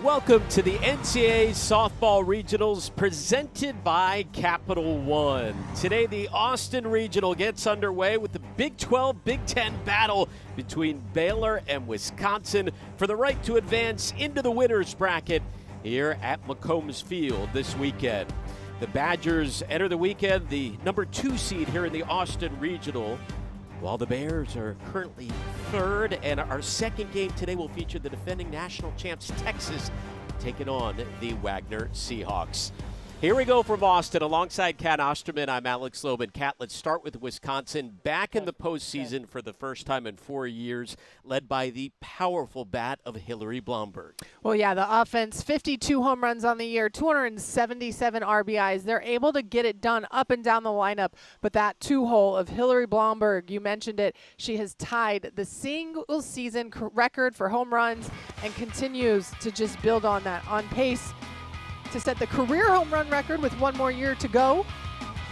Welcome to the NCAA Softball Regionals presented by Capital One. Today, the Austin Regional gets underway with the Big 12, Big 10 battle between Baylor and Wisconsin for the right to advance into the winner's bracket here at McCombs Field this weekend. The Badgers enter the weekend the number 2 seed here in the Austin Regional, while the Bears are currently third, and our second game today will feature the defending national champs Texas taking on the Wagner Seahawks. Here we go from Austin. Alongside Kat Osterman, I'm Alex Loban. Kat, let's start with Wisconsin back in the postseason for the first time in 4 years, led by the powerful bat of Hillary Blomberg. Well, yeah, the offense, 52 home runs on the year, 277 RBIs. They're able to get it done up and down the lineup, but that two-hole of Hillary Blomberg, you mentioned it, she has tied the single-season record for home runs and continues to just build on that, on pace to set the career home run record with one more year to go.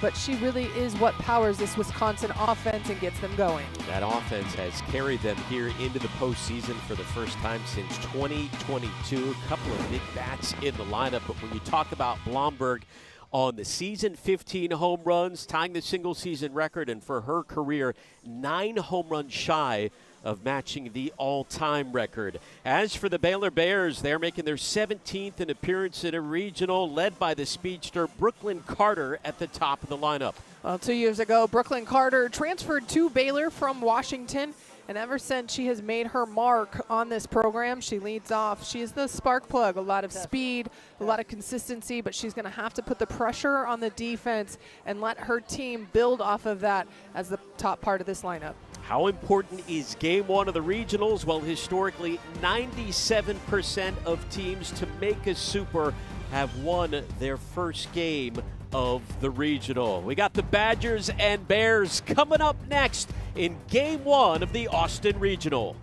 But she really is what powers this Wisconsin offense and gets them going. That offense has carried them here into the postseason for the first time since 2022. A couple of big bats in the lineup. But when you talk about Blomberg on the season, 15 home runs, tying the single season record, and for her career, 9 home runs shy of matching the all-time record. As for the Baylor Bears, they're making their 17th appearance in a regional, led by the speedster Brooklyn Carter at the top of the lineup. Well, 2 years ago, Brooklyn Carter transferred to Baylor from Washington, and ever since she has made her mark on this program, she leads off. She is the spark plug, a lot of speed, a lot of consistency, but she's going to have to put the pressure on the defense and let her team build off of that as the top part of this lineup. How important is game one of the regionals? Well, historically, 97% of teams to make a super have won their first game of the regional. We got the Badgers and Bears coming up next in game one of the Austin Regional.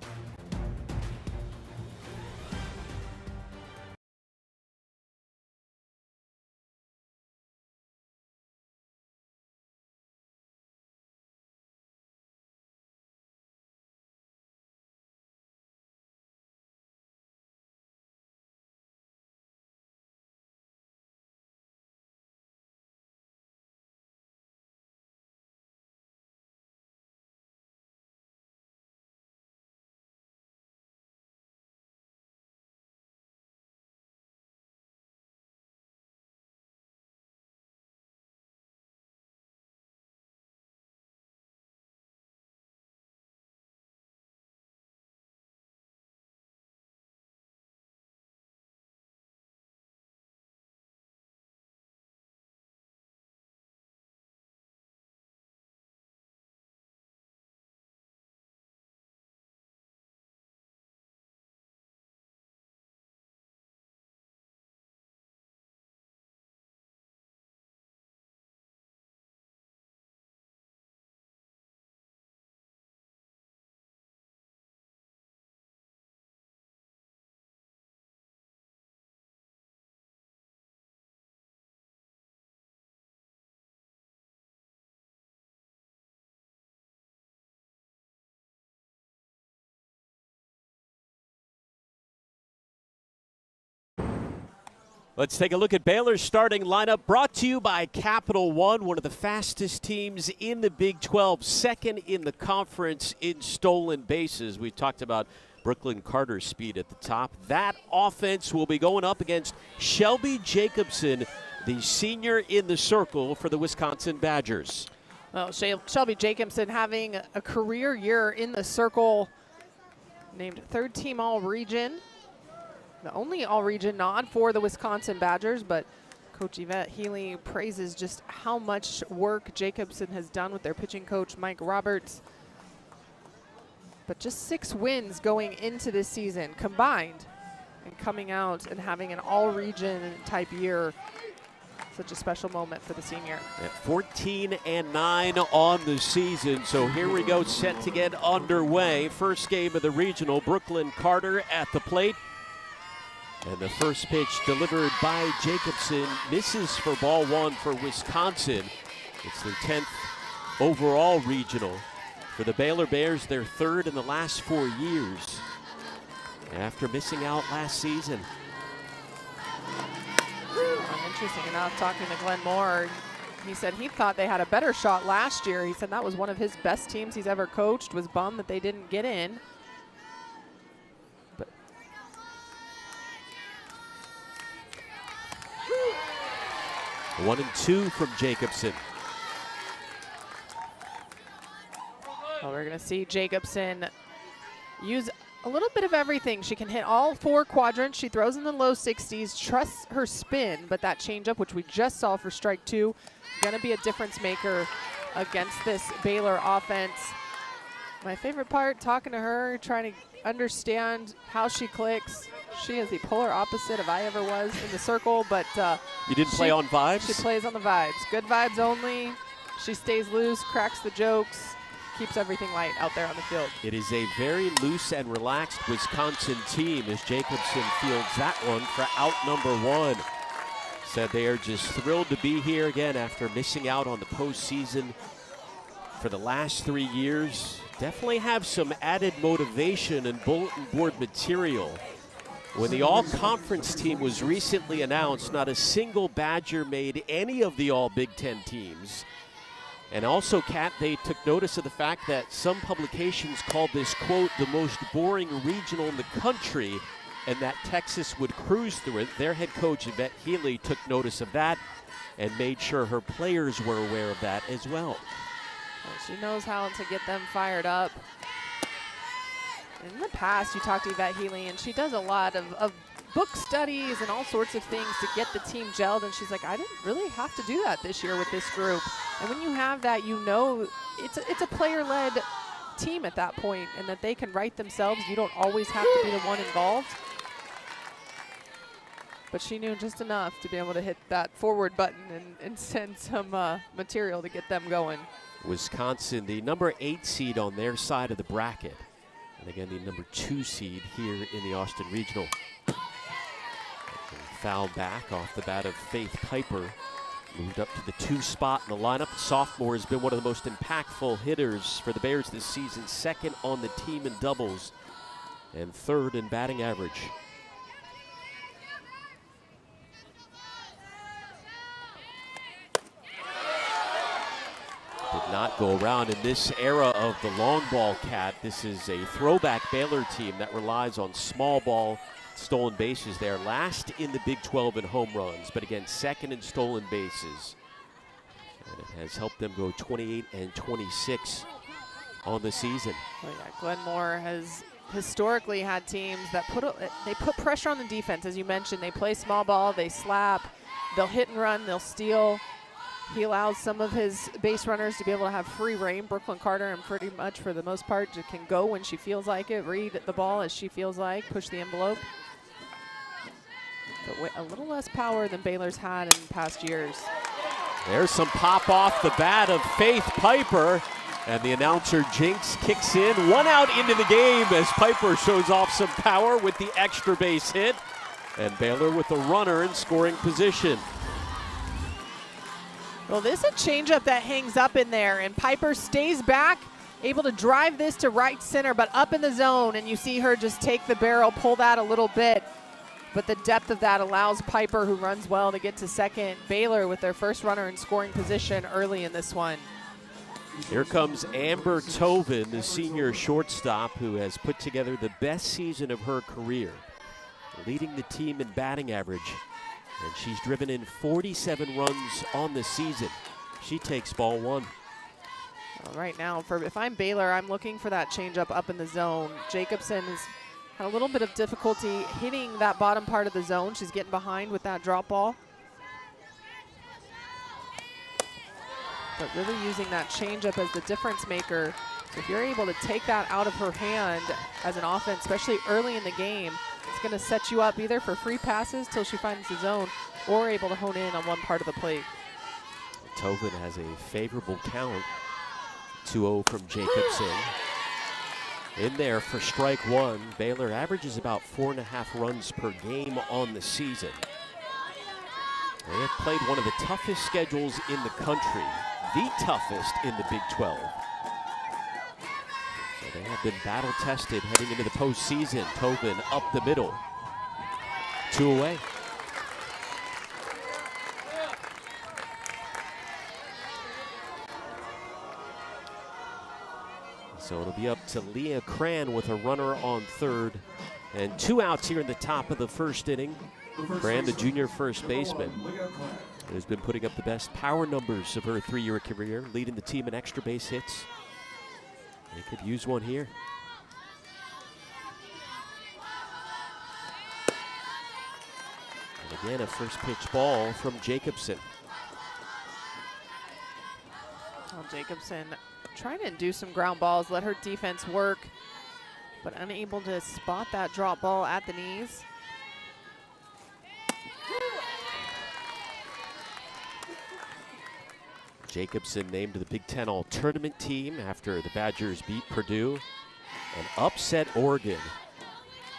Let's take a look at Baylor's starting lineup, brought to you by Capital One, one of the fastest teams in the Big 12, second in the conference in stolen bases. We talked about Brooklyn Carter's speed at the top. That offense will be going up against Shelby Jacobson, the senior in the circle for the Wisconsin Badgers. Well, Shelby Jacobson having a career year in the circle, named third team All-Region. The only all-region nod for the Wisconsin Badgers, but Coach Yvette Healy praises just how much work Jacobson has done with their pitching coach, Mike Roberts. But just 6 wins going into this season combined, and coming out and having an all-region type year. Such a special moment for the senior. At 14-9 on the season, so here we go, set to get underway. First game of the regional, Brooklyn Carter at the plate. And the first pitch delivered by Jacobson misses for ball 1 for Wisconsin. It's their 10th overall regional. For the Baylor Bears, their 3rd in the last 4 years. After missing out last season, Interesting enough, talking to Glenn Moore, he said he thought they had a better shot last year. He said that was one of his best teams he's ever coached, was bummed that they didn't get in. But 1 and 2 from Jacobson. Well, we're going to see Jacobson use a little bit of everything. She can hit all 4 quadrants. She throws in the low 60s, trusts her spin, but that changeup, which we just saw for strike 2, going to be a difference maker against this Baylor offense. My favorite part, talking to her, trying to understand how she clicks. She is the polar opposite of I ever was in the circle, but you didn't play on vibes? She plays on the vibes. Good vibes only. She stays loose, cracks the jokes, keeps everything light out there on the field. It is a very loose and relaxed Wisconsin team as Jacobson fields that one for out number 1. Said they are just thrilled to be here again after missing out on the postseason for the last 3 years. Definitely have some added motivation and bulletin board material. When the all-conference team was recently announced, not a single Badger made any of the all-Big Ten teams. And also, Kat, they took notice of the fact that some publications called this, quote, the most boring regional in the country, and that Texas would cruise through it. Their head coach, Yvette Healy, took notice of that and made sure her players were aware of that as well. She knows how to get them fired up. In the past, you talked to Yvette Healy, and she does a lot of book studies and all sorts of things to get the team gelled, and she's like, I didn't really have to do that this year with this group. And when you have that, you know it's a player-led team at that point, and that they can write themselves. You don't always have to be the one involved. But she knew just enough to be able to hit that forward button and send some material to get them going. Wisconsin, the number 8 seed on their side of the bracket. And again, the number 2 seed here in the Austin Regional. Foul back off the bat of Faith Piper. Moved up to the 2 spot in the lineup. The sophomore has been one of the most impactful hitters for the Bears this season. 2nd on the team in doubles and 3rd in batting average. Did not go around in this era of the long ball, Cat. This is a throwback Baylor team that relies on small ball stolen bases. They're last in the Big 12 in home runs, but again, 2nd in stolen bases. And it has helped them go 28 and 26 on the season. Oh yeah, Glenn Moore has historically had teams that put pressure on the defense. As you mentioned, they play small ball, they slap, they'll hit and run, they'll steal. He allows some of his base runners to be able to have free reign. Brooklyn Carter, and pretty much for the most part, can go when she feels like it, read the ball as she feels like, push the envelope. But a little less power than Baylor's had in past years. There's some pop off the bat of Faith Piper, and the announcer Jinx kicks in. 1 out into the game as Piper shows off some power with the extra base hit, and Baylor with a runner in scoring position. Well, this is a changeup that hangs up in there, and Piper stays back, able to drive this to right center, but up in the zone, and you see her just take the barrel, pull that a little bit. But the depth of that allows Piper, who runs well, to get to 2nd. Baylor with their first runner in scoring position early in this one. Here comes Amber Tovin, the senior shortstop, who has put together the best season of her career, leading the team in batting average. And she's driven in 47 runs on the season. She takes ball 1. Well, right now, if I'm Baylor, I'm looking for that changeup up in the zone. Jacobson has had a little bit of difficulty hitting that bottom part of the zone. She's getting behind with that drop ball. But really using that changeup as the difference maker. So if you're able to take that out of her hand as an offense, especially early in the game, it's going to set you up either for free passes till she finds the zone or able to hone in on one part of the plate. Tovin has a favorable count. 2-0 from Jacobson. In there for strike 1. Baylor averages about 4.5 runs per game on the season. They have played one of the toughest schedules in the country, the toughest in the Big 12. They have been battle-tested heading into the postseason. Tovin up the middle. 2 away. So it'll be up to Leah Cran with a runner on third. And 2 outs here in the top of the first inning. Cran, the junior first baseman, has been putting up the best power numbers of her 3-year career, leading the team in extra base hits. They could use one here. And again, a first pitch ball from Jacobson. Well, Jacobson trying to induce some ground balls, let her defense work, but unable to spot that drop ball at the knees. Jacobson named to the Big Ten All-Tournament team after the Badgers beat Purdue and upset Oregon,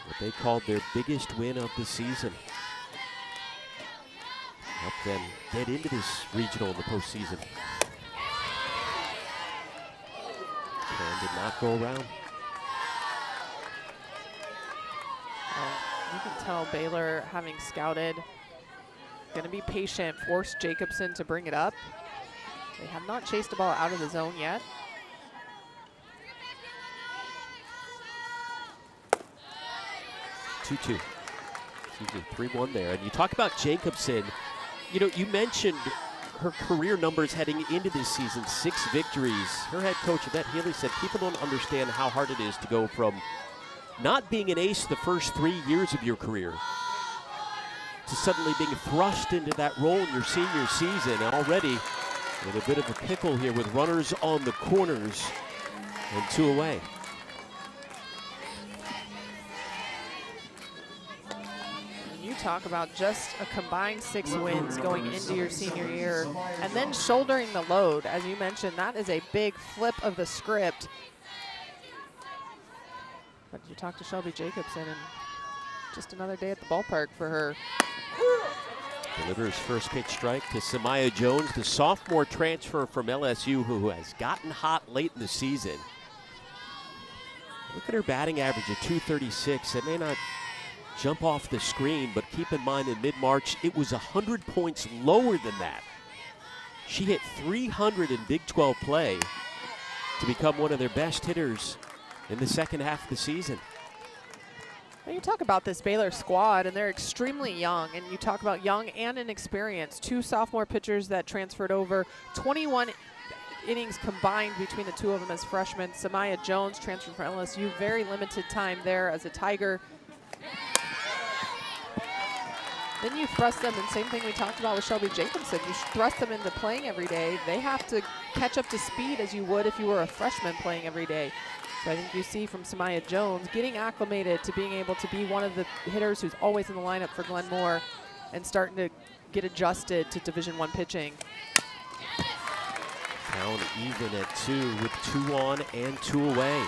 what they called their biggest win of the season. Helped them get into this regional in the postseason. And did not go around. Well, you can tell Baylor, having scouted, going to be patient, force Jacobson to bring it up. They have not chased the ball out of the zone yet. Excuse me, 3-1 there. And you talk about Jacobson. You know, you mentioned her career numbers heading into this season, 6 victories. Her head coach, Yvette Healy, said people don't understand how hard it is to go from not being an ace the first 3 years of your career to suddenly being thrust into that role in your senior season. And already in a bit of a pickle here with runners on the corners and 2 away. You talk about just a combined 6 wins going into your senior year and then shouldering the load. As you mentioned, that is a big flip of the script. But you talk to Shelby Jacobson and just another day at the ballpark for her. Delivers first pitch strike to Samaya Jones, the sophomore transfer from LSU who has gotten hot late in the season. Look at her batting average at .236. It may not jump off the screen, but keep in mind in mid-March it was 100 points lower than that. She hit 300 in Big 12 play to become one of their best hitters in the second half of the season. Now you talk about this Baylor squad, and they're extremely young, and you talk about young and inexperienced. 2 sophomore pitchers that transferred over, 21 innings combined between the 2 of them as freshmen. Samaya Jones transferred from LSU, very limited time there as a Tiger. Then you thrust them, and same thing we talked about with Shelby Jacobson. You thrust them into playing every day. They have to catch up to speed as you would if you were a freshman playing every day. So I think you see from Samaya Jones getting acclimated to being able to be one of the hitters who's always in the lineup for Glenn Moore and starting to get adjusted to Division I pitching. Count even at 2 with 2 on and 2 away.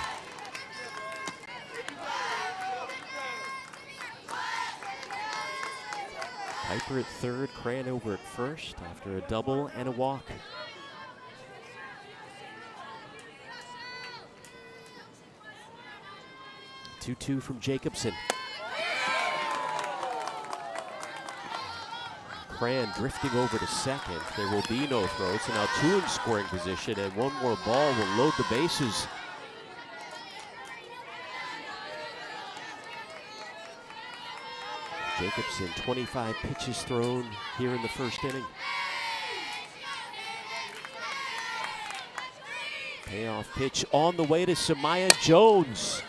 Piper at third, Cran over at first after a double and a walk. Two from Jacobson. Cran drifting over to second. There will be no throw, so now 2 in scoring position, and 1 more ball will load the bases. Jacobson, 25 pitches thrown here in the first inning. Payoff pitch on the way to Samaya Jones.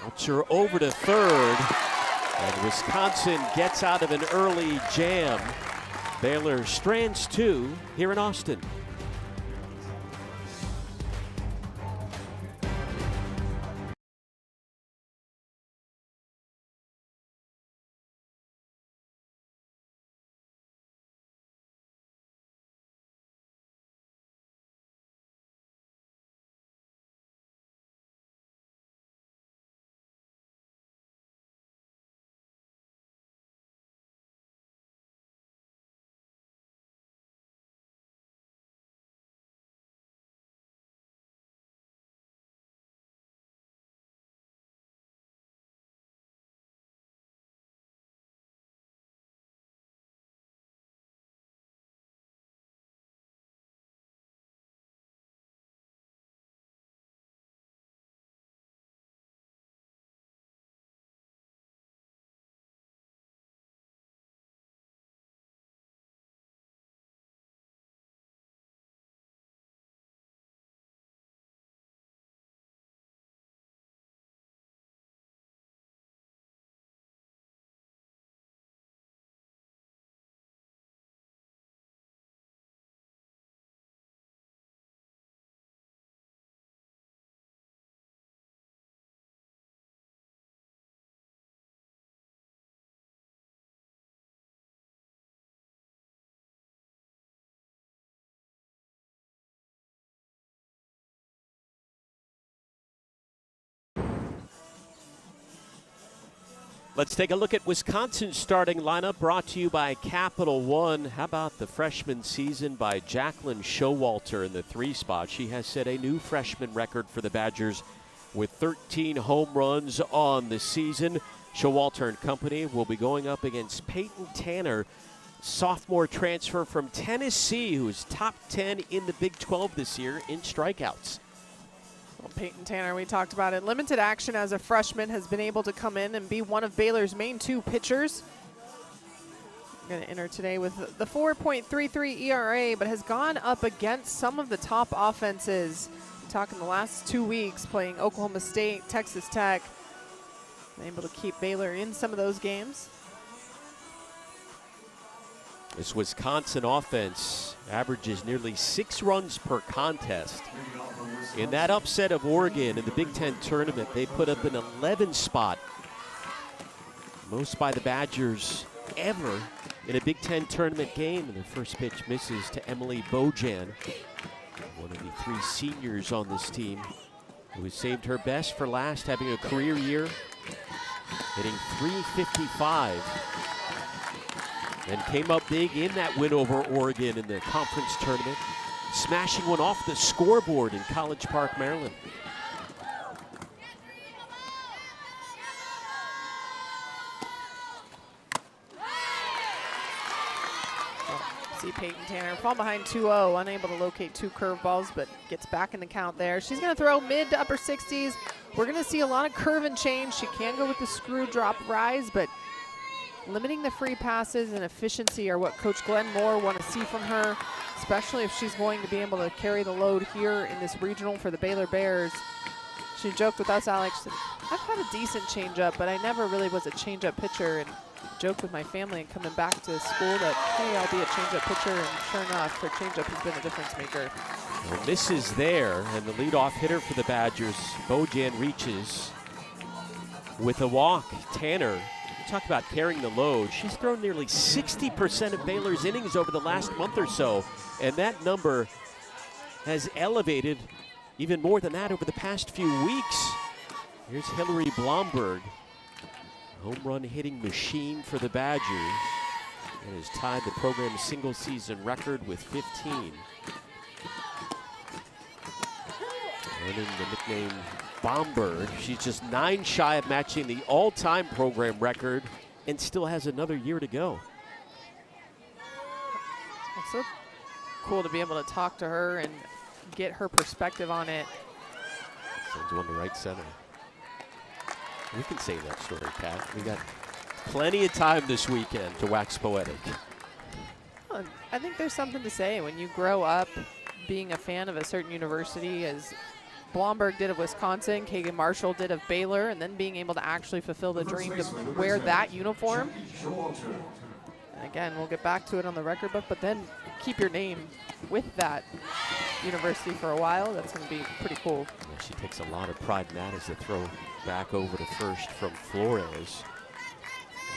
Outs her over to third, and Wisconsin gets out of an early jam. Baylor strands 2 here in Austin. Let's take a look at Wisconsin's starting lineup, brought to you by Capital One. How about the freshman season by Jacqueline Showalter in the 3 spot? She has set a new freshman record for the Badgers with 13 home runs on the season. Showalter and company will be going up against Peyton Tanner, sophomore transfer from Tennessee, who is top 10 in the Big 12 this year in strikeouts. Well, Peyton Tanner, we talked about it. Limited action as a freshman, has been able to come in and be one of Baylor's main 2 pitchers. Going to enter today with the 4.33 ERA, but has gone up against some of the top offenses. We're talking the last 2 weeks, playing Oklahoma State, Texas Tech. Been able to keep Baylor in some of those games. This Wisconsin offense averages nearly 6 runs per contest. In that upset of Oregon in the Big Ten tournament, they put up an 11 spot. Most by the Badgers ever in a Big Ten tournament game. And their first pitch misses to Emily Bojan, one of the 3 seniors on this team, who has saved her best for last, having a career year, hitting .355. And came up big in that win over Oregon in the conference tournament, smashing one off the scoreboard in College Park, Maryland. See Peyton Tanner fall behind 2-0, unable to locate 2 curveballs, but gets back in the count there. She's going to throw mid to upper 60s. We're going to see a lot of curve and change. She can go with the screw drop rise, but limiting the free passes and efficiency are what Coach Glenn Moore want to see from her, especially if she's going to be able to carry the load here in this regional for the Baylor Bears. She joked with us, Alex, I've had a decent changeup, but I never really was a changeup pitcher, and joked with my family and coming back to school that, hey, I'll be a changeup pitcher, and sure enough, her changeup has been a difference maker. Well, this is there, and the leadoff hitter for the Badgers, Bojan, reaches with a walk. Tanner, talk about carrying the load. She's thrown nearly 60% of Baylor's innings over the last month or so, and that number has elevated even more than that over the past few weeks. Here's Hillary Blomberg, home run hitting machine for the Badgers, and has tied the program's single season record with 15. Earning the nickname Bomber. She's just 9 shy of matching the all-time program record and still has another year to go. It's so cool to be able to talk to her and get her perspective on it. Sends one to right center. We can save that story, Pat. We got plenty of time this weekend to wax poetic. Well, I think there's something to say when you grow up being a fan of a certain university, as Blomberg did of Wisconsin, Kagan Marshall did of Baylor, and then being able to actually fulfill the dream to wear that uniform. And again, we'll get back to it on the record book, but then keep your name with that university for a while. That's going to be pretty cool. Yeah, she takes a lot of pride in that as the throw back over to first from Flores.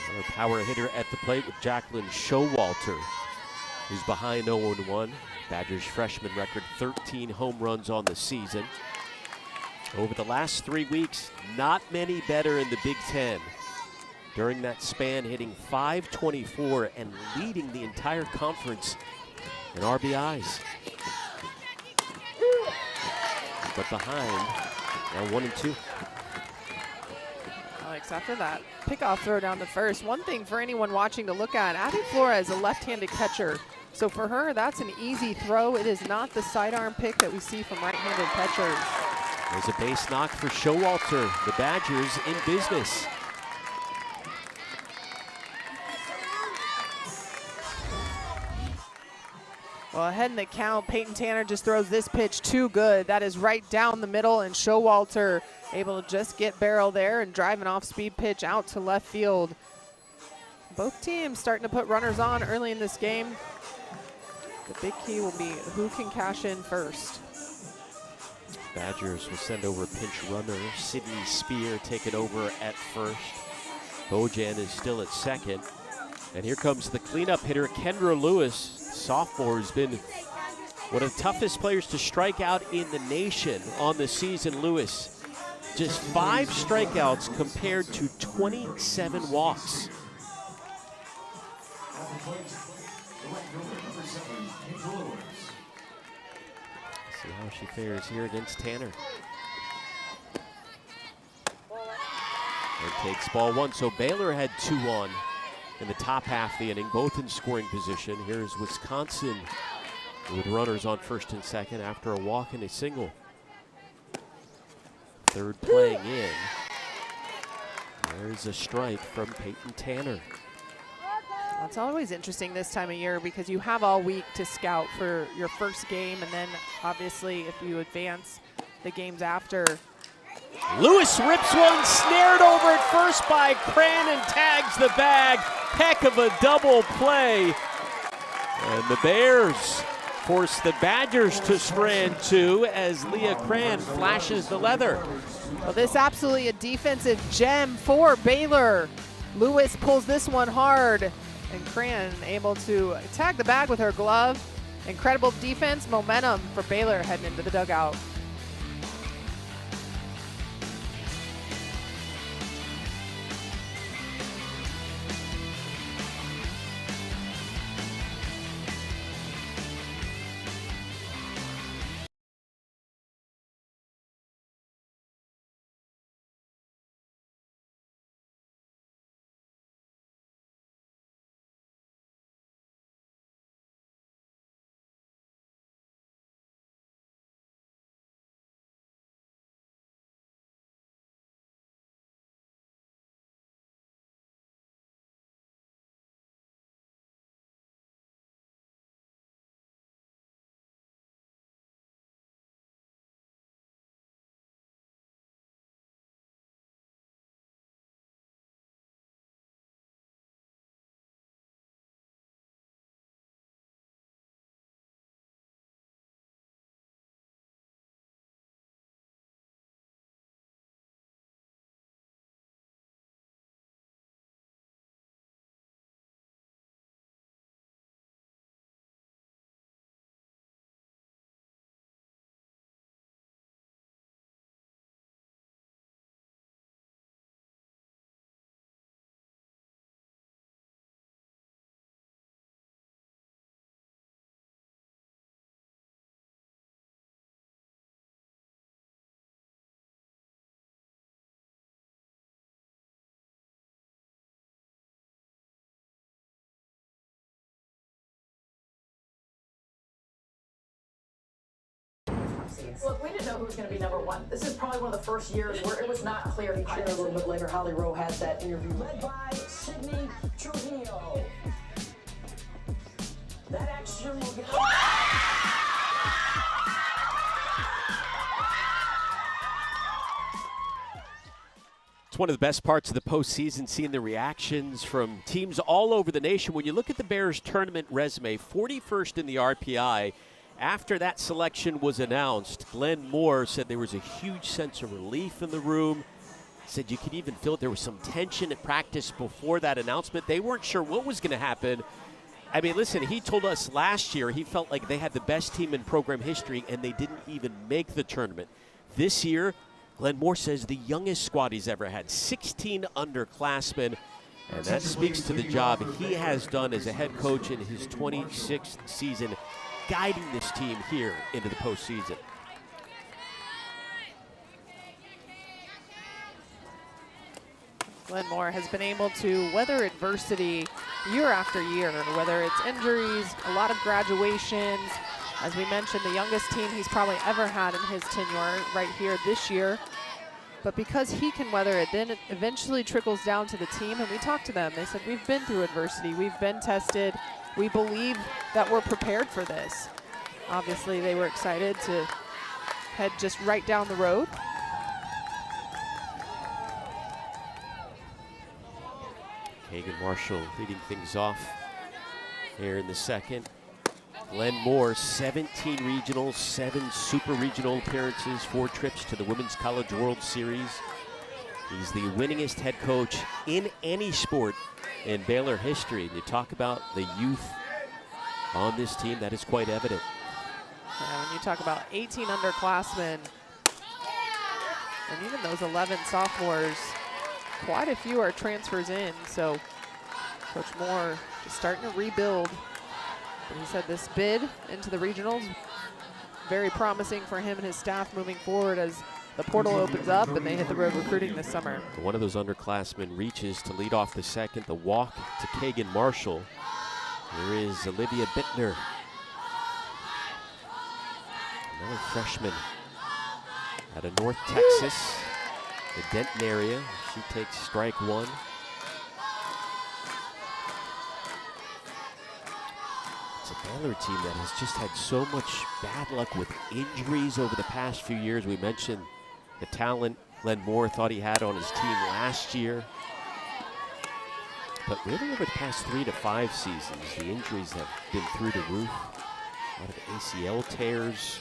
Another power hitter at the plate with Jacqueline Showalter, who's behind 0-1. Badgers freshman record, 13 home runs on the season. Over the last 3 weeks, not many better in the Big Ten. During that span, hitting .524 and leading the entire conference in RBIs. But behind, now 1-2. Alex, after that pickoff throw down the first, one thing for anyone watching to look at, Abby Flores, a left-handed catcher. So for her, that's an easy throw. It is not the sidearm pick that we see from right-handed catchers. There's a base knock for Showalter. The Badgers in business. Well, ahead in the count, Peyton Tanner just throws this pitch too good. That is right down the middle, and Showalter able to just get barrel there and drive an off-speed pitch out to left field. Both teams starting to put runners on early in this game. The big key will be who can cash in first. Badgers will send over a pinch runner. Sydney Spear taking over at first. Bojan is still at second. And here comes the cleanup hitter, Kendra Lewis, sophomore, who's been one of the toughest players to strike out in the nation on the season. Lewis Just 5 strikeouts compared to 27 walks. See how she fares here against Tanner. And takes ball 1. So Baylor had 2 on in the top half of the inning, both in scoring position. Here's Wisconsin with runners on first and second after a walk and a single. Third playing in. There's a strike from Peyton Tanner. It's always interesting this time of year because you have all week to scout for your first game, and then obviously if you advance the games after. Lewis rips one, snared over at first by Cran and tags the bag. Heck of a double play. And the Bears force the Badgers to strand 2 as Leah Cran flashes the leather. Well, this absolutely a defensive gem for Baylor. Lewis pulls this one hard, and Cran able to tag the bag with her glove. Incredible defense, momentum for Baylor heading into the dugout. Look, we didn't know who was going to be #1. This is probably one of the first years where it was not clear. You share a little bit later. Holly Rowe has that interview. Led by Sydney Trujillo. That action will get. It's one of the best parts of the postseason, seeing the reactions from teams all over the nation. When you look at the Bears' tournament resume, 41st in the RPI. After that selection was announced, Glenn Moore said there was a huge sense of relief in the room. Said you could even feel there was some tension at practice before that announcement. They weren't sure what was going to happen. I mean, listen, he told us last year he felt like they had the best team in program history and they didn't even make the tournament. This year, Glenn Moore says the youngest squad he's ever had, 16 underclassmen, and that speaks to the job he has done as a head coach in his 26th season, guiding this team here into the postseason. Glenn Moore has been able to weather adversity year after year, whether it's injuries, a lot of graduations. As we mentioned, the youngest team he's probably ever had in his tenure right here this year. But because he can weather it, then it eventually trickles down to the team, and we talked to them. They said, we've been through adversity, we've been tested. We believe that we're prepared for this. Obviously, they were excited to head just right down the road. Hagan Marshall leading things off here in the second. Glenn Moore, 17 regionals, 7 super regional appearances, 4 trips to the Women's College World Series. He's the winningest head coach in any sport in Baylor history. You talk about the youth on this team, that is quite evident. Yeah, when you talk about 18 underclassmen, And even those 11 sophomores, quite a few are transfers in. So Coach Moore is starting to rebuild. And he said this bid into the regionals, very promising for him and his staff moving forward as the portal opens up and they hit the road recruiting this summer. One of those underclassmen reaches to lead off the second, the walk to Kagan Marshall. Here is Olivia Bittner, another freshman out of North Texas, the Denton area. She takes strike one. It's a Baylor team that has just had so much bad luck with injuries over the past few years. We mentioned the talent Glenn Moore thought he had on his team last year. But really over the past 3 to 5 seasons, the injuries have been through the roof. A lot of ACL tears.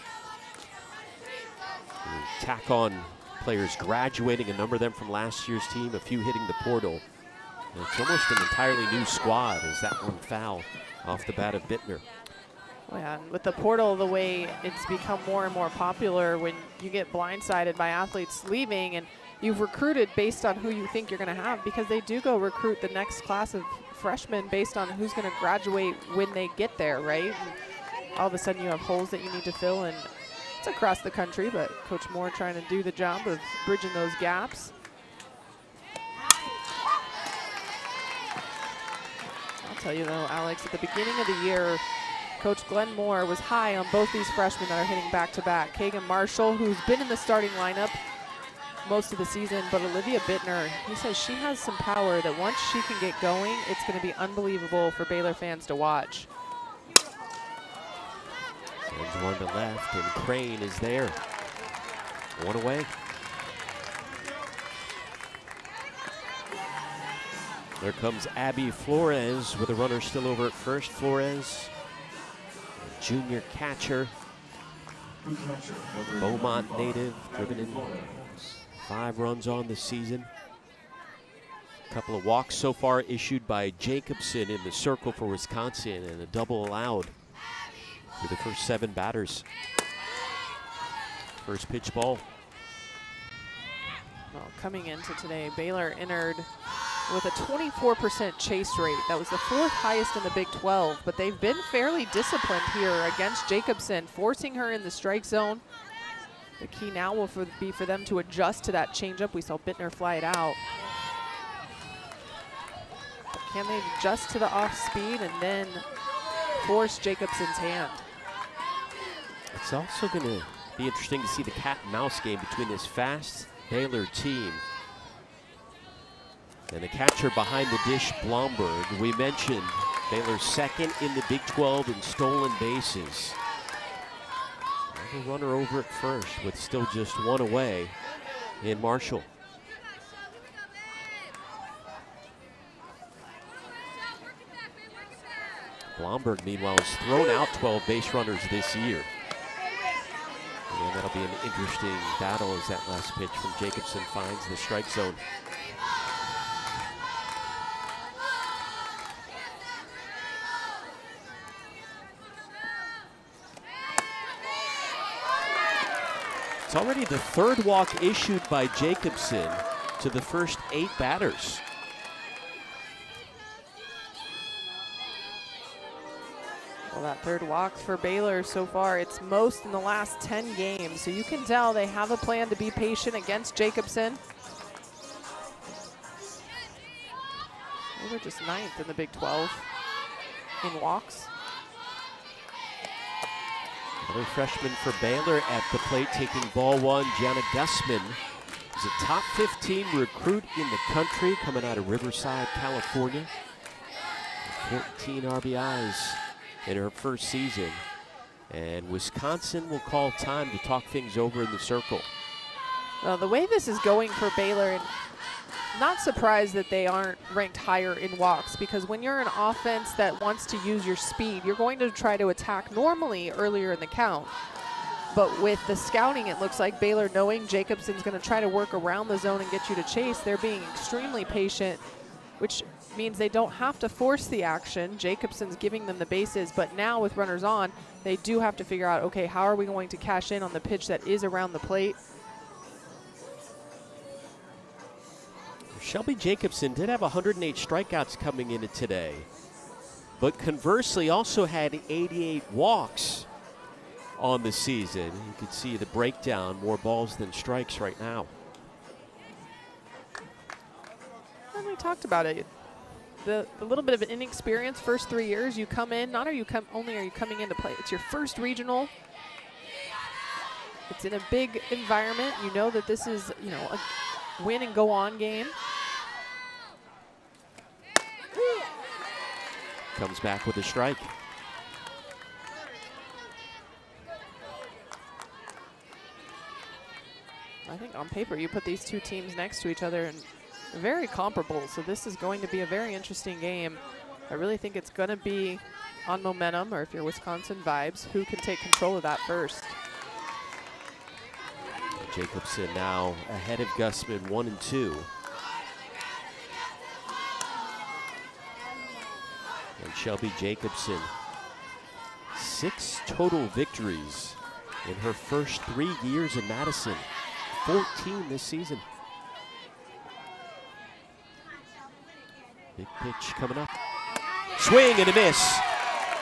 You tack on players graduating, a number of them from last year's team, a few hitting the portal. And it's almost an entirely new squad as that one foul off the bat of Bittner. Yeah, and with the portal, the way it's become more and more popular when you get blindsided by athletes leaving and you've recruited based on who you think you're going to have, because they do go recruit the next class of freshmen based on who's going to graduate when they get there, right? And all of a sudden you have holes that you need to fill, and it's across the country, but Coach Moore trying to do the job of bridging those gaps. I'll tell you though, Alex, at the beginning of the year, Coach Glenn Moore was high on both these freshmen that are hitting back-to-back. Kagan Marshall, who's been in the starting lineup most of the season, but Olivia Bittner, he says she has some power that once she can get going, it's going to be unbelievable for Baylor fans to watch. Sends one to left, and Crane is there. One away. There comes Abby Flores with a runner still over at first. Flores, junior catcher, Beaumont native, driven in 5 runs on the season. A couple of walks so far issued by Jacobson in the circle for Wisconsin, and a double allowed for the first 7 batters. First pitch ball. Well, coming into today, Baylor entered with a 24% chase rate. That was the 4th highest in the Big 12, but they've been fairly disciplined here against Jacobson, forcing her in the strike zone. The key now will be for them to adjust to that changeup. We saw Bittner fly it out. But can they adjust to the off speed and then force Jacobson's hand? It's also going to be interesting to see the cat and mouse game between this fast Baylor team and the catcher behind the dish, Blomberg. We mentioned Baylor's second in the Big 12 in stolen bases. A runner over at first with still just 1 away in Marshall. Blomberg, meanwhile, has thrown out 12 base runners this year. And that'll be an interesting battle as that last pitch from Jacobson finds the strike zone. It's already the 3rd walk issued by Jacobson to the first 8 batters. Well, that 3rd walk for Baylor so far, it's most in the last 10 games. So you can tell they have a plan to be patient against Jacobson. They were just 9th in the Big 12 in walks. Another freshman for Baylor at the plate taking ball 1. Gianna Gussman is a top 15 recruit in the country coming out of Riverside, California. 14 RBIs in her first season. And Wisconsin will call time to talk things over in the circle. Well, the way this is going for Baylor, and not surprised that they aren't ranked higher in walks, because when you're an offense that wants to use your speed, you're going to try to attack normally earlier in the count. But with the scouting, it looks like Baylor, knowing Jacobson's going to try to work around the zone and get you to chase, they're being extremely patient, which means they don't have to force the action. Jacobson's giving them the bases, but now with runners on, they do have to figure out, okay, how are we going to cash in on the pitch that is around the plate? Shelby Jacobson did have 108 strikeouts coming into today, but conversely also had 88 walks on the season. You can see the breakdown, more balls than strikes right now. And we talked about it. The little bit of an inexperience first 3 years. You come in, not only are you coming in to play, it's your first regional. It's in a big environment. You know that this is, a win and go on game. Comes back with a strike. I think on paper you put these two teams next to each other and very comparable. So this is going to be a very interesting game. I really think it's going to be on momentum, or if you're Wisconsin vibes, who can take control of that first. Jacobson now ahead of Gusman 1-2. And Shelby Jacobson, 6 total victories in her first 3 years in Madison, 14 this season. Big pitch coming up. Swing and a miss.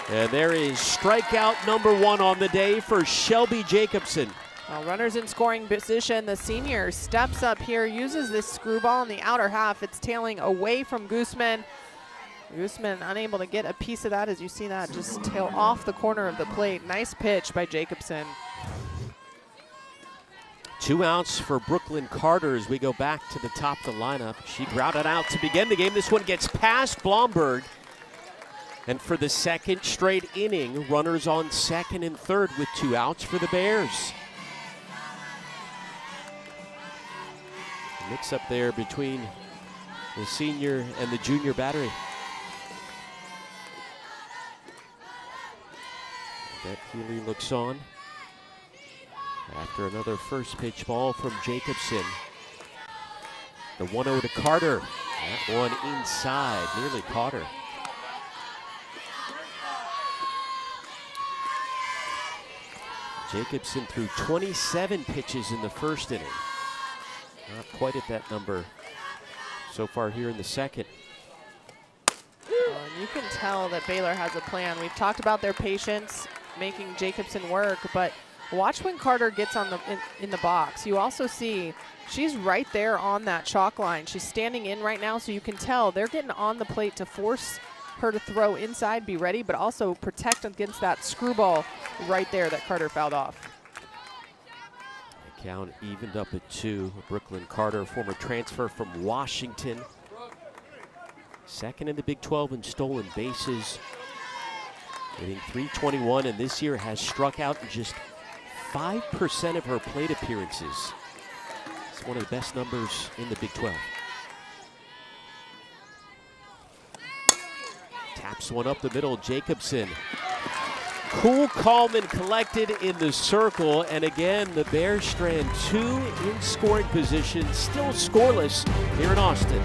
And there is strikeout number 1 on the day for Shelby Jacobson. Well, runners in scoring position. The senior steps up here, uses this screwball in the outer half. It's tailing away from Guzman. Guzman unable to get a piece of that, as you see that just tail off the corner of the plate. Nice pitch by Jacobson. 2 outs for Brooklyn Carter as we go back to the top of the lineup. She grounded out to begin the game. This one gets past Blomberg. And for the second straight inning, runners on second and third with 2 outs for the Bears. Mix up there between the senior and the junior battery. That Healy looks on after another first pitch ball from Jacobson. The 1-0 to Carter. That one inside, nearly caught her. Jacobson threw 27 pitches in the first inning. Not quite at that number so far here in the second. And you can tell that Baylor has a plan. We've talked about their patience, making Jacobson work, but watch when Carter gets on in the box. You also see she's right there on that chalk line. She's standing in right now, so you can tell they're getting on the plate to force her to throw inside, be ready, but also protect against that screwball right there that Carter fouled off. Count evened up at 2. Brooklyn Carter, former transfer from Washington. Second in the Big 12 in stolen bases. Hitting .321, and this year has struck out in just 5% of her plate appearances. It's one of the best numbers in the Big 12. Taps one up the middle, Jacobson. Cool, calm, and collected in the circle. And again, the Bears strand 2 in scoring position, still scoreless here in Austin.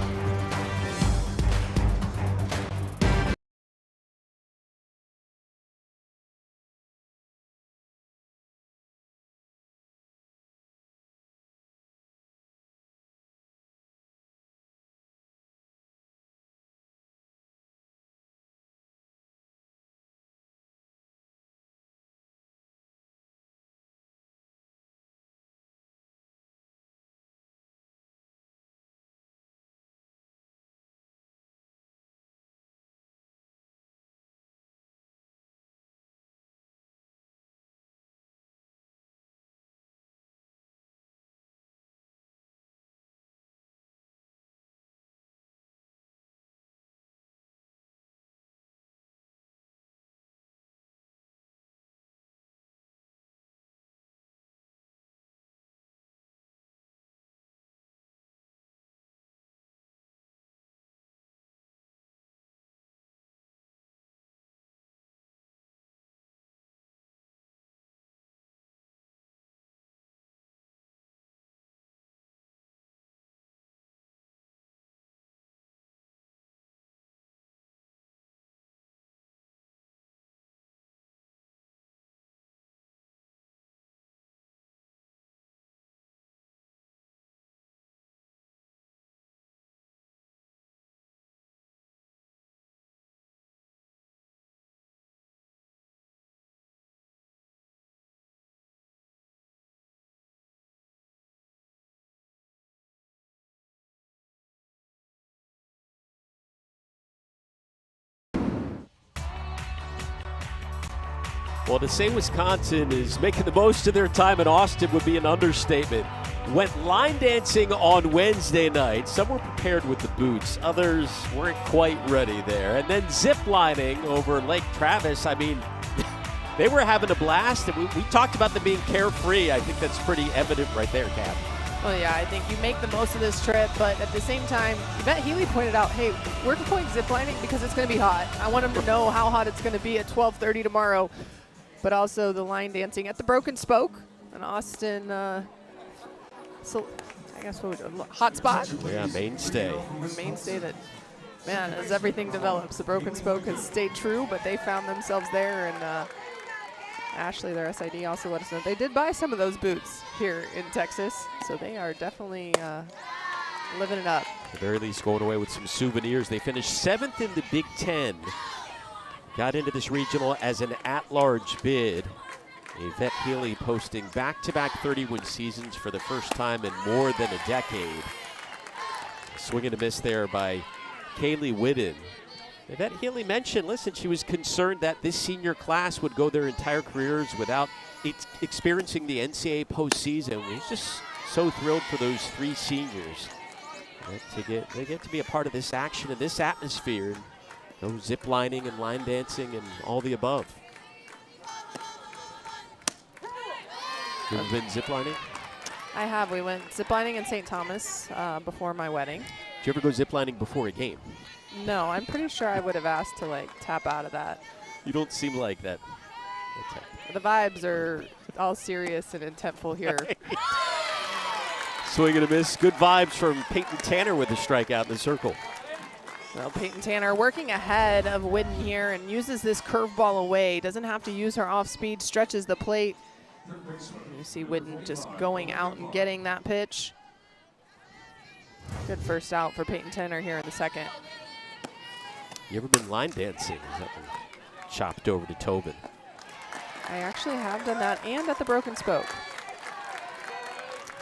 Well, to say Wisconsin is making the most of their time in Austin would be an understatement. Went line dancing on Wednesday night. Some were prepared with the boots. Others weren't quite ready there. And then zip lining over Lake Travis. I mean, they were having a blast. And we talked about them being carefree. I think that's pretty evident right there, Cap. Well, yeah, I think you make the most of this trip, but at the same time, Yvette Healy pointed out, hey, we're going ziplining because it's going to be hot. I want them to know how hot it's going to be at 12:30 tomorrow. But also the line dancing at the Broken Spoke, an Austin, so I guess what would hot spot? Yeah, mainstay. A mainstay that, man, as everything develops, the Broken Spoke has stayed true, but they found themselves there, and Ashley, their SID, also let us know they did buy some of those boots here in Texas, so they are definitely living it up. At the very least, going away with some souvenirs. They finished 7th in the Big Ten. Got into this regional as an at-large bid. Yvette Healy posting back-to-back 30-win seasons for the first time in more than a decade. Swing and a miss there by Kaylee Whitten. Yvette Healy mentioned, listen, she was concerned that this senior class would go their entire careers without experiencing the NCAA postseason. He's just so thrilled for those 3 seniors. They get to be a part of this action and this atmosphere. Go zip lining and line dancing and all the above. You ever been zip lining? I have. We went zip lining in St. Thomas before my wedding. Did you ever go zip lining before a game? No, I'm pretty sure I would have asked to like tap out of that. You don't seem like that. The vibes are all serious and intentful here. Swing and a miss. Good vibes from Peyton Tanner with a strikeout in the circle. Well, Peyton Tanner working ahead of Whitten here and uses this curveball away. Doesn't have to use her off speed, stretches the plate. You see Whitten just going out and getting that pitch. Good first out for Peyton Tanner here in the second. You ever been line dancing? Is that one chopped over to Tobin? I actually have done that and at the Broken Spoke.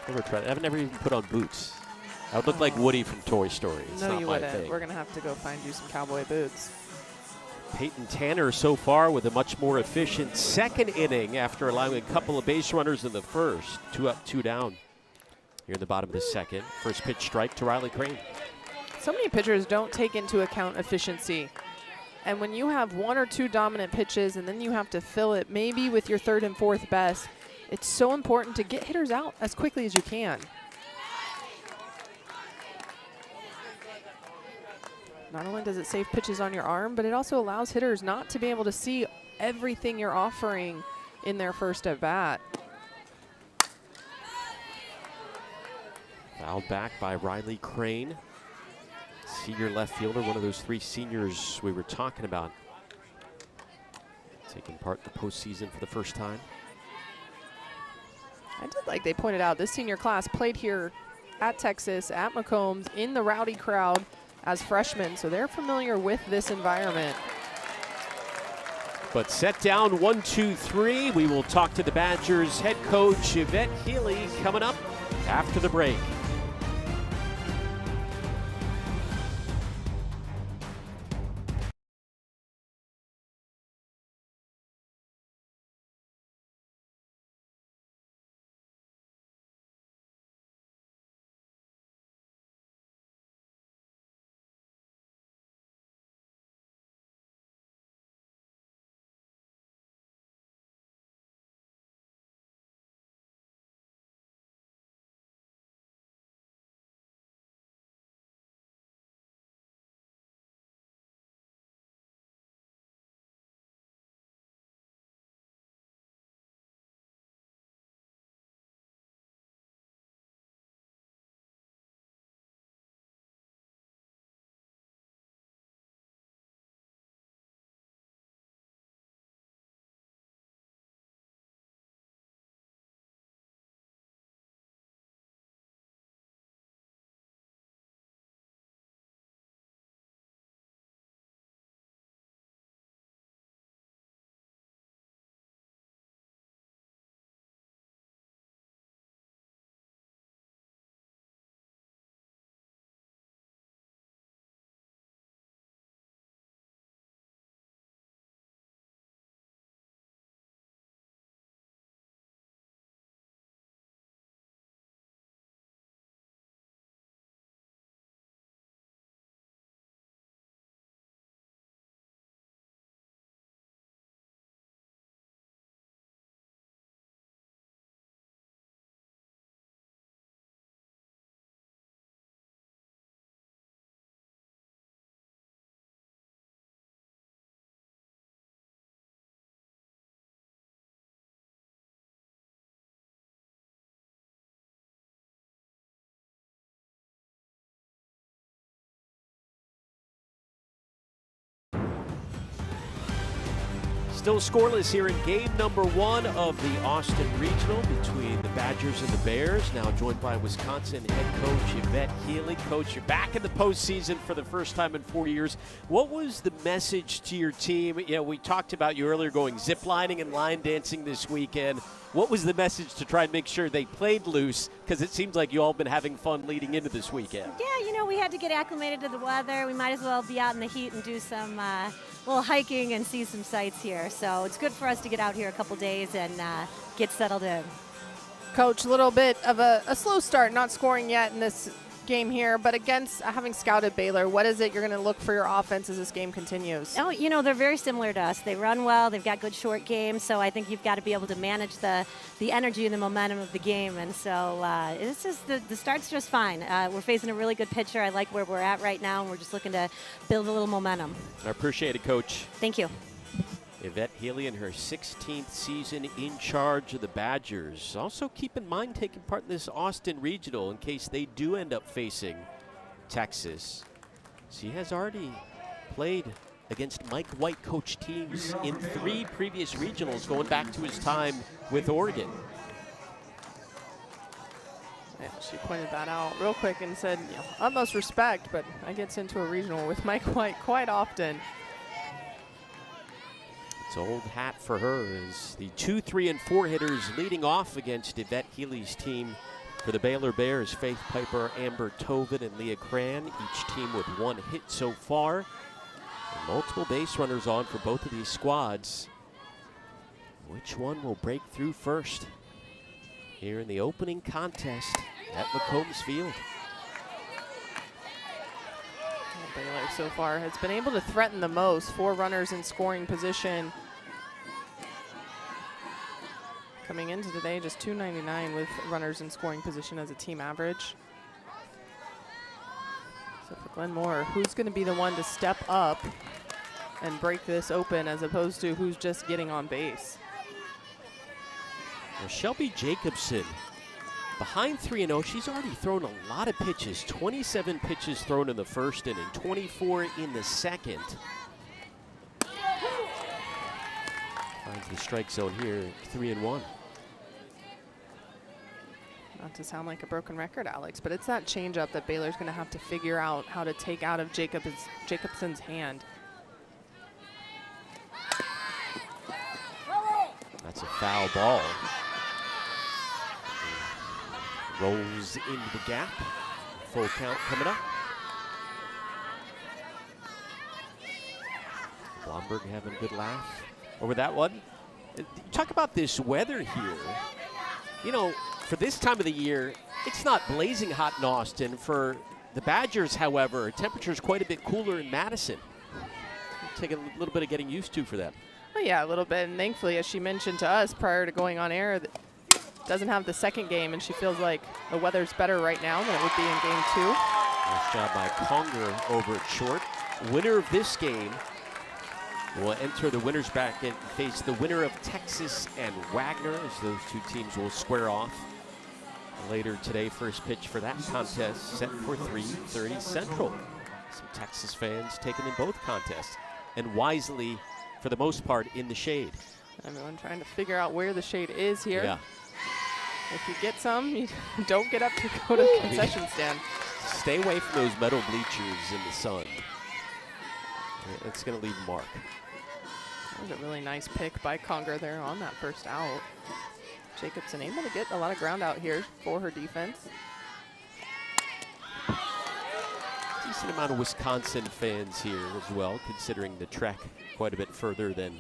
Never tried. I've never even put on boots. I would look like Woody from Toy Story. It's no, not you my wouldn't. thing. We're going to have to go find you some cowboy boots. Peyton Tanner so far with a much more efficient second inning after allowing a couple of base runners in the first. 2 up, 2 down. Here in the bottom of the second. First pitch strike to Riley Crane. So many pitchers don't take into account efficiency. And when you have 1 or 2 dominant pitches and then you have to fill it maybe with your 3rd and 4th best, it's so important to get hitters out as quickly as you can. Not only does it save pitches on your arm, but it also allows hitters not to be able to see everything you're offering in their first at bat. Fouled back by Riley Crane. Senior left fielder, one of those 3 seniors we were talking about. Taking part in the postseason for the first time. I did like they pointed out, this senior class played here at Texas, at McCombs, in the rowdy crowd as freshmen, so they're familiar with this environment. But set down 1, 2, 3. We will talk to the Badgers head coach Yvette Healy coming up after the break. Still scoreless here in game number 1 of the Austin Regional between the Badgers and the Bears. Now joined by Wisconsin head coach Yvette Healy. Coach, you're back in the postseason for the first time in 4 years. What was the message to your team? You know, we talked about you earlier going ziplining and line dancing this weekend. What was the message to try and make sure they played loose? Because it seems like you all been having fun leading into this weekend. Yeah, you know, we had to get acclimated to the weather. We might as well be out in the heat and do some little hiking and see some sights here. So it's good for us to get out here a couple days and get settled in. Coach, a little bit of a slow start, not scoring yet in this game here, but against having scouted Baylor, what is it you're going to look for your offense as this game continues? Oh, you know, they're very similar to us. They run well. They've got good short games. So I think you've got to be able to manage the energy and the momentum of the game. And so this is the start's just fine. We're facing a really good pitcher. I like where we're at right now, and we're just looking to build a little momentum. I appreciate it, Coach. Thank you. Yvette Healy in her 16th season in charge of the Badgers. Also keep in mind taking part in this Austin Regional in case they do end up facing Texas. She has already played against Mike White coach teams in 3 previous regionals going back to his time with Oregon. Yeah, she pointed that out real quick and said, you know, utmost respect, but I get into a regional with Mike White quite often. It's old hat for her as the 2, 3, and 4 hitters leading off against Yvette Healy's team for the Baylor Bears. Faith Piper, Amber Tobin, and Leah Cran, each team with 1 hit so far. And multiple base runners on for both of these squads. Which one will break through first here in the opening contest at McCombs Field? Baylor so far has been able to threaten the most. 4 runners in scoring position. Coming into today, just .299 with runners in scoring position as a team average. So for Glenn Moore, who's going to be the one to step up and break this open as opposed to who's just getting on base? Well, Shelby Jacobson, behind 3-0, she's already thrown a lot of pitches. 27 pitches thrown in the first inning, 24 in the second. Finds the strike zone here, 3-1. Not to sound like a broken record, Alex, but it's that changeup that Baylor's going to have to figure out how to take out of Jacobson's hand. That's a foul ball. Rolls into the gap. Full count coming up. Blomberg having a good laugh over that one. Talk about this weather here. You know, for this time of the year, it's not blazing hot in Austin. For the Badgers, however, temperature's quite a bit cooler in Madison. It'll take a little bit of getting used to for them. Well, yeah, a little bit. And thankfully, as she mentioned to us prior to going on air, doesn't have the second game, and she feels like the weather's better right now than it would be in game 2. Nice job by Conger over at short. Winner of this game will enter the winner's bracket and face the winner of Texas and Wagner, as those 2 teams will square off later today. First pitch for that contest set for 3:30 Central. Some Texas fans taking in both contests, and wisely, for the most part, in the shade. Everyone trying to figure out where the shade is here. Yeah. If you get some, you don't get up to go to the concession stand. Stay away from those metal bleachers in the sun. It's going to leave a mark. That was a really nice pick by Conger there on that first out. Jacobson able to get a lot of ground out here for her defense. Decent amount of Wisconsin fans here as well, considering the trek quite a bit further than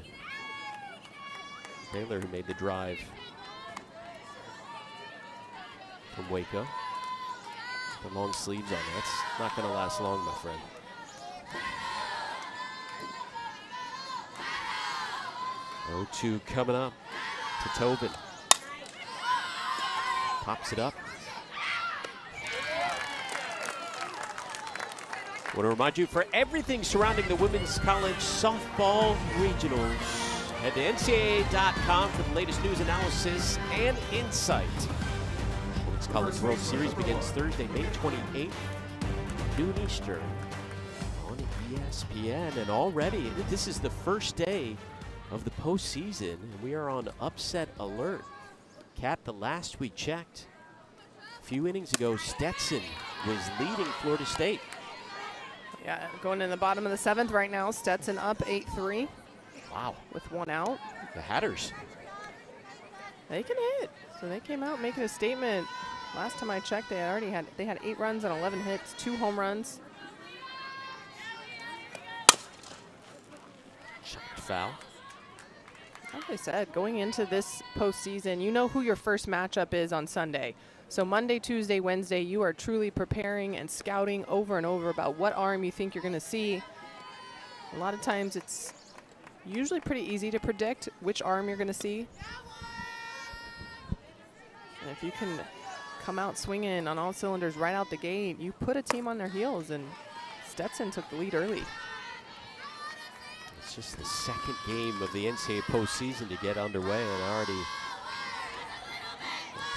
Baylor, who made the drive from Waco. The long sleeves on, that's not going to last long, my friend. Oh, 2 coming up to Tobin. Pops it up. I want to remind you, for everything surrounding the women's college softball regionals, head to NCAA.com for the latest news, analysis, and insight. Women's College World Series begins Thursday, May 28th, noon Eastern on ESPN. And already, this is the first day of the postseason, and we are on upset alert. Kat, the last we checked, a few innings ago, Stetson was leading Florida State. Yeah, going in the bottom of the 7th right now. Stetson up 8-3. Wow. With 1 out. The Hatters. They can hit. So they came out making a statement. Last time I checked, they had 8 runs and 11 hits, 2 home runs. Shot foul. Like I said, going into this postseason, you know who your first matchup is on Sunday. So Monday, Tuesday, Wednesday, you are truly preparing and scouting over and over about what arm you think you're going to see. A lot of times it's usually pretty easy to predict which arm you're going to see. And if you can come out swinging on all cylinders right out the gate, you put a team on their heels, and Stetson took the lead early. It's just the second game of the NCAA postseason to get underway, and already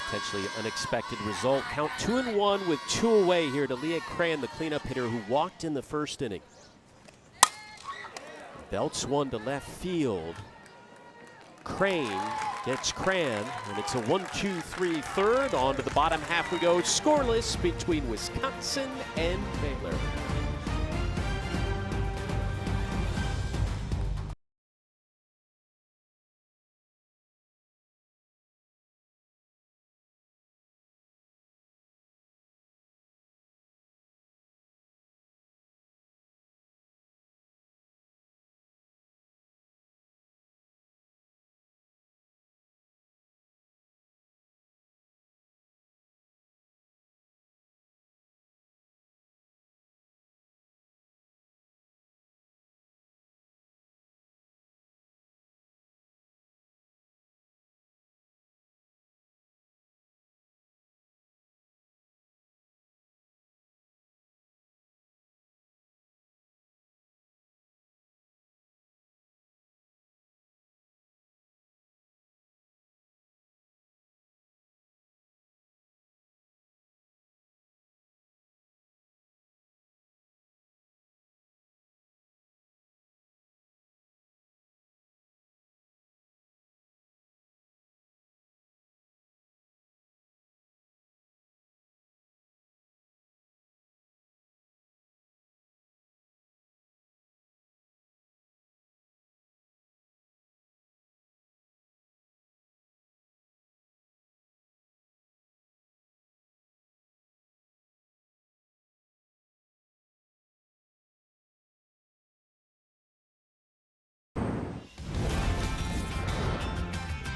potentially unexpected result. Count 2-1 with 2 away here to Leah Cran, the cleanup hitter who walked in the first inning. Belts one to left field. Crane gets Cran, and it's a 1-2-3 third. On to the bottom half we go. Scoreless between Wisconsin and Baylor.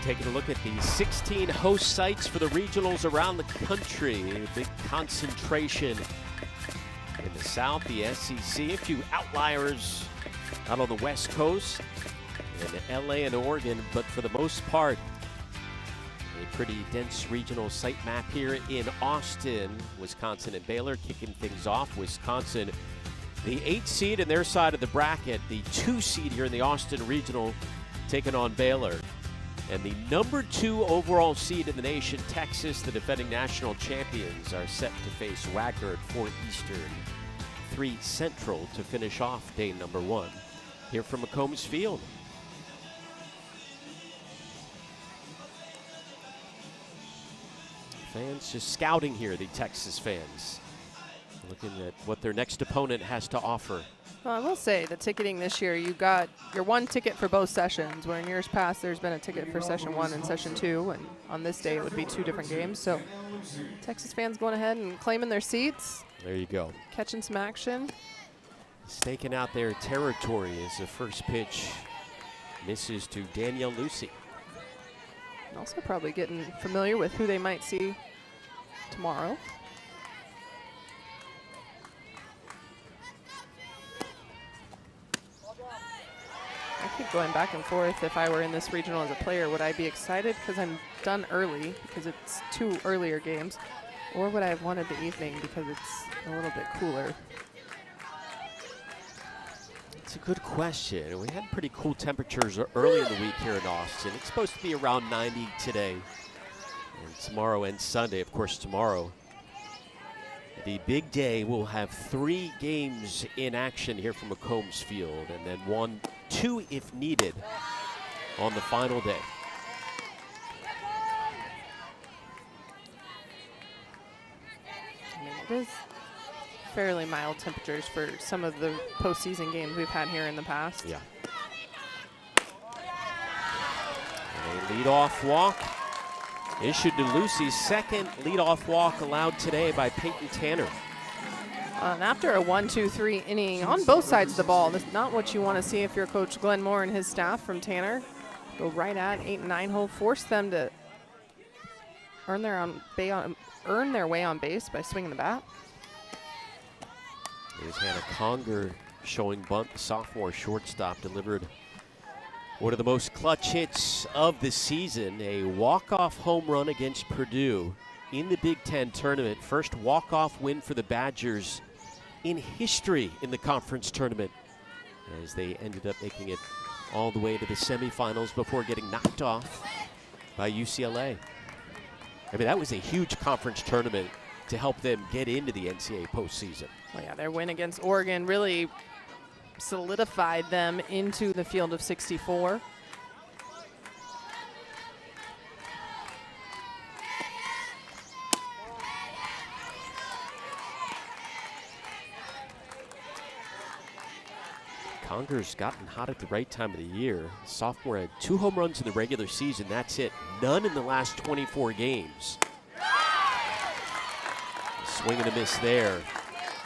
Taking a look at the 16 host sites for the regionals around the country. A big concentration in the South, the SEC. A few outliers out on the West Coast, in LA and Oregon, but for the most part, a pretty dense regional site map here in Austin. Wisconsin and Baylor kicking things off. Wisconsin, the 8 seed in their side of the bracket, the 2 seed here in the Austin Regional, taking on Baylor. And the number 2 overall seed in the nation, Texas, the defending national champions, are set to face Wagner at 4 Eastern, 3 Central to finish off day number 1. Here from McCombs Field. Fans just scouting here, the Texas fans, looking at what their next opponent has to offer. Well, I will say the ticketing this year, you got your 1 ticket for both sessions, where in years past there's been a ticket for session 1 and session 2, and on this day it would be 2 different games. So Texas fans going ahead and claiming their seats. There you go. Catching some action. Staking out their territory as the first pitch misses to Danielle Lucy. And also probably getting familiar with who they might see tomorrow. I keep going back and forth. If I were in this regional as a player, would I be excited because I'm done early because it's 2 earlier games, or would I have wanted the evening because it's a little bit cooler? It's a good question. We had pretty cool temperatures early in the week here in Austin. It's supposed to be around 90 today, and tomorrow and Sunday. Of course, tomorrow, the big day, will have 3 games in action here from McCombs Field, and then 1, 2 if needed on the final day. I mean, it is fairly mild temperatures for some of the postseason games we've had here in the past. Yeah. And a leadoff walk issued to Lucy's second leadoff walk allowed today by Peyton Tanner. And after a 1-2-3 inning on both sides of the ball, that's not what you want to see if you're Coach Glenn Moore and his staff from Tanner. Go right at 8 and 9 hole, force them to earn their way on base by swinging the bat. There's Hannah Conger showing bunt. The sophomore shortstop delivered one of the most clutch hits of the season, a walk-off home run against Purdue in the Big Ten tournament. First walk-off win for the Badgers in history in the conference tournament, as they ended up making it all the way to the semifinals before getting knocked off by UCLA. I mean, that was a huge conference tournament to help them get into the NCAA postseason. Well, yeah, their win against Oregon really solidified them into the field of 64. Conger's gotten hot at the right time of the year. Sophomore had 2 home runs in the regular season. That's it. None in the last 24 games. Swing and a miss there.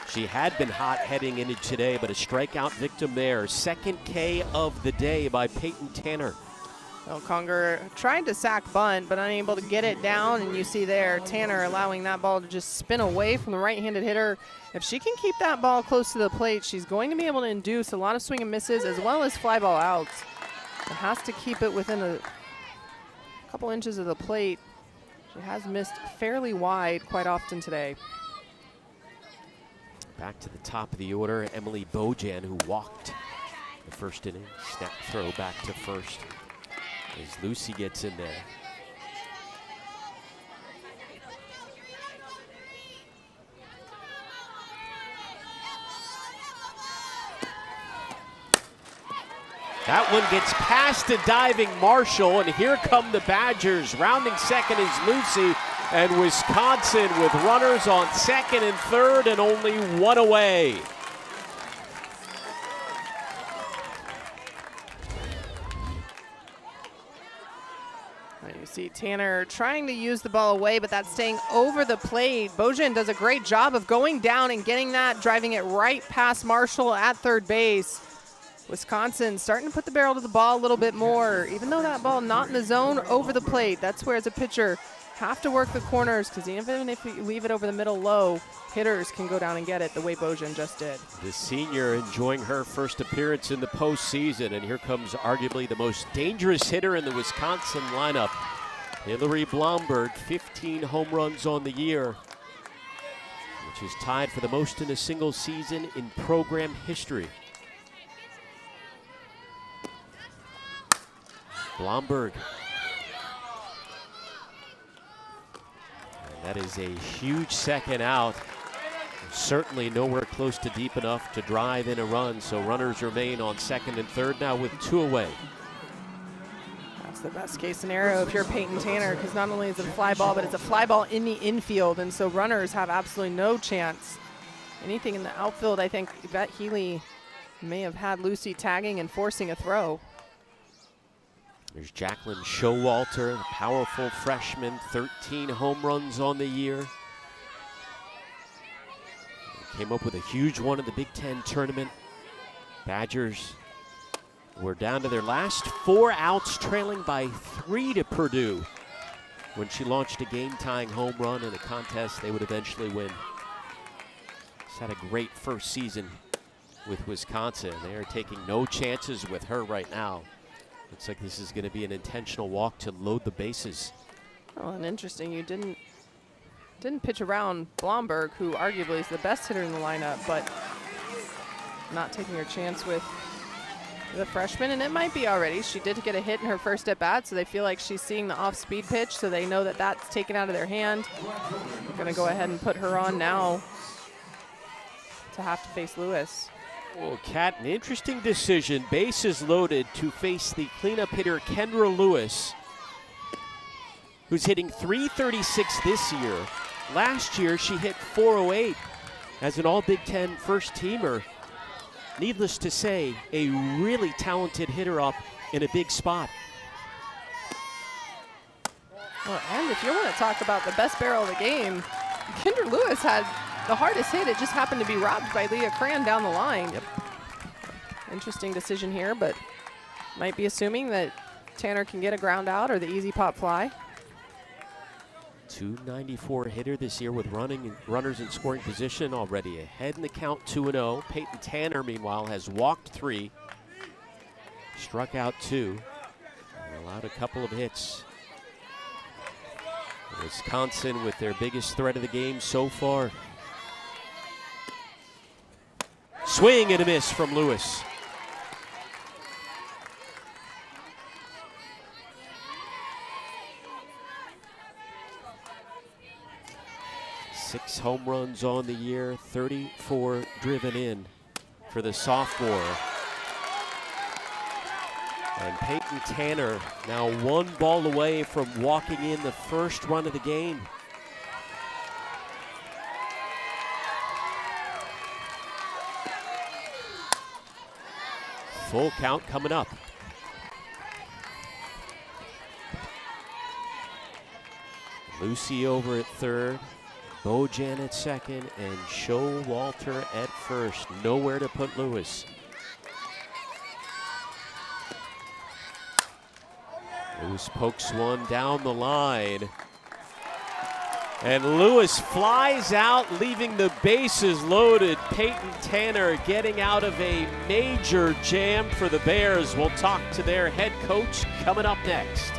She had been hot heading into today, but a strikeout victim there. Second K of the day by Peyton Tanner. Well, Conger tried to sack bunt, but unable to get it down, and you see there Tanner allowing that ball to just spin away from the right-handed hitter. If she can keep that ball close to the plate, she's going to be able to induce a lot of swing and misses as well as fly ball outs. It has to keep it within a couple inches of the plate. She has missed fairly wide quite often today. Back to the top of the order, Emily Bojan, who walked the first inning. Snap throw back to first as Lucy gets in there. That one gets past a diving Marshall, and here come the Badgers. Rounding second is Lucy, and Wisconsin with runners on second and third and only one away. You see Tanner trying to use the ball away, but that's staying over the plate. Bojan does a great job of going down and getting that, driving it right past Marshall at third base. Wisconsin starting to put the barrel to the ball a little bit more, even though that ball not in the zone, over the plate. That's where, as a pitcher, have to work the corners, because even if you leave it over the middle low, hitters can go down and get it the way Bojan just did. The senior enjoying her first appearance in the postseason, and here comes arguably the most dangerous hitter in the Wisconsin lineup, Hillary Blomberg. 15 home runs on the year, which is tied for the most in a single season in program history. Blomberg. And that is a huge second out. Certainly nowhere close to deep enough to drive in a run, so runners remain on second and third now with 2 away. That's the best case scenario if you're Peyton Tanner, because not only is it a fly ball, but it's a fly ball in the infield, and so runners have absolutely no chance. Anything in the outfield, I think Yvette Healy may have had Lucy tagging and forcing a throw. There's Jacqueline Showalter, the powerful freshman, 13 home runs on the year. Came up with a huge one in the Big Ten tournament. Badgers were down to their last 4 outs, trailing by 3 to Purdue when she launched a game-tying home run in a contest they would eventually win. She's had a great first season with Wisconsin. They are taking no chances with her right now. Looks like this is going to be an intentional walk to load the bases. Oh, and interesting, you didn't pitch around Blomberg, who arguably is the best hitter in the lineup, but not taking her chance with the freshman, and it might be already. She did get a hit in her first at bat, so they feel like she's seeing the off-speed pitch, so they know that that's taken out of their hand. They're going to go ahead and put her on now to have to face Lewis. Oh, Kat, an interesting decision. Bases loaded to face the cleanup hitter Kendra Lewis, who's hitting .336 this year. Last year, she hit .408 as an All-Big Ten first-teamer. Needless to say, a really talented hitter up in a big spot. Well, and if you want to talk about the best barrel of the game, Kendra Lewis had the hardest hit. It just happened to be robbed by Leah Cran down the line. Yep. Interesting decision here, but might be assuming that Tanner can get a ground out or the easy pop fly. .294 hitter this year with runners in scoring position, already ahead in the count 2-0. Peyton Tanner, meanwhile, has walked 3, struck out 2, and allowed a couple of hits. Wisconsin with their biggest threat of the game so far. Swing and a miss from Lewis. Six home runs on the year, 34 driven in for the sophomore. And Peyton Tanner now 1 ball away from walking in the first run of the game. Full count coming up. Lucy over at third, Bojan at second, and Showalter at first. Nowhere to put Lewis. Lewis pokes one down the line. And Lewis flies out, leaving the bases loaded. Peyton Tanner getting out of a major jam for the Bears. We'll talk to their head coach coming up next.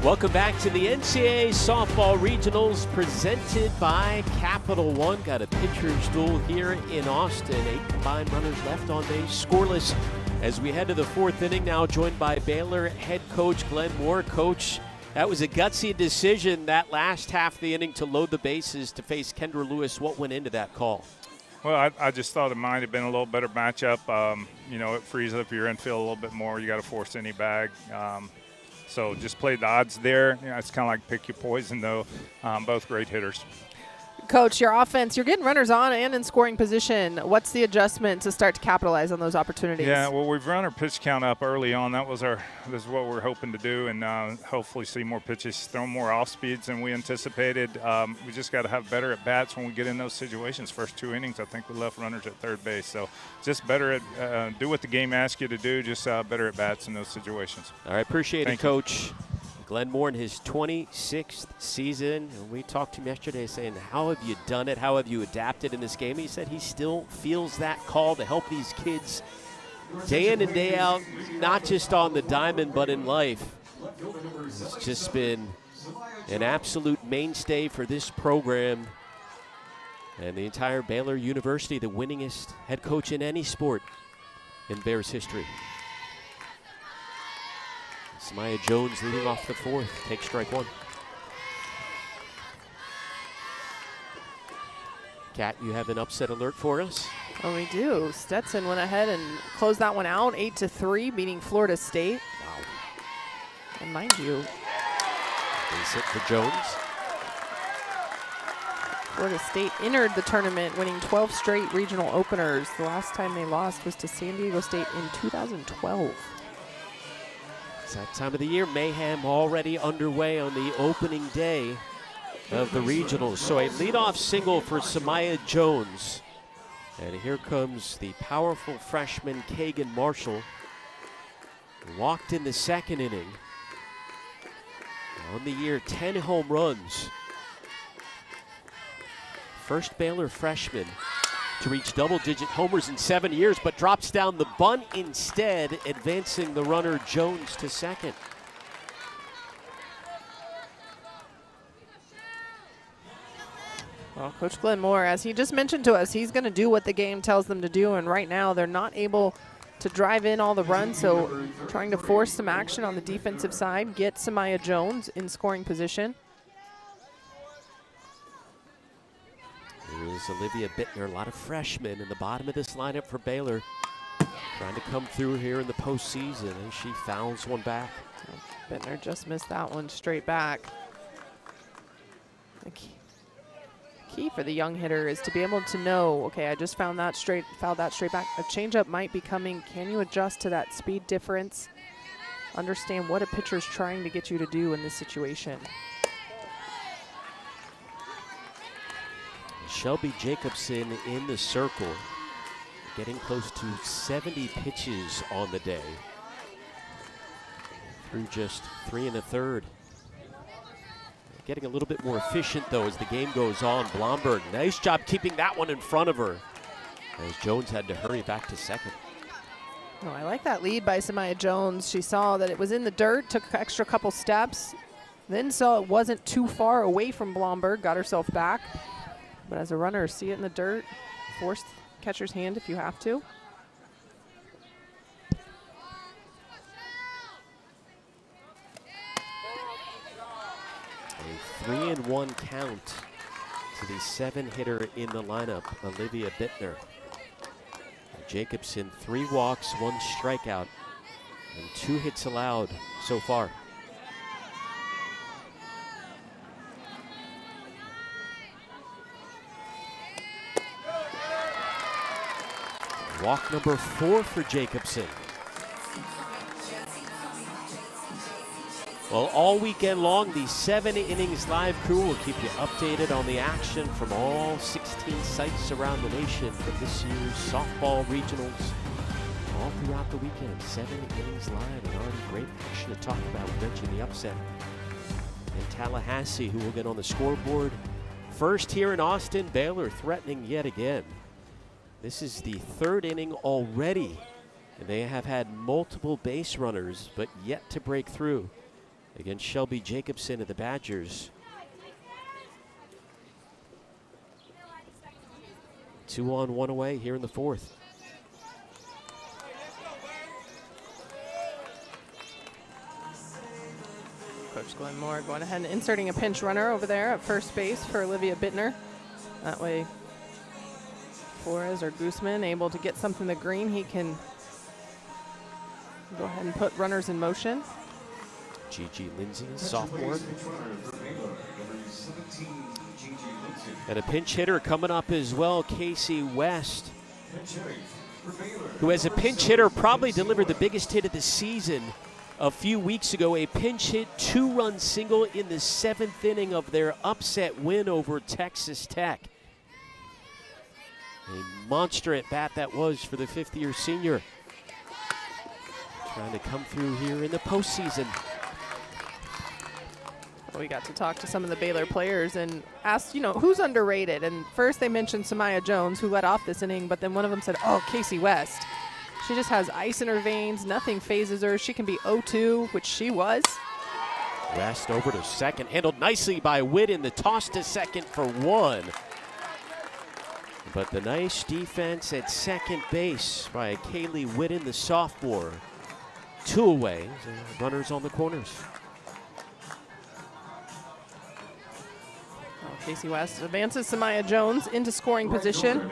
Welcome back to the NCAA Softball Regionals presented by Capital One. Got a pitcher's duel here in Austin. 8 combined runners left on base, scoreless as we head to the 4th inning. Now joined by Baylor head coach Glenn Moore. Coach, that was a gutsy decision that last half of the inning to load the bases to face Kendra Lewis. What went into that call? Well, I just thought it might have been a little better matchup. You know, it frees up your infield a little bit more. You got to force any bag. So just played the odds there. You know, it's kind of like pick your poison, though. Both great hitters. Coach, your offense, you're getting runners on and in scoring position. What's the adjustment to start to capitalize on those opportunities? Yeah, well, we've run our pitch count up early on. This is what we're hoping to do, and hopefully see more pitches, throw more off speeds than we anticipated. We just got to have better at bats when we get in those situations. First 2 innings, I think we left runners at third base. So just better at do what the game asks you to do, just better at bats in those situations. All right, appreciate Thank it, Coach. Glenn Moore in his 26th season. And we talked to him yesterday saying, how have you done it? How have you adapted in this game? He said he still feels that call to help these kids day in and day out, not just on the diamond, but in life. It's just been an absolute mainstay for this program and the entire Baylor University, the winningest head coach in any sport in Bears history. Samaya Jones leading off the fourth, takes strike one. Kat, you have an upset alert for us? Oh, we do. Stetson went ahead and closed that one out, 8-3, beating Florida State. Wow. And mind you, Base hit for Jones. Florida State entered the tournament winning 12 straight regional openers. The last time they lost was to San Diego State in 2012. It's that time of the year. Mayhem already underway on the opening day of the regionals. So a leadoff single for Samaya Jones. And here comes the powerful freshman Kagan Marshall. Walked in the second inning. On the year, 10 home runs. First Baylor freshman to reach double-digit homers in 7 years, but drops down the bunt instead, advancing the runner Jones to second. Well, Coach Glenn Moore, as he just mentioned to us, he's going to do what the game tells them to do, and right now they're not able to drive in all the runs, so trying to force some action on the defensive side, get Samaya Jones in scoring position. Here is Olivia Bittner, a lot of freshmen in the bottom of this lineup for Baylor. Trying to come through here in the postseason, and she fouls one back. Bittner just missed that one straight back. The key for the young hitter is to be able to know, okay, I just fouled that straight back. A changeup might be coming. Can you adjust to that speed difference? Understand what a pitcher's trying to get you to do in this situation. Shelby Jacobson in the circle, getting close to 70 pitches on the day. Through just 3 1/3. Getting a little bit more efficient, though, as the game goes on. Blomberg, nice job keeping that one in front of her, as Jones had to hurry back to second. Oh, I like that lead by Samaya Jones. She saw that it was in the dirt, took an extra couple steps, then saw it wasn't too far away from Blomberg, got herself back. But as a runner, see it in the dirt, force catcher's hand if you have to. A 3-1 count to the 7-hitter in the lineup, Olivia Bittner. Jacobson, 3 walks, 1 strikeout, and 2 hits allowed so far. Walk number 4 for Jacobson. Well, all weekend long, the 7 Innings Live crew will keep you updated on the action from all 16 sites around the nation for this year's softball regionals. All throughout the weekend, 7 Innings Live, and already great action to talk about. We mentioned the upset in Tallahassee, who will get on the scoreboard first here in Austin. Baylor threatening yet again. This is the 3rd inning already, and they have had multiple base runners, but yet to break through against Shelby Jacobson of the Badgers. 2 on, 1 away here in the 4th. Coach Glenn Moore going ahead and inserting a pinch runner over there at first base for Olivia Bittner. That way, Flores or Guzman able to get something to green, he can go ahead and put runners in motion. Gigi Lindsay, sophomore. And a pinch hitter coming up as well, Casey West, who as a pinch hitter probably delivered the biggest hit of the season a few weeks ago. A pinch hit, 2-run single in the 7th inning of their upset win over Texas Tech. A monster at bat that was for the 5th-year senior. Trying to come through here in the postseason. We got to talk to some of the Baylor players and asked, who's underrated? And first they mentioned Samaya Jones, who led off this inning, but then one of them said, oh, Casey West. She just has ice in her veins. Nothing phases her. She can be 0-2, which she was. West over to second, handled nicely by Witt in the toss to second for 1. But the nice defense at second base by Kaylee Whitten, the sophomore. 2 away, runners on the corners. Casey West advances Samaya Jones into scoring position.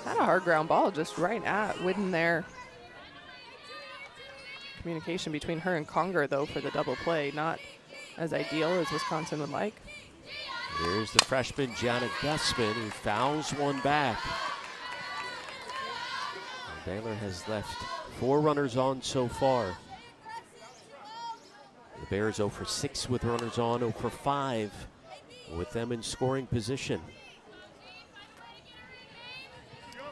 Had a hard ground ball just right at Whitten there. Communication between her and Conger, though, for the double play, not as ideal as Wisconsin would like. Here's the freshman Gianna Gussman, who fouls one back. Baylor has left 4 runners on so far. The Bears 0 for 6 with runners on, 0 for 5 with them in scoring position.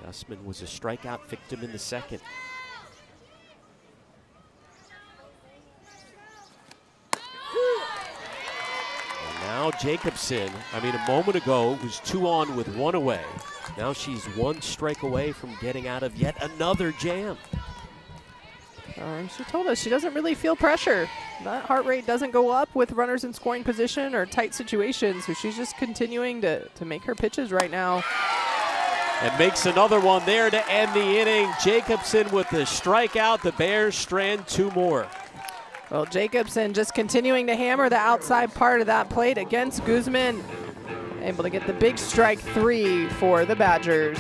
Gussman was a strikeout victim in the second. And now Jacobson, a moment ago was 2 on with 1 away. Now she's 1 strike away from getting out of yet another jam. She told us she doesn't really feel pressure. That heart rate doesn't go up with runners in scoring position or tight situations, so she's just continuing to make her pitches right now. And makes another one there to end the inning. Jacobson with the strikeout. The Bears strand 2 more. Well, Jacobson just continuing to hammer the outside part of that plate against Guzman. Able to get the big strike 3 for the Badgers.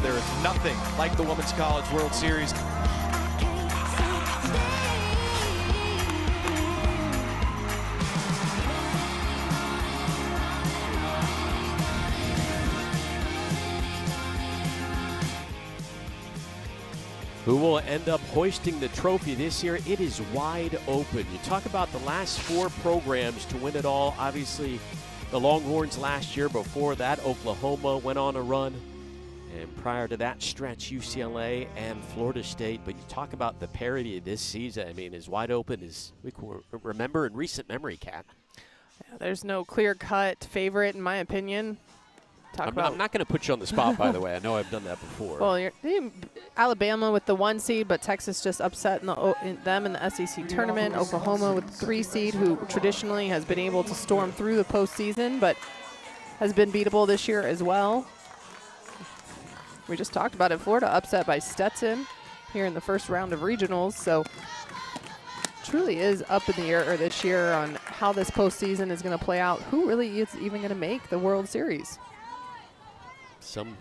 There is nothing like the Women's College World Series. Who will end up hoisting the trophy this year? It is wide open. You talk about the last 4 programs to win it all. Obviously, the Longhorns last year. Before that, Oklahoma went on a run. And prior to that stretch, UCLA and Florida State. But you talk about the parity of this season, as wide open as we can remember in recent memory, Kat. Yeah, there's no clear-cut favorite, in my opinion. I'm not going to put you on the spot, by the way. I know I've done that before. Well, Alabama with the 1 seed, but Texas just upset them in the SEC tournament. Oklahoma with the 3 seed, who traditionally has been able to storm through the postseason, but has been beatable this year as well. We just talked about it. Florida upset by Stetson here in the first round of regionals. So truly is up in the air this year on how this postseason is going to play out. Who really is even going to make the World Series? Some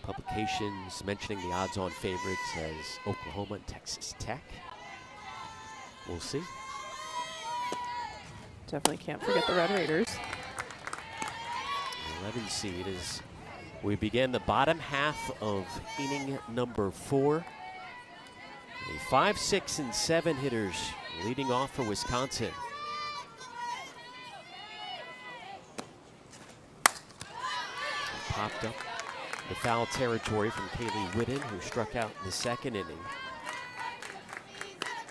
publications mentioning the odds-on favorites as Oklahoma and Texas Tech. We'll see. Definitely can't forget the Red Raiders. 11 seed as we begin the bottom half of inning number 4. 5, 6, and 7 hitters leading off for Wisconsin. Popped up the foul territory from Kaylee Whitten, who struck out in the second inning.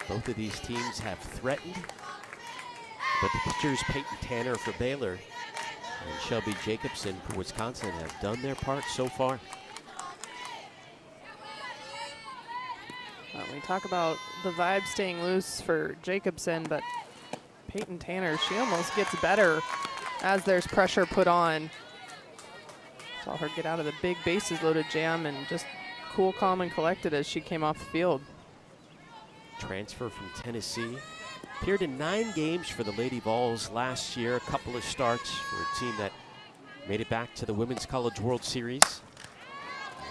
Both of these teams have threatened, but the pitchers Peyton Tanner for Baylor and Shelby Jacobson for Wisconsin have done their part so far. We talk about the vibe staying loose for Jacobson, but Peyton Tanner, she almost gets better as there's pressure put on. Saw her get out of the big bases loaded jam and just cool, calm, and collected as she came off the field. Transfer from Tennessee. Appeared in 9 games for the Lady Vols last year. A couple of starts for a team that made it back to the Women's College World Series.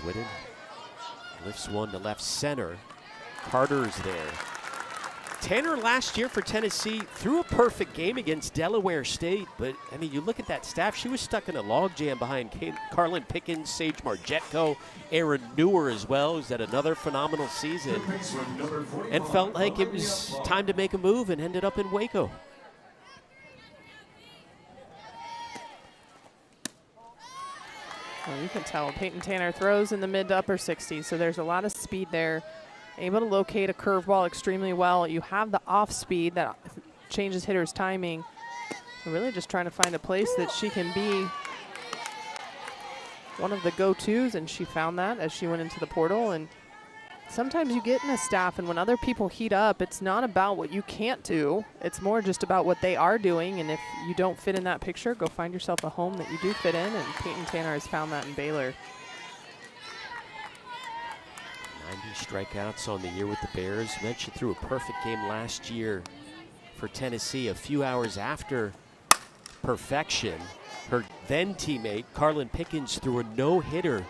Whitten lifts one to left center. Carter's there. Tanner last year for Tennessee threw a perfect game against Delaware State, but I mean, you look at that staff, she was stuck in a logjam behind Carlin Pickens, Sage Margetko, Aaron Newer as well, who's had another phenomenal season, and felt like it was time to make a move and ended up in Waco. Well, you can tell Peyton Tanner throws in the mid to upper 60s, so there's a lot of speed there. Able to locate a curveball extremely well. You have the off speed that changes hitters' timing. We're really just trying to find a place that she can be one of the go-tos, and she found that as she went into the portal. And sometimes you get in a staff, and when other people heat up, it's not about what you can't do. It's more just about what they are doing, and if you don't fit in that picture, go find yourself a home that you do fit in, and Peyton Tanner has found that in Baylor. 90 strikeouts on the year with the Bears. Mentioned threw a perfect game last year for Tennessee. A few hours after perfection, her then teammate Carlin Pickens threw a no-hitter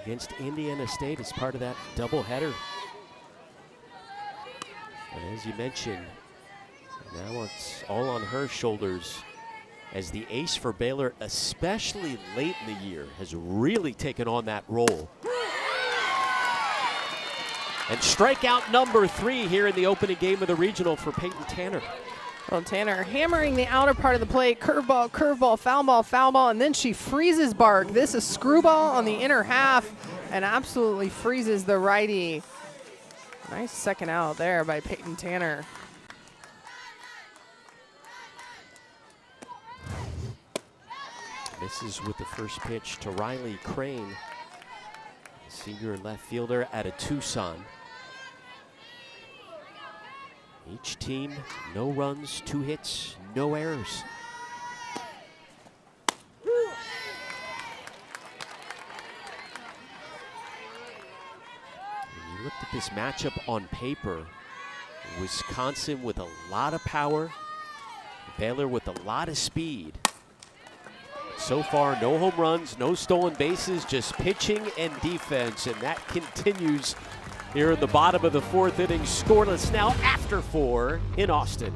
against Indiana State as part of that doubleheader. And as you mentioned, now it's all on her shoulders as the ace for Baylor, especially late in the year, has really taken on that role. And strikeout number 3 here in the opening game of the regional for Peyton Tanner. Well, Tanner hammering the outer part of the plate, curveball, curveball, foul ball, and then she freezes Bark. This is screwball on the inner half and absolutely freezes the righty. Nice second out there by Peyton Tanner. Misses with the first pitch to Riley Crane, senior left fielder out of Tucson. Each team, no runs, 2 hits, no errors. When you looked at this matchup on paper, Wisconsin with a lot of power, Baylor with a lot of speed. So far, no home runs, no stolen bases, just pitching and defense, and that continues here in the bottom of the 4th inning, scoreless now after 4 in Austin.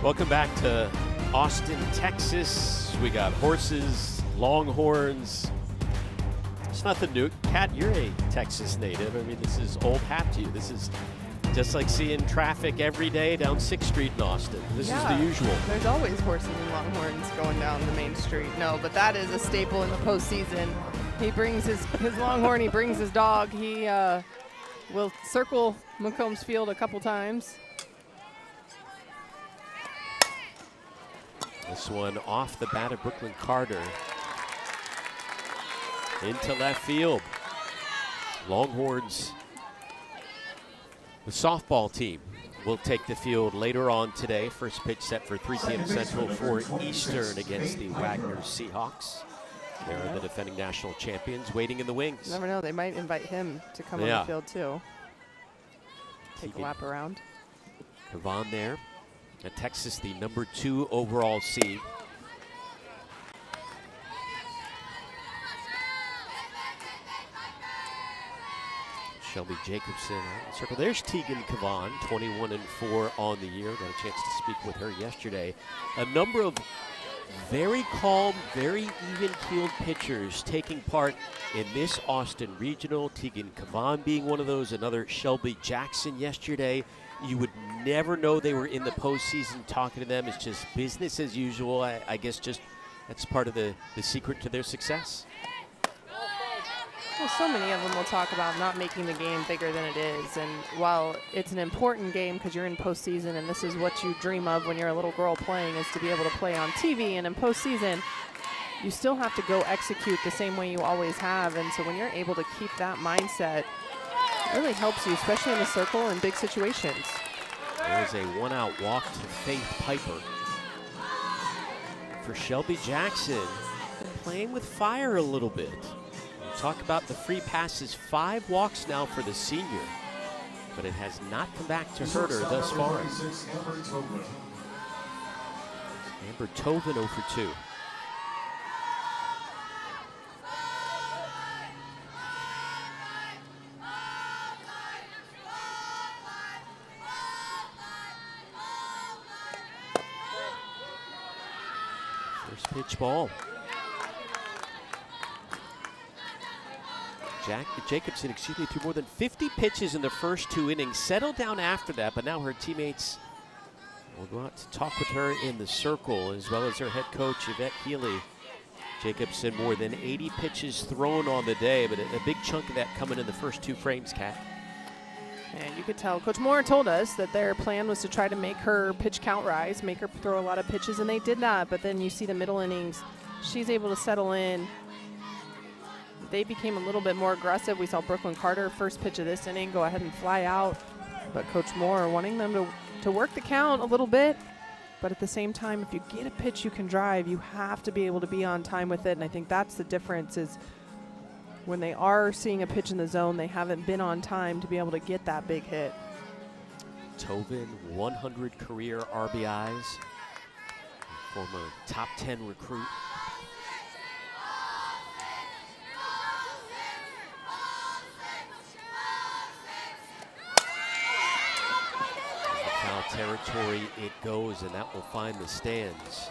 Welcome back to Austin, Texas. We got horses, longhorns. It's nothing new. Kat, you're a Texas native. I mean, this is old hat to you. This is just like seeing traffic every day down 6th Street in Austin. This is the usual. There's always horses and longhorns going down the main street. No, but that is a staple in the postseason. He brings his longhorn, he brings his dog. He will circle McCombs Field a couple times. This one off the bat of Brooklyn Carter. Into left field. Longhorns, the softball team, will take the field later on today. First pitch set for 3 p.m. Central for Eastern against the Wagner Seahawks. They're the defending national champions waiting in the wings. You never know, they might invite him to come on the field too. Take a lap around. Kavan there. At Texas, the number 2 overall seed. Shelby Jacobson out in the circle. There's Tegan Kavan, 21-4 on the year. Got a chance to speak with her yesterday. A number of very calm, very even-keeled pitchers taking part in this Austin Regional. Tegan Kavan being one of those. Another Shelby Jackson yesterday. You would never know they were in the postseason. Talking to them is just business as usual. I guess just that's part of the secret to their success. Well, so many of them will talk about not making the game bigger than it is. And while it's an important game because you're in postseason and this is what you dream of when you're a little girl playing, is to be able to play on TV, and in postseason, you still have to go execute the same way you always have. And so when you're able to keep that mindset, it really helps you, especially in the circle and big situations. There's a 1-out walk to Faith Piper. For Shelby Jackson, playing with fire a little bit. Talk about the free passes, 5 walks now for the senior, but it has not come back to hurt her thus far. Amber Tovin 0 for 2. First pitch ball. Jacobson, threw more than 50 pitches in the first 2 innings. Settled down after that, but now her teammates will go out to talk with her in the circle, as well as her head coach, Yvette Healy. Jacobson, more than 80 pitches thrown on the day, but a big chunk of that coming in the first 2 frames, Kat. And you could tell, Coach Moore told us that their plan was to try to make her pitch count rise, make her throw a lot of pitches, and they did not. But then you see the middle innings, she's able to settle in. They became a little bit more aggressive. We saw Brooklyn Carter, first pitch of this inning, go ahead and fly out. But Coach Moore wanting them to work the count a little bit. But at the same time, if you get a pitch you can drive, you have to be able to be on time with it. And I think that's the difference, is when they are seeing a pitch in the zone, they haven't been on time to be able to get that big hit. Tovin, 100 career RBIs. Former top 10 recruit. Territory it goes, and that will find the stands.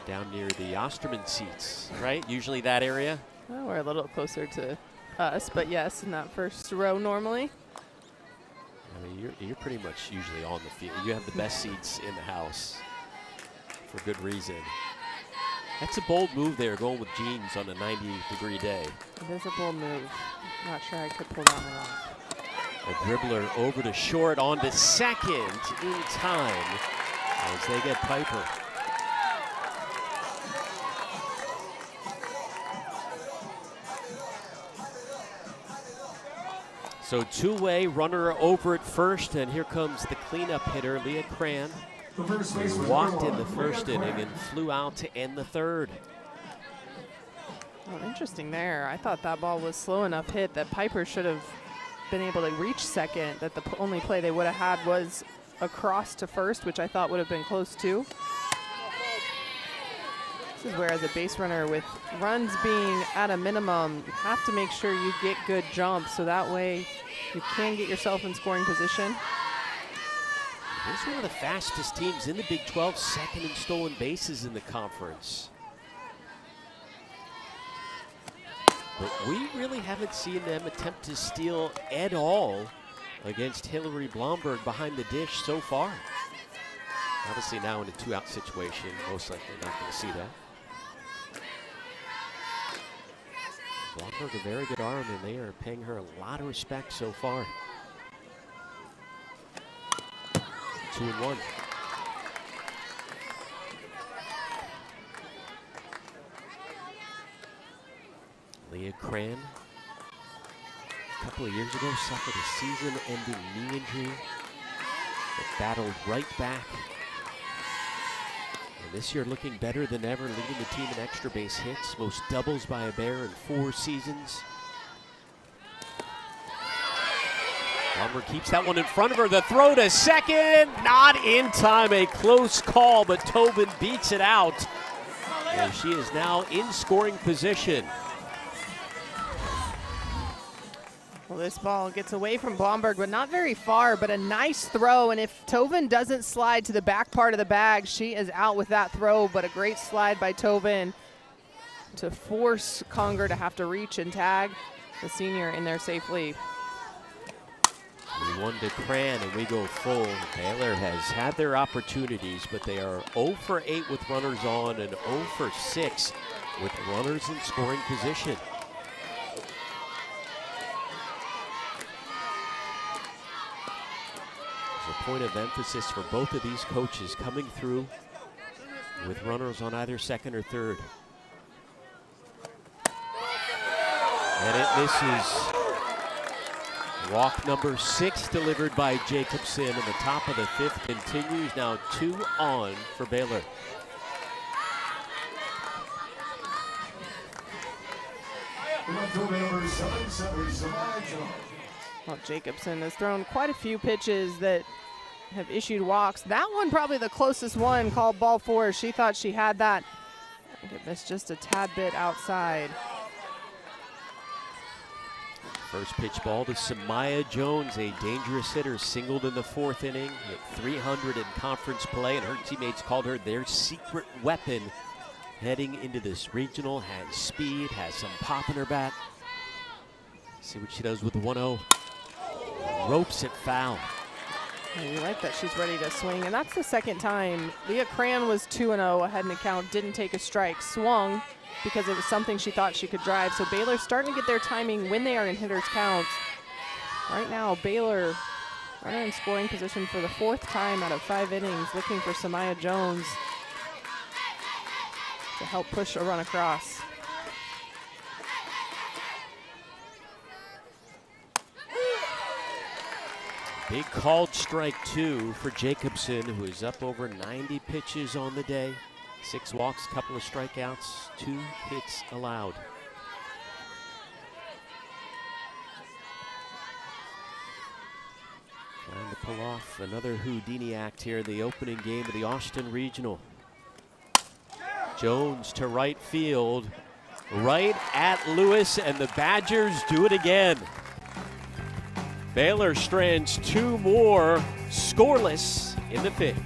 Down near the Osterman seats, right? Usually that area. Well, we're a little closer to us, but yes, in that first row normally. I mean, you're pretty much usually on the field. You have the best seats in the house for good reason. That's a bold move there, going with jeans on a 90-degree day. It is a bold move. Not sure I could pull that one off. A dribbler over to short, on to second in time as they get Piper. So 2-way runner over at first, and here comes the cleanup hitter, Leah Cran. Who walked in the first inning and flew out to end the third. Oh, interesting there. I thought that ball was slow enough hit that Piper should have been able to reach second, that the only play they would have had was across to first, which I thought would have been close to. This is where, as a base runner, with runs being at a minimum, you have to make sure you get good jumps so that way you can get yourself in scoring position. This is one of the fastest teams in the Big 12, second in stolen bases in the conference. But we really haven't seen them attempt to steal at all against Hillary Blomberg behind the dish so far. Obviously now in a two-out situation, most likely not going to see that. Blomberg, a very good arm, and they are paying her a lot of respect so far. 2-1. Leah Cran, a couple of years ago, suffered a season-ending knee injury, but battled right back. And this year looking better than ever, leading the team in extra base hits, most doubles by a Bear in 4 seasons. Blomberg keeps that one in front of her. The throw to second, not in time. A close call, but Tobin beats it out. And she is now in scoring position. Well, this ball gets away from Blomberg, but not very far, but a nice throw. And if Tobin doesn't slide to the back part of the bag, she is out with that throw, but a great slide by Tobin to force Conger to have to reach and tag the senior in there safely. 3-1 to Cran, and we go full. Baylor has had their opportunities, but they are 0 for 8 with runners on and 0 for 6 with runners in scoring position. There's a point of emphasis for both of these coaches coming through with runners on either second or third. And it misses. Walk number 6 delivered by Jacobson, and the top of the 5th continues. Now 2 on for Baylor. Well, Jacobson has thrown quite a few pitches that have issued walks. That one probably the closest one, called ball 4. She thought she had that. I think it missed just a tad bit outside. First pitch ball to Samaya Jones, a dangerous hitter, singled in the 4th inning, hit 300 in conference play, and her teammates called her their secret weapon heading into this regional. Has speed, has some pop in her bat. See what she does with the 1-0. Ropes it foul. And you like that she's ready to swing, and that's the second time. Leah Cran was 2-0 ahead in the count, didn't take a strike, swung because it was something she thought she could drive. So Baylor's starting to get their timing when they are in hitter's count. Right now, Baylor runner in scoring position for the 4th time out of 5 innings, looking for Samaya Jones to help push a run across. Big called strike 2 for Jacobson, who is up over 90 pitches on the day. 6 walks, couple of strikeouts, 2 hits allowed. Trying to pull off another Houdini act here in the opening game of the Austin Regional. Jones to right field, right at Lewis, and the Badgers do it again. Baylor strands 2 more scoreless in the 5th.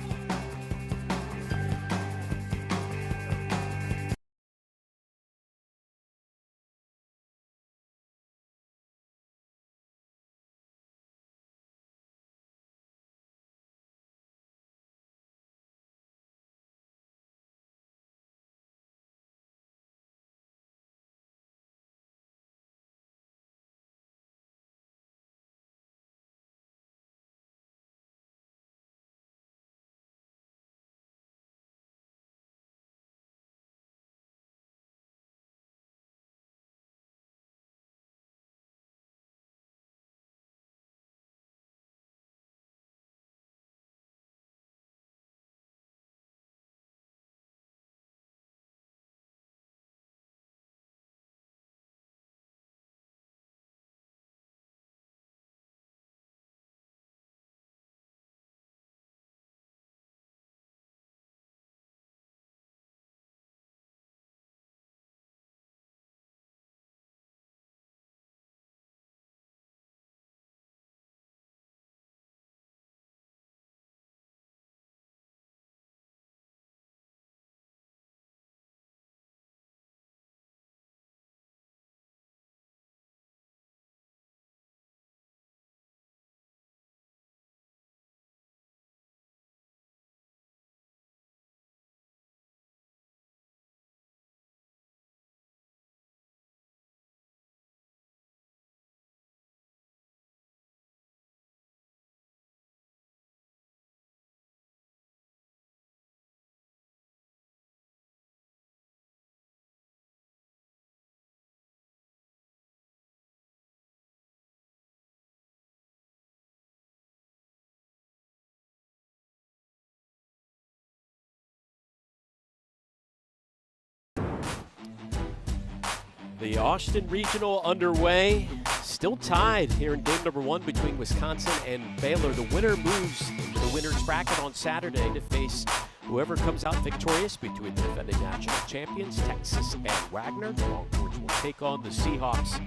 The Austin Regional underway. Still tied here in game number 1 between Wisconsin and Baylor. The winner moves into the winner's bracket on Saturday to face whoever comes out victorious between the defending national champions, Texas and Wagner. The Longhorns will take on the Seahawks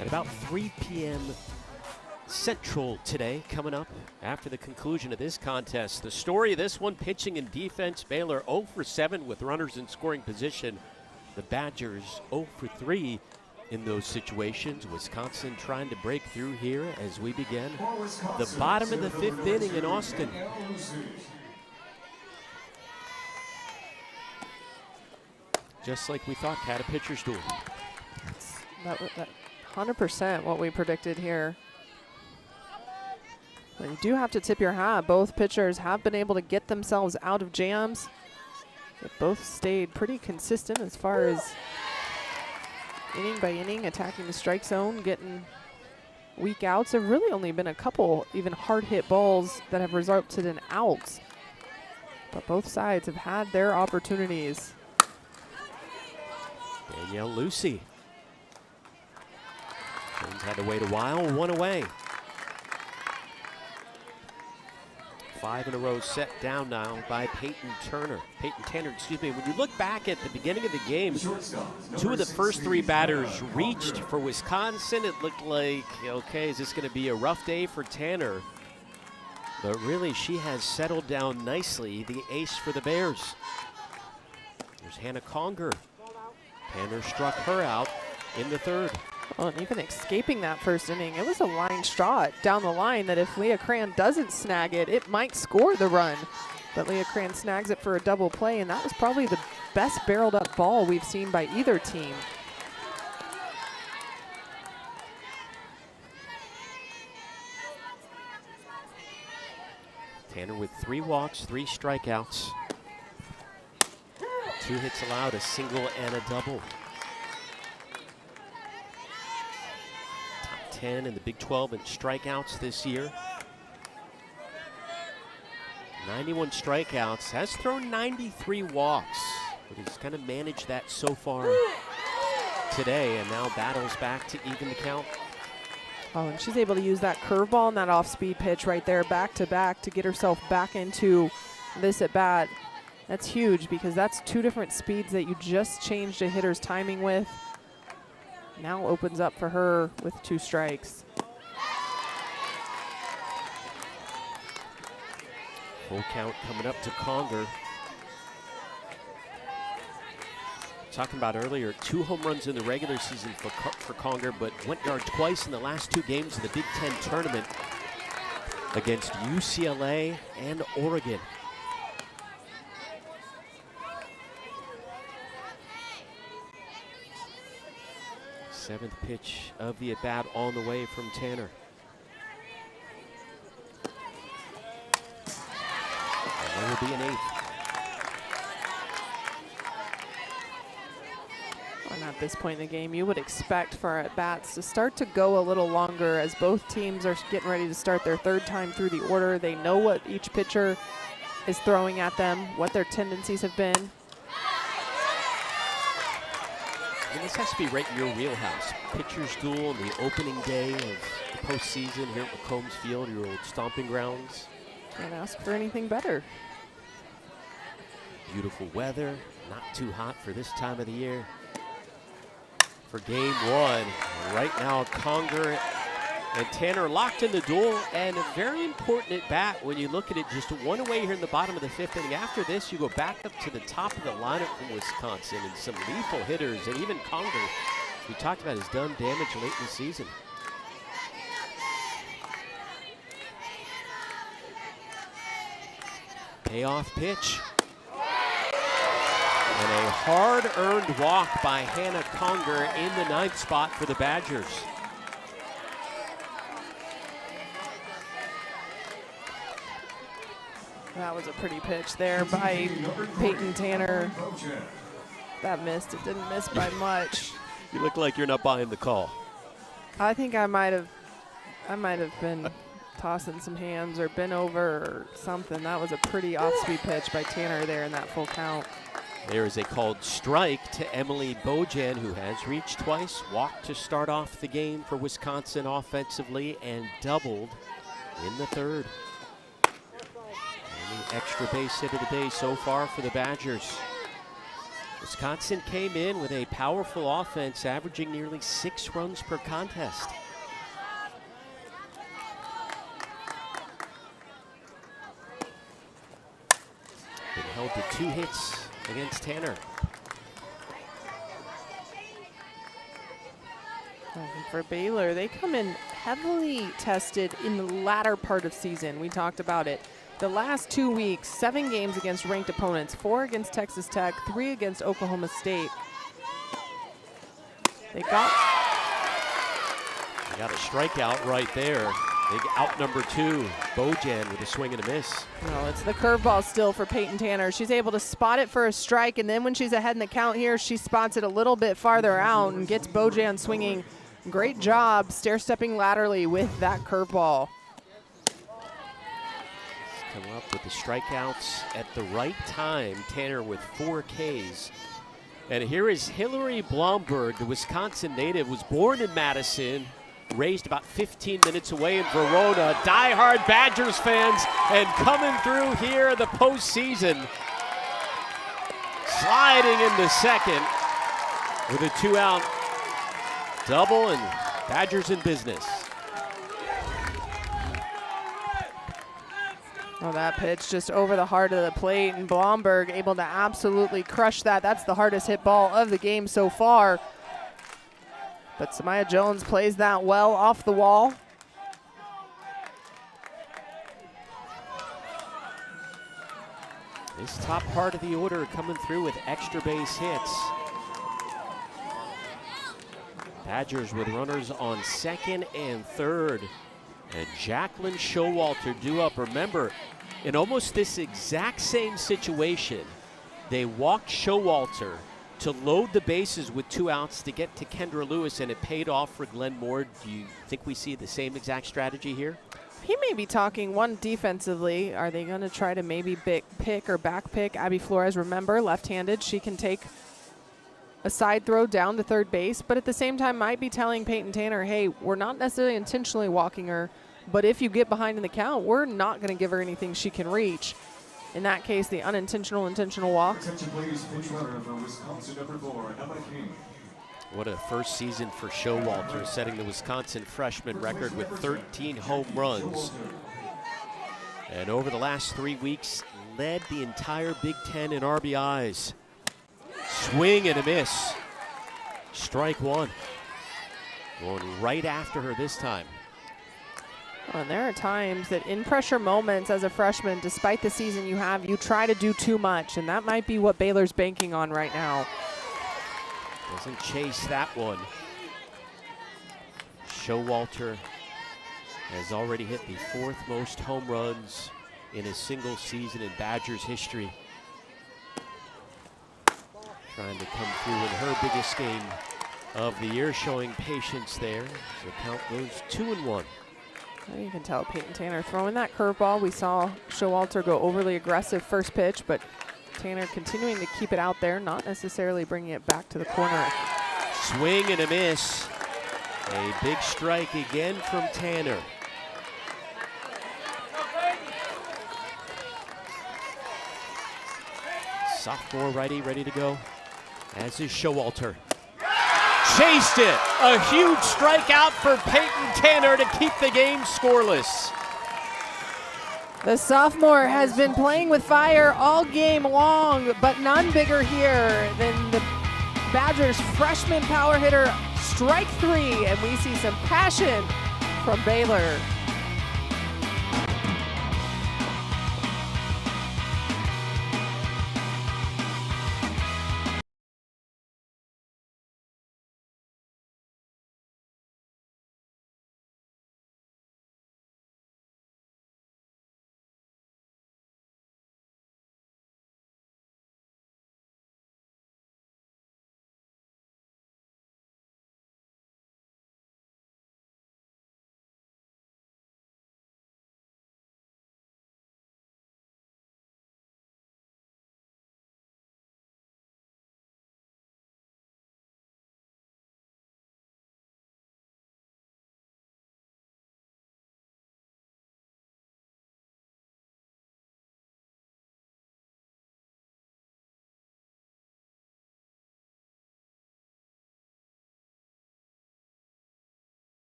at about 3 p.m. Central today, coming up after the conclusion of this contest. The story of this one, pitching and defense. Baylor 0 for 7 with runners in scoring position. The Badgers 0 for 3 in those situations. Wisconsin trying to break through here as we begin the bottom of the 5th inning in Austin. Just like we thought, Cat, a pitcher's duel. That 100% what we predicted here. But you do have to tip your hat. Both pitchers have been able to get themselves out of jams. They both stayed pretty consistent as far as inning by inning, attacking the strike zone, getting weak outs. There have really only been a couple even hard hit balls that have resulted in outs. But both sides have had their opportunities. Danielle Lucy. James had to wait a while, 1 away. 5 in a row set down now by Peyton Tanner. When you look back at the beginning of the game, 2 of the first 3 batters reached for Wisconsin. It looked like, okay, is this going to be a rough day for Tanner? But really, she has settled down nicely, the ace for the Bears. There's Hannah Conger. Tanner struck her out in the 3rd. Well, and even escaping that first inning, it was a line shot down the line that if Leah Cran doesn't snag it, it might score the run. But Leah Cran snags it for a double play, and that was probably the best barreled up ball we've seen by either team. Tanner with 3 walks, 3 strikeouts. 2 hits allowed, a single and a double. Top 10 in the Big 12 in strikeouts this year. 91 strikeouts, has thrown 93 walks, but he's kind of managed that so far today, and now battles back to even the count. Oh, and she's able to use that curveball and that off-speed pitch right there back to back to get herself back into this at bat. That's huge because that's 2 different speeds that you just changed a hitter's timing with. Now opens up for her with 2 strikes. Full count coming up to Conger. Talking about earlier, 2 home runs in the regular season for Conger, but went yard twice in the last 2 games of the Big Ten tournament against UCLA and Oregon. Seventh pitch of the at-bat on the way from Tanner. And there will be an 8th. And at this point in the game, you would expect for at-bats to start to go a little longer as both teams are getting ready to start their 3rd time through the order. They know what each pitcher is throwing at them, what their tendencies have been. And this has to be right in your wheelhouse. Pitcher's duel on the opening day of the postseason here at McCombs Field, your old stomping grounds. Can't ask for anything better. Beautiful weather, not too hot for this time of the year. For game 1, right now Conger and Tanner locked in the duel, and a very important at bat when you look at it, just 1 away here in the bottom of the 5th inning. After this, you go back up to the top of the lineup from Wisconsin, and some lethal hitters, and even Conger, as we talked about, has done damage late in the season. Payoff pitch. And a hard-earned walk by Hannah Conger in the 9th spot for the Badgers. That was a pretty pitch there by Peyton Tanner. That missed. It didn't miss by much. You look like you're not buying the call. I think I might have been tossing some hands or been over or something. That was a pretty off-speed pitch by Tanner there in that full count. There is a called strike to Emily Bojan, who has reached twice, walked to start off the game for Wisconsin offensively, and doubled in the third. And the extra base hit of the day so far for the Badgers. Wisconsin came in with a powerful offense, averaging nearly 6 runs per contest. Been held to 2 hits against Tanner. For Baylor, they come in heavily tested in the latter part of season. We talked about it. The last 2 weeks, 7 games against ranked opponents, 4 against Texas Tech, 3 against Oklahoma State. They got a strikeout right there. Big out number 2, Bojan with a swing and a miss. No, it's the curveball still for Peyton Tanner. She's able to spot it for a strike, and then when she's ahead in the count here, she spots it a little bit farther out and gets Bojan swinging. Great job stair-stepping laterally with that curveball. Come up with the strikeouts at the right time. Tanner with 4 Ks. And here is Hillary Blomberg, the Wisconsin native, was born in Madison, raised about 15 minutes away in Verona. Die-hard Badgers fans, and coming through here in the postseason. Sliding into second with a 2-out double, and Badgers in business. Oh, that pitch just over the heart of the plate, and Blomberg able to absolutely crush that. That's the hardest hit ball of the game so far. But Samaya Jones plays that well off the wall. This top part of the order coming through with extra base hits. Badgers with runners on second and third. And Jacqueline Showalter due up. Remember, in almost this exact same situation, they walked Showalter to load the bases with 2 outs to get to Kendra Lewis, and it paid off for Glenn Moore. Do you think we see the same exact strategy here? He may be talking one defensively. Are they going to try to maybe pick or back pick Abby Flores? Remember, left-handed, she can take a side throw down to third base, but at the same time might be telling Peyton Tanner, hey, we're not necessarily intentionally walking her, but if you get behind in the count, we're not going to give her anything she can reach. In that case, the intentional walk. Attention please, pitch runner of Wisconsin, number 4, Emma King. What a first season for Showalter, setting the Wisconsin freshman record with 13 home runs. And over the last 3 weeks, led the entire Big Ten in RBIs. Swing and a miss. Strike 1. Going right after her this time. And there are times that in pressure moments as a freshman, despite the season you have, you try to do too much, and that might be what Baylor's banking on right now. Doesn't chase that one. Showalter has already hit the 4th most home runs in a single season in Badgers history. Trying to come through in her biggest game of the year, showing patience there. So count goes 2-1. Well, you can tell Peyton Tanner throwing that curveball. We saw Showalter go overly aggressive first pitch, but Tanner continuing to keep it out there, not necessarily bringing it back to the corner. Swing and a miss. A big strike again from Tanner. Sophomore righty ready to go, as is Showalter. Chased it. A huge strikeout for Peyton Tanner to keep the game scoreless. The sophomore has been playing with fire all game long, but none bigger here than the Badgers freshman power hitter, strike 3, and we see some passion from Baylor.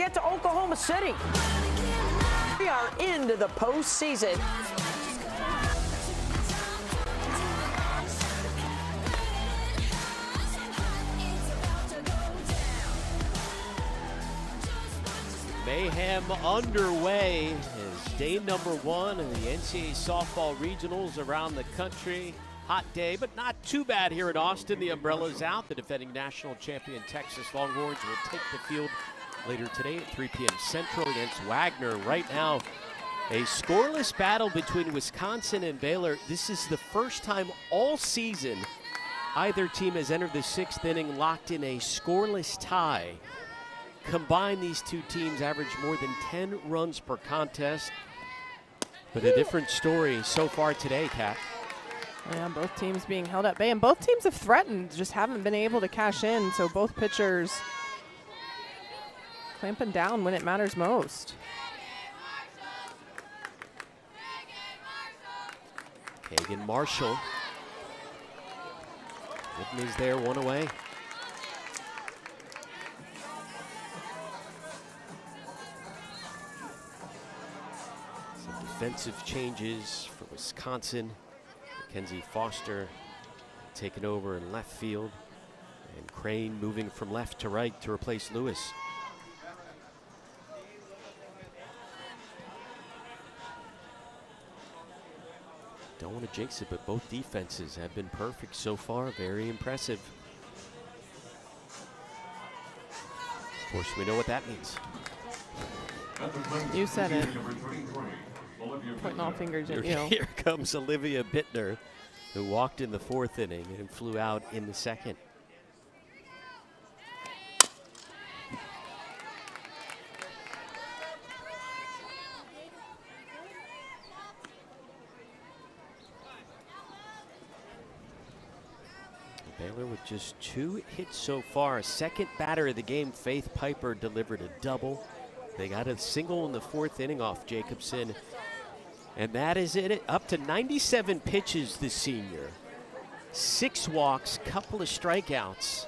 get to Oklahoma City. We are into the postseason. Mayhem underway as day number 1 of the NCAA softball regionals around the country. Hot day, but not too bad here in Austin. The umbrella's out. The defending national champion Texas Longhorns will take the field later today at 3 p.m. Central against Wagner. Right now, a scoreless battle between Wisconsin and Baylor. This is the first time all season either team has entered the 6th inning locked in a scoreless tie. Combined, these two teams average more than 10 runs per contest. But a different story so far today, Kat. Yeah, both teams being held at bay, and both teams have threatened, just haven't been able to cash in. So both pitchers clamping down when it matters most. Kagan Marshall. Whitten is there, 1 away. Some defensive changes for Wisconsin. Mackenzie Foster taking over in left field, and Crane moving from left to right to replace Lewis. Don't want to jinx it, but both defenses have been perfect so far. Very impressive. Of course, we know what that means. You said it. Pointing all fingers at you. Here comes Olivia Bittner, who walked in the 4th inning and flew out in the 2nd. Baylor with just 2 hits so far. Second batter of the game, Faith Piper, delivered a double. They got a single in the 4th inning off Jacobson. And that is it. Up to 97 pitches this senior. 6 walks, couple of strikeouts.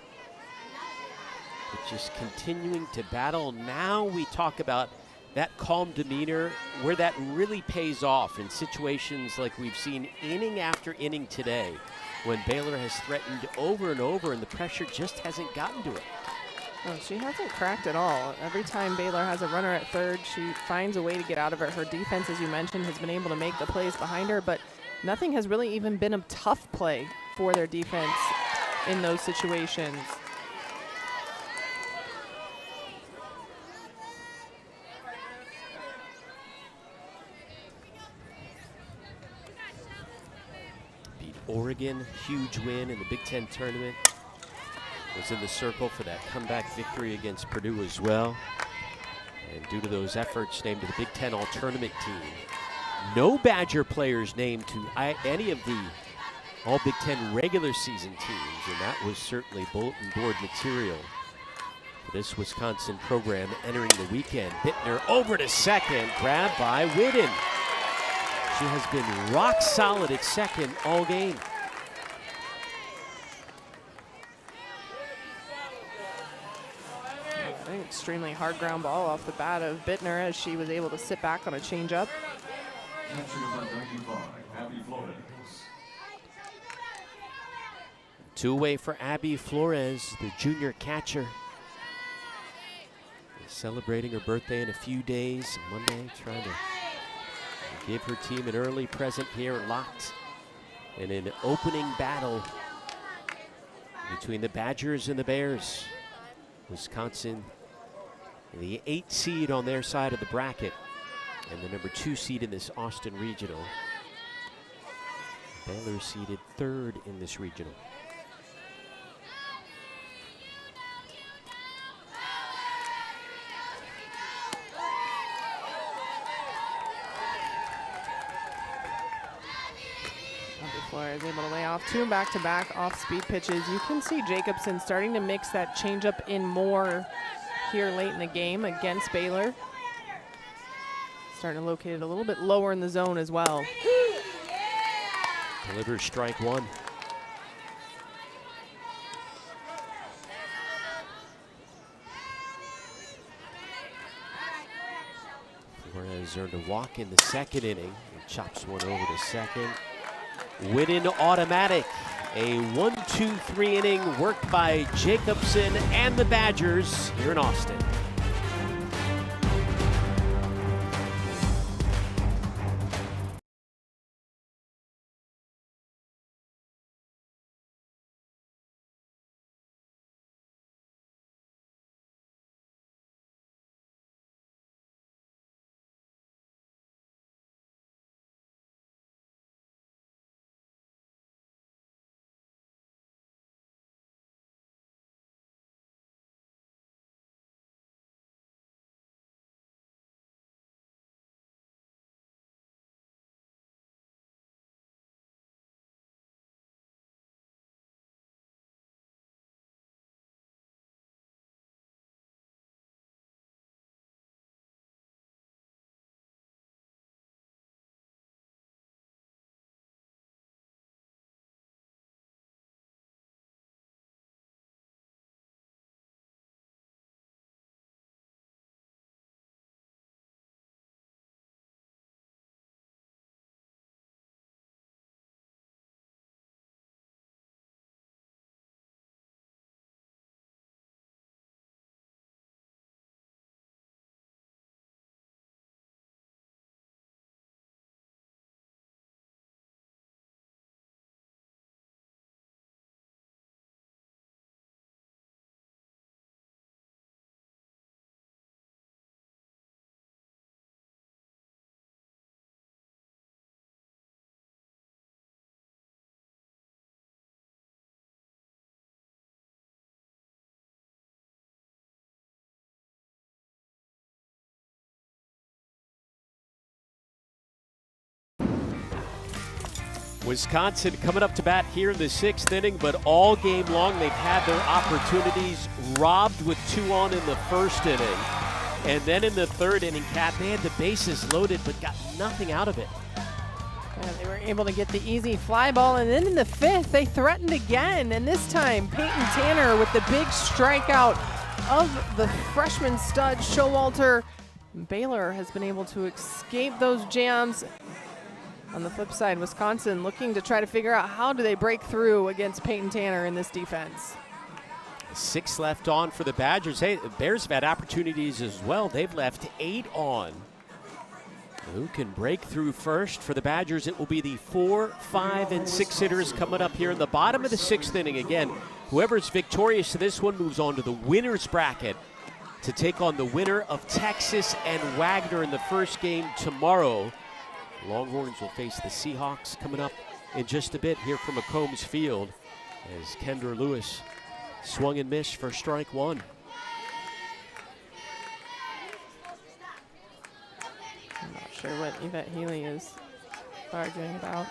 But just continuing to battle. Now we talk about that calm demeanor, where that really pays off in situations like we've seen inning after inning today, when Baylor has threatened over and over and the pressure just hasn't gotten to it. Well, she hasn't cracked at all. Every time Baylor has a runner at third, she finds a way to get out of it. Her defense, as you mentioned, has been able to make the plays behind her, but nothing has really even been a tough play for their defense in those situations. Beat Oregon, huge win in the Big Ten tournament. Was in the circle for that comeback victory against Purdue as well. And due to those efforts, named to the Big Ten All-Tournament team. No Badger players named to any of the All Big Ten regular season teams, and that was certainly bulletin board material for this Wisconsin program entering the weekend. Bittner over to second, grabbed by Whitten. She has been rock solid at second all game. Extremely hard ground ball off the bat of Bittner as she was able to sit back on a changeup. Two away for Abby Flores, the junior catcher. Celebrating her birthday in a few days. Monday, trying to give her team an early present here, locked in an opening battle between the Badgers and the Bears. Wisconsin, the 8th seed on their side of the bracket, and the number 2 seed in this Austin regional. Baylor seeded 3rd in this regional. Flores able to lay off 2 back-to-back off-speed pitches. You can see Jacobson starting to mix that changeup in more here late in the game against Baylor. Starting to locate it a little bit lower in the zone as well. Delivers strike 1. Has earned a walk in the second inning and chops one over to second. Winning automatic. A 1-2-3 inning worked by Jacobson and the Badgers here in Austin. Wisconsin coming up to bat here in the sixth inning, but all game long they've had their opportunities robbed with 2 on in the first inning. And then in the third inning, Kat, they had the bases loaded but got nothing out of it. Yeah, they were able to get the easy fly ball, and then in the fifth, they threatened again. And this time, Peyton Tanner with the big strikeout of the freshman stud, Showalter. Baylor has been able to escape those jams. On the flip side, Wisconsin looking to try to figure out how do they break through against Peyton Tanner in this defense. 6 left on for the Badgers. Hey, the Bears have had opportunities as well. They've left 8 on. Who can break through first? For the Badgers, it will be the 4, 5, and 6 hitters coming up here in the bottom of the 6th inning. Again, whoever's victorious to this one moves on to the winner's bracket to take on the winner of Texas and Wagner in the first game tomorrow. Longhorns will face the Seahawks coming up in just a bit here from McCombs Field as Kendra Lewis swung and missed for strike 1. I'm not sure what Yvette Healy is arguing about.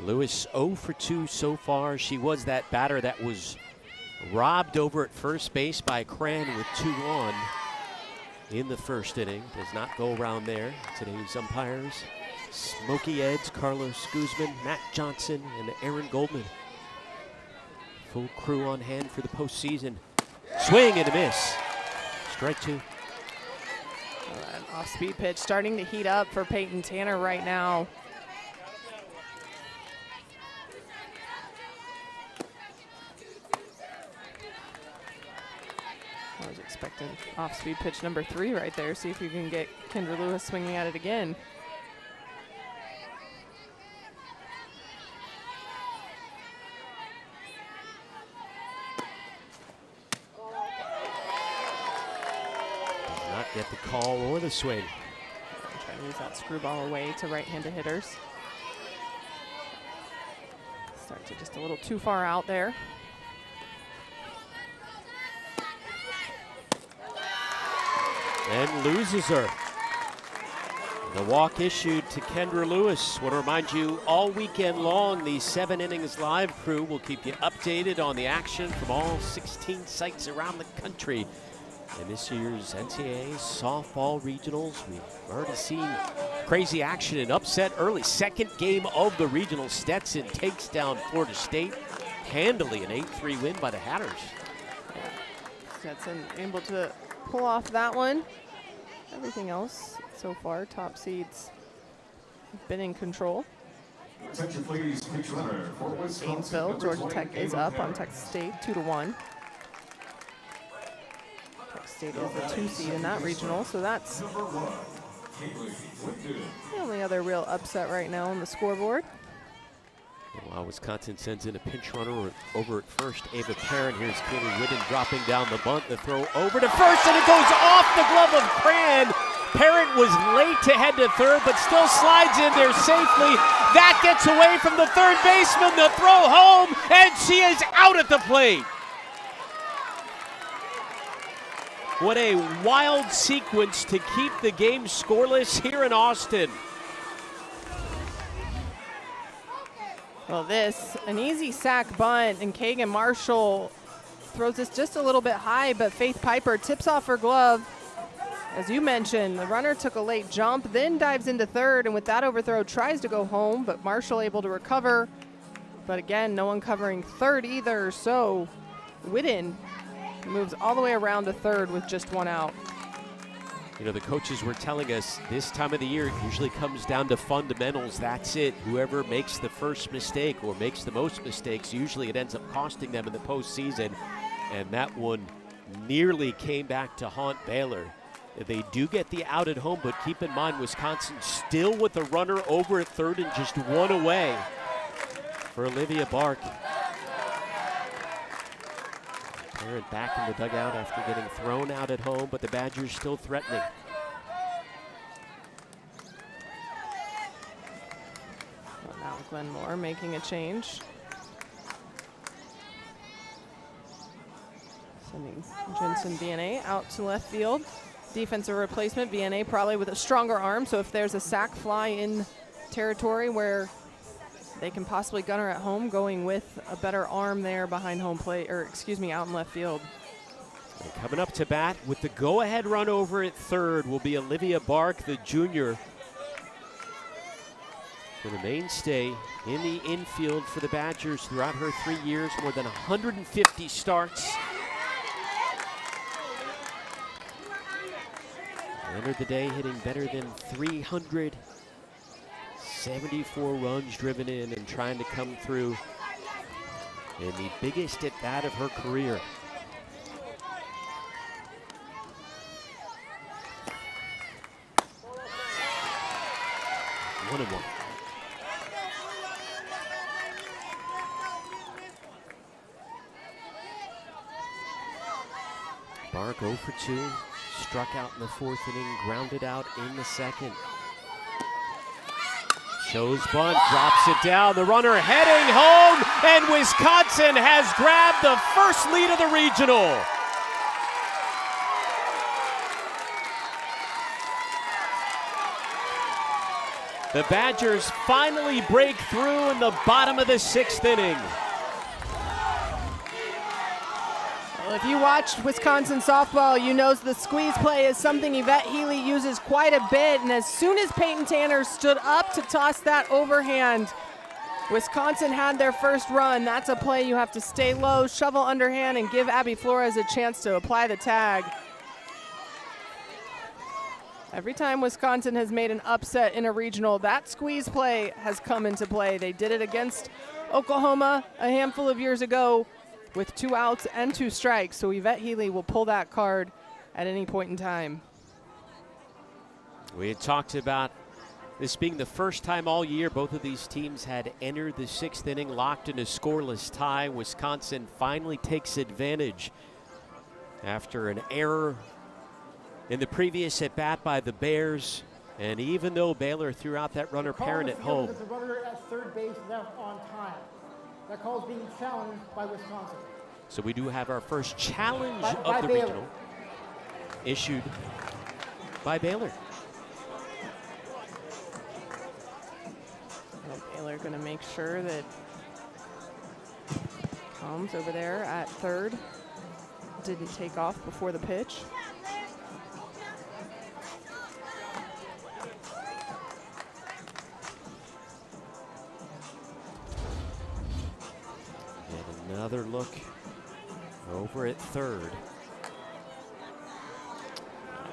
Lewis 0 for 2 so far. She was that batter that was robbed over at first base by Cran with 2 on. In the first inning. Does not go around there. Today's umpires, Smokey Eds, Carlos Guzman, Matt Johnson, and Aaron Goldman. Full crew on hand for the postseason. Swing and a miss. Strike 2. An off-speed pitch starting to heat up for Peyton Tanner right now. I was expecting off-speed pitch number 3 right there. See if you can get Kendra Lewis swinging at it again. Does not get the call or the swing. Trying to use that screwball away to right-handed hitters. Starts it just a little too far out there. And loses her. The walk issued to Kendra Lewis. Want to remind you, all weekend long, the 7 Innings Live crew will keep you updated on the action from all 16 sites around the country. In this year's NCAA softball regionals, we've already seen crazy action and upset early. Second game of the regional. Stetson takes down Florida State handily, an 8-3 win by the Hatters. Stetson able to pull off that one. Everything else so far, top seeds have been in control. Attention please, pitch runner for Wisconsin. Gainesville, Georgia Tech is up on Texas State 2-1. Texas State is the 2 seed in that regional, so that's Number 1, Kaylee Whitton. the only other real upset right now on the scoreboard. While Wisconsin sends in a pinch runner over at first, Ava Perrin. Here's Kaylee Whitten dropping down the bunt. The throw over to first, and it goes off the glove of Cran. Perrin was late to head to third, but still slides in there safely. That gets away from the third baseman. The throw home, and she is out at the plate. What a wild sequence to keep the game scoreless here in Austin. Well, this, an easy sack bunt, and Kagan Marshall throws this just a little bit high, but Faith Piper tips off her glove. As you mentioned, the runner took a late jump, then dives into third, and with that overthrow tries to go home, but Marshall able to recover. But again, no one covering third either, so Whitten moves all the way around to third with just one out. You know, the coaches were telling us this time of the year it usually comes down to fundamentals. That's it. Whoever makes the first mistake or makes the most mistakes, usually it ends up costing them in the postseason. And that one nearly came back to haunt Baylor. They do get the out at home, but keep in mind Wisconsin still with the runner over at third and just one away for Olivia Bark. Perrin back in the dugout after getting thrown out at home, but the Badgers still threatening. Well, now Glenn Moore making a change. Sending Jensen BNA out to left field. Defensive replacement, BNA probably with a stronger arm, so if there's a sac fly in territory where they can possibly gun her at home, going with a better arm there behind home plate, or excuse me, out in left field. And coming up to bat with the go-ahead run over at third will be Olivia Bark, the junior. For the mainstay in the infield for the Badgers throughout her 3 years, more than 150 starts. Entered the day hitting better than 300. 74 runs driven in and trying to come through in the biggest at bat of her career. One and one. Bark 0 for 2, struck out in the fourth inning, grounded out in the second. Shows bunt, drops it down, the runner heading home, and Wisconsin has grabbed the first lead of the regional. The Badgers finally break through in the bottom of the 6th inning. Well, if you watched Wisconsin softball, you know the squeeze play is something Yvette Healy uses quite a bit, and as soon as Peyton Tanner stood up to toss that overhand, Wisconsin had their first run. That's a play you have to stay low, shovel underhand, and give Abby Flores a chance to apply the tag. Every time Wisconsin has made an upset in a regional, that squeeze play has come into play. They did it against Oklahoma a handful of years ago with 2 outs and 2 strikes. So Yvette Healy will pull that card at any point in time. We had talked about this being the first time all year both of these teams had entered the 6th inning locked in a scoreless tie. Wisconsin finally takes advantage after an error in the previous at bat by the Bears. And even though Baylor threw out that runner Perrin at home, the runner at third base left on time. That call is being challenged by Wisconsin. so we do have our first challenge By of the Baylor. regional issued by Baylor. Well, Baylor going to make sure that Combs over there at third didn't take off before the pitch. And another look over at third.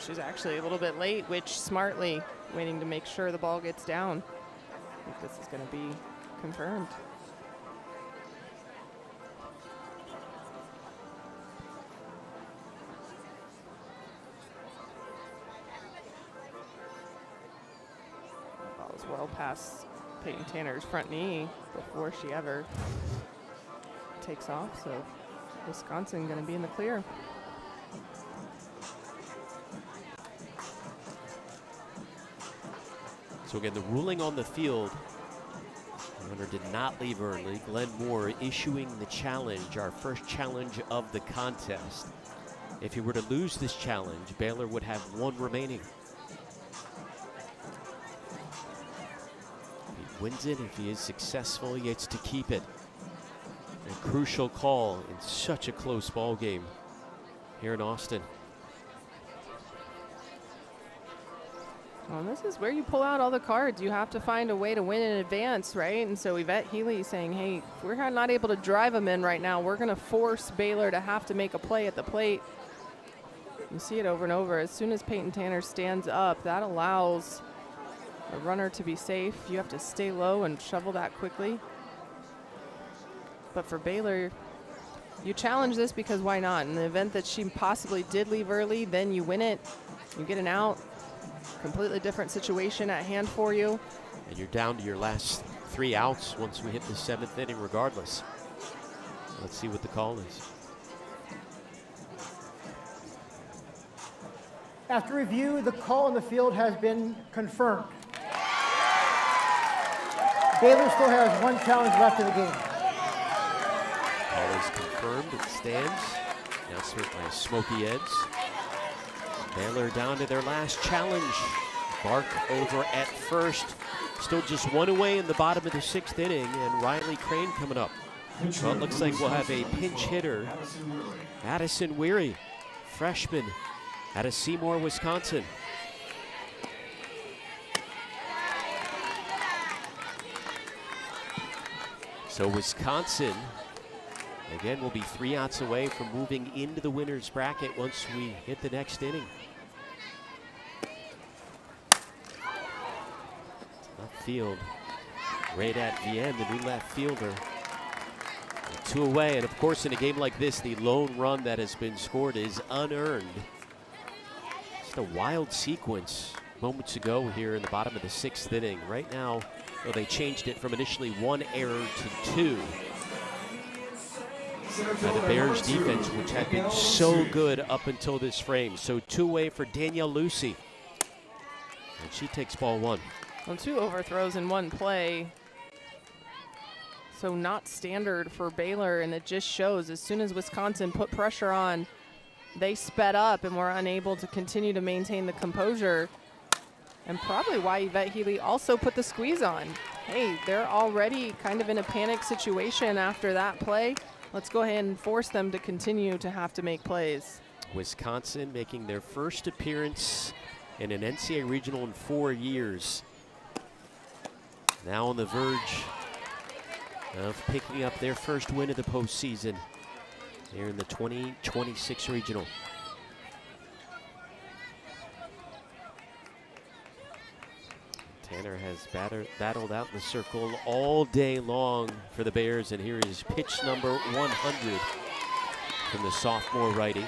she's actually a little bit late, which smartly waiting to make sure the ball gets down. I think this is going to be confirmed. Ball was well past Peyton Tanner's front knee before she ever takes off, so Wisconsin going to be in the clear. So again, the ruling on the field, the runner did not leave early. Glenn Moore issuing the challenge, our first challenge of the contest. If he were to lose this challenge, Baylor would have one remaining. If he wins it, if he is successful, he gets to keep it. A crucial call in such a close ball game here in Austin. Well, this is where you pull out all the cards. You have to find a way to win in advance, right? And so Yvette Healy saying, hey, if we're not able to drive them in right now, we're going to force Baylor to have to make a play at the plate. You see it over and over. As soon as Peyton Tanner stands up, that allows the runner to be safe. You have to stay low and shovel that quickly. But for Baylor, you challenge this because why not? In the event that she possibly did leave early, then you win it. You get an out. Completely different situation at hand for you. And you're down to your last 3 outs once we hit the 7th inning regardless. Let's see what the call is. After review, the call on the field has been confirmed. Baylor still has one challenge left in the game. Call is confirmed. It stands. Announcement by Smokey Eds. Baylor down to their last challenge. Bark over at first. Still just one away in the bottom of the 6th inning, and Riley Crane coming up. Well, it looks like we'll have a pinch hitter, Addison Weary, freshman out of Seymour, Wisconsin. So Wisconsin, again, will be 3 outs away from moving into the winner's bracket once we hit the next inning. Left field, right at Vienne, the new left fielder. 2 away, and of course in a game like this, the lone run that has been scored is unearned. Just a wild sequence moments ago here in the bottom of the 6th inning. Right now, well, they changed it from initially 1 error to 2. By the Bears defense, which had been so good up until this frame. So 2 away for Danielle Lucy. And she takes ball 1. Well, 2 overthrows in 1 play. So not standard for Baylor, and it just shows as soon as Wisconsin put pressure on, they sped up and were unable to continue to maintain the composure. And probably why Yvette Healy also put the squeeze on. Hey, they're already kind of in a panic situation after that play. Let's go ahead and force them to continue to have to make plays. Wisconsin making their first appearance in an NCAA regional in 4 years. Now on the verge of picking up their first win of the postseason here in the 2026 regional. Tanner has battled out in the circle all day long for the Bears, and here is pitch number 100 from the sophomore righty.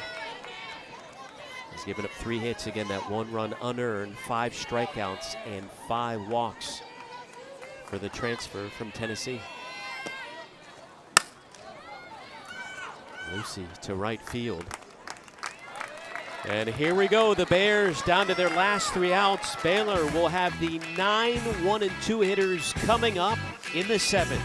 He's given up 3 hits, again that 1 run unearned, 5 strikeouts, and 5 walks for the transfer from Tennessee. Lucy to right field. And here we go, the Bears down to their last 3 outs. Baylor will have the 9 1-2 hitters coming up in the 7th.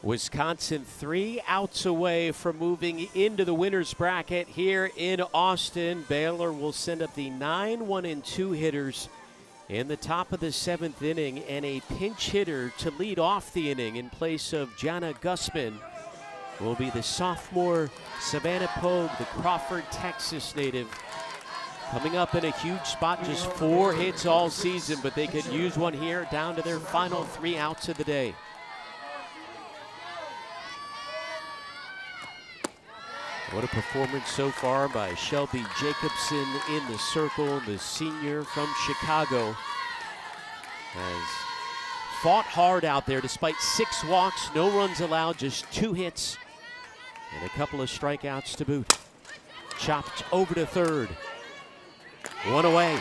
Wisconsin 3 outs away from moving into the winner's bracket here in Austin. Baylor will send up the 9, 1, and 2 hitters in the top of the 7th inning, and a pinch hitter to lead off the inning in place of Jana Gussman will be the sophomore Savannah Pogue, the Crawford, Texas native. Coming up in a huge spot, just 4 hits all season, but they could use one here down to their final 3 outs of the day. What a performance so far by Shelby Jacobson in the circle, the senior from Chicago. Has fought hard out there despite 6 walks, no runs allowed, just 2 hits, and a couple of strikeouts to boot. Chopped over to third. 1 away.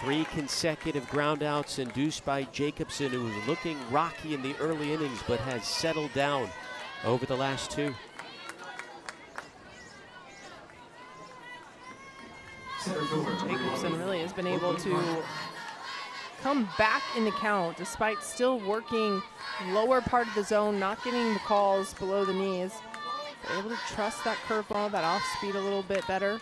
3 consecutive groundouts induced by Jacobson, who was looking rocky in the early innings but has settled down over the last 2. Jacobson really has been able to come back in the count despite still working lower part of the zone, not getting the calls below the knees. They're able to trust that curveball, that off speed a little bit better.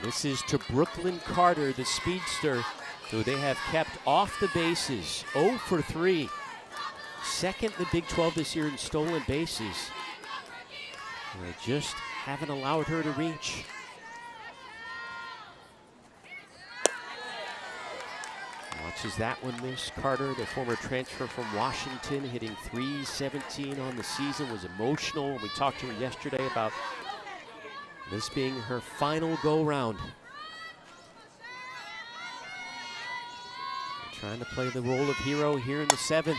This is to Brooklyn Carter, the speedster, who they have kept off the bases, 0 for 3. Second in the Big 12 this year in stolen bases. And they just haven't allowed her to reach. Watches that one miss. Carter, the former transfer from Washington, hitting .317 on the season, was emotional. We talked to her yesterday about this being her final go-round. Trying to play the role of hero here in the 7th.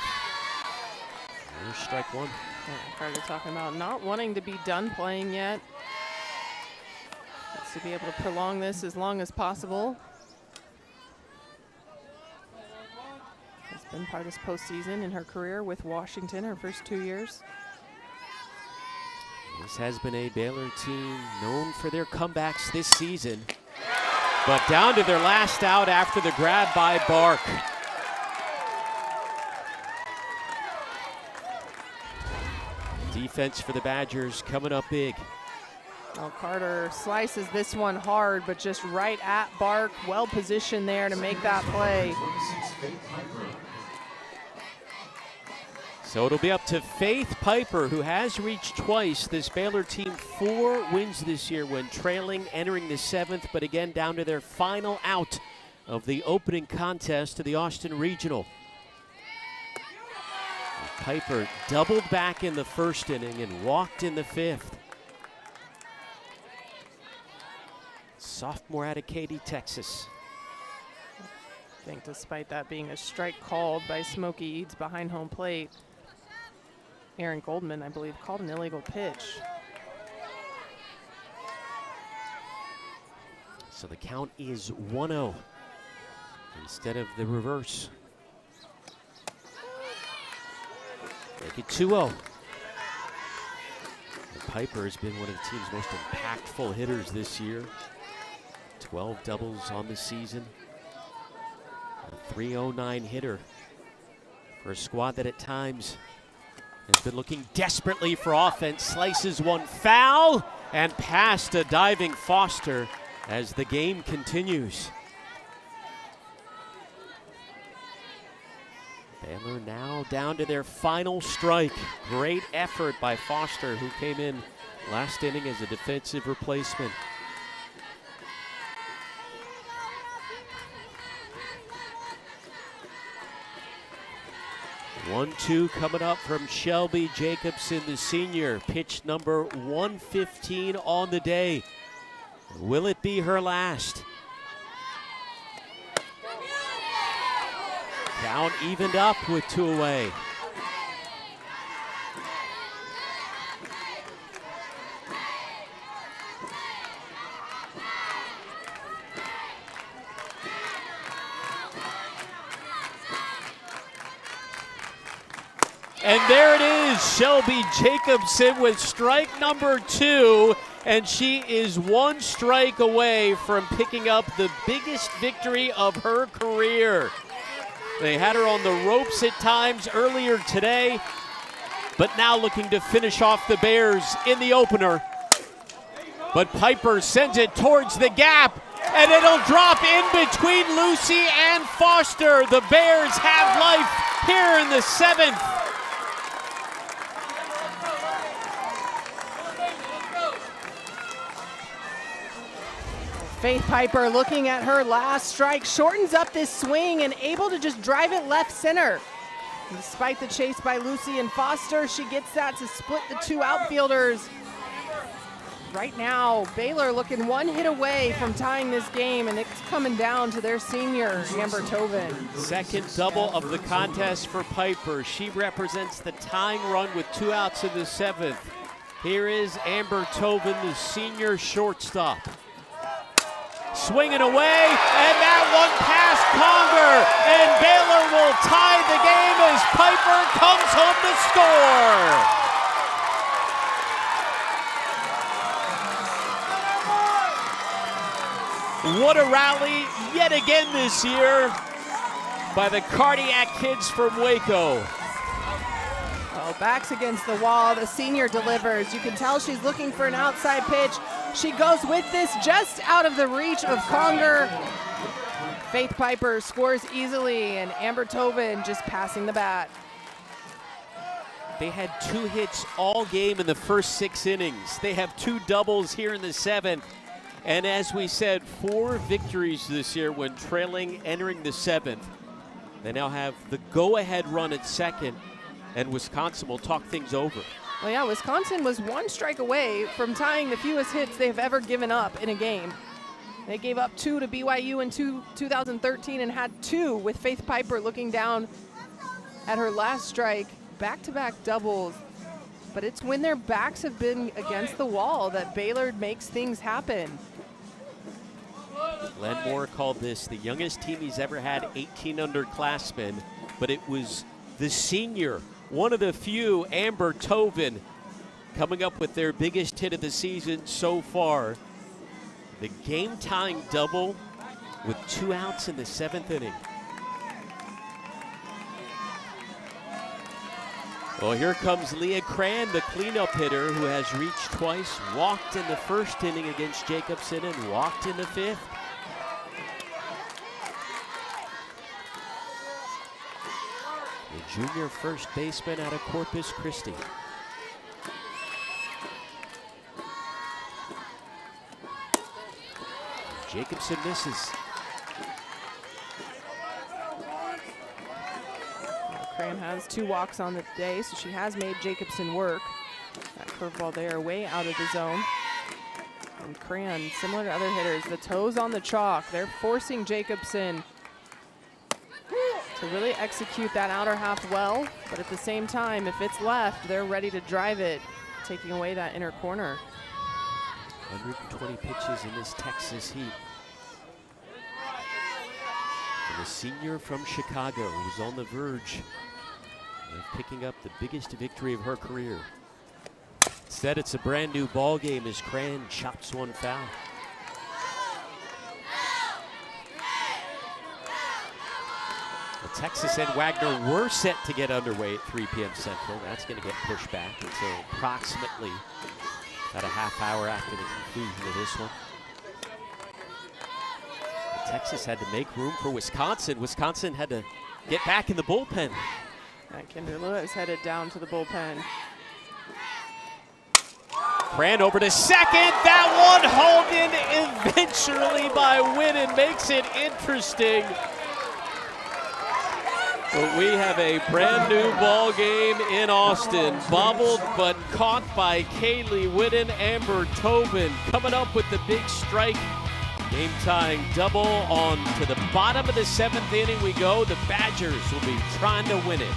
There's strike 1. Yeah, Carter talking about not wanting to be done playing yet. Wants to be able to prolong this as long as possible. Has been part of this postseason in her career with Washington, her first 2 years. This has been a Baylor team known for their comebacks this season, but down to their last out after the grab by Bark. Defense for the Badgers coming up big. Well, Carter slices this one hard, but just right at Bark, well positioned there to make that play. So it'll be up to Faith Piper, who has reached twice. This Baylor team 4 wins this year when trailing, entering the 7th, but again down to their final out of the opening contest to the Austin Regional. Piper doubled back in the 1st inning and walked in the 5th. Sophomore out of Katy, Texas. I think despite that being a strike called by Smokey Eads behind home plate, Aaron Goldman, I believe, called an illegal pitch. So the count is 1-0 instead of the reverse. Make it 2-0. Piper has been one of the team's most impactful hitters this year. 12 doubles on the season. A .309 hitter for a squad that at times has been looking desperately for offense. Slices one foul and past a diving Foster as the game continues. Baylor now down to their final strike. Great effort by Foster, who came in last inning as a defensive replacement. One-two coming up from Shelby Jacobson, the senior. Pitch number 115 on the day. Will it be her last? Count evened up with 2 away. And there it is, Shelby Jacobson with strike number 2. and she is one strike away from picking up the biggest victory of her career. They had her on the ropes at times earlier today, but now looking to finish off the Bears in the opener. But Piper sends it towards the gap, and it'll drop in between Lucy and Foster. The Bears have life here in the 7th. Faith Piper looking at her last strike, shortens up this swing and able to just drive it left center. Despite the chase by Lucy and Foster, she gets that to split the two outfielders. Right now, Baylor looking one hit away from tying this game, and it's coming down to their senior, Amber Tobin. Second double of the contest for Piper. She represents the tying run with 2 outs in the 7th. Here is Amber Tobin, the senior shortstop. Swinging away, and that one past Conger, and Baylor will tie the game as Piper comes home to score. What a rally yet again this year by the Cardiac kids from Waco. Well, backs against the wall, the senior delivers. You can tell she's looking for an outside pitch. She goes with this just out of the reach of Conger. Faith Piper scores easily, and Amber Tobin just passing the bat. They had 2 hits all game in the first 6 innings. They have 2 doubles here in the 7th. And as we said, 4 victories this year when trailing entering the 7th. They now have the go-ahead run at second, and Wisconsin will talk things over. Well, yeah, Wisconsin was 1 strike away from tying the fewest hits they've ever given up in a game. They gave up 2 to BYU in 2013 and had 2 with Faith Piper looking down at her last strike. Back-to-back doubles. But it's when their backs have been against the wall that Baylor makes things happen. Glenn Moore called this the youngest team he's ever had, 18 underclassmen, but it was the senior, one of the few, Amber Tobin, coming up with their biggest hit of the season so far. The game-tying double with 2 outs in the 7th inning. Well, here comes Leah Cran, the cleanup hitter, who has reached twice, walked in the 1st inning against Jacobson and walked in the 5th. The junior first baseman out of Corpus Christi. Jacobson misses. Cran has 2 walks on the day, so she has made Jacobson work. That curveball there way out of the zone. And Cran, similar to other hitters, the toes on the chalk. They're forcing Jacobson to really execute that outer half well, but at the same time, if it's left, they're ready to drive it, taking away that inner corner. 120 pitches in this Texas heat. And the senior from Chicago who's on the verge of picking up the biggest victory of her career. Instead, it's a brand new ball game as Cran chops one foul. Well, Texas and Wagner were set to get underway at 3 p.m. Central. That's going to get pushed back until approximately about a half hour after the conclusion of this one. But Texas had to make room for Wisconsin. Wisconsin had to get back in the bullpen. Kendra Lewis headed down to the bullpen. Cran over to second. That one hauled in eventually by Winnan makes it interesting. But we have a brand new ball game in Austin. Bobbled but caught by Kaylee Winnan. Amber Tobin coming up with the big strike. Game tying double on to the bottom of the 7th inning we go. The Badgers will be trying to win it.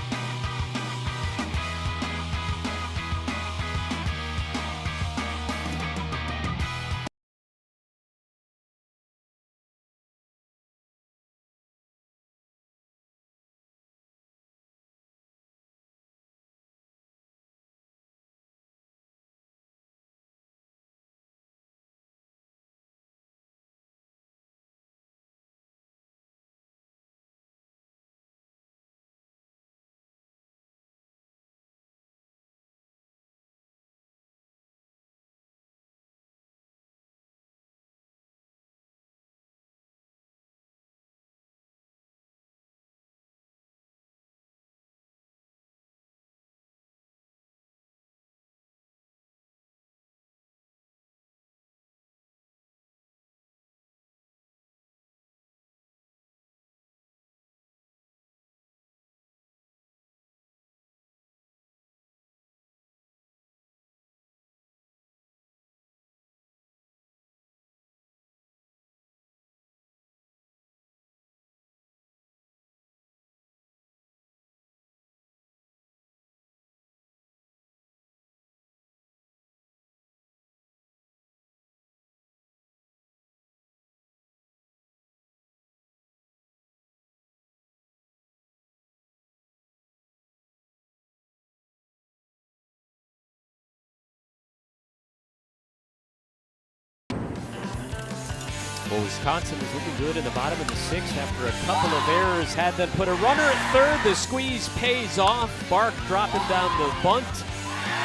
Well, Wisconsin was looking good in the bottom of the 6th after a couple of errors. Had them put a runner at third. The squeeze pays off. Bark dropping down the bunt.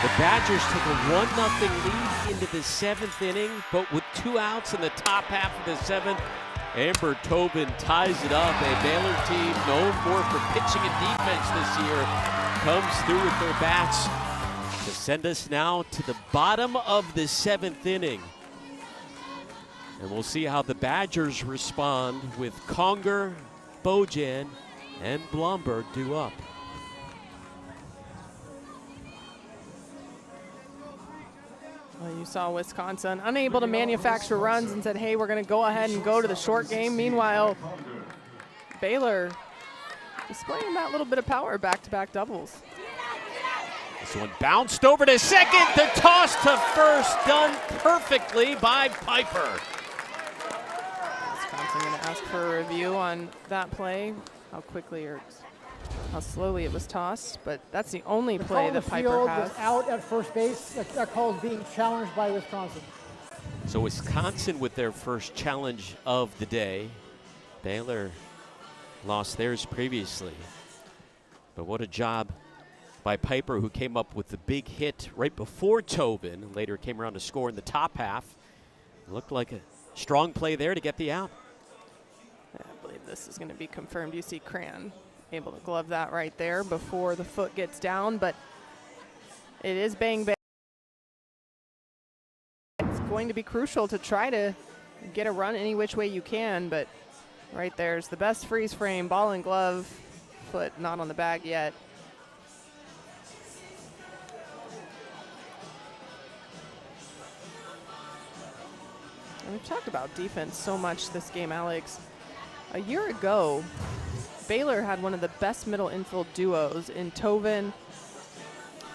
The Badgers took a 1-0 lead into the 7th inning, but with 2 outs in the top half of the 7th, Amber Tobin ties it up. A Baylor team known more for pitching and defense this year comes through with their bats to send us now to the bottom of the 7th inning. And we'll see how the Badgers respond with Conger, Bojan, and Blomberg due up. Well, you saw Wisconsin unable to manufacture runs and said, hey, we're going to go ahead and go to the short game. Meanwhile, Baylor displaying that little bit of power, back-to-back doubles. This one bounced over to second. The toss to first done perfectly by Piper. Wisconsin going to ask for a review on that play, how quickly or how slowly it was tossed, but that's the only play that Piper has. Was out at first base. That call is being challenged by Wisconsin. So Wisconsin with their first challenge of the day. Baylor lost theirs previously. But what a job by Piper, who came up with the big hit right before Tobin. Later came around to score in the top half. Looked like a strong play there to get the out. I believe this is going to be confirmed. You see Cran able to glove that right there before the foot gets down, but it is bang bang. It's going to be crucial to try to get a run any which way you can, but right there's the best freeze frame, ball and glove, foot not on the bag yet. And we've talked about defense so much this game, Alex. A year ago, Baylor had one of the best middle infield duos in Tobin,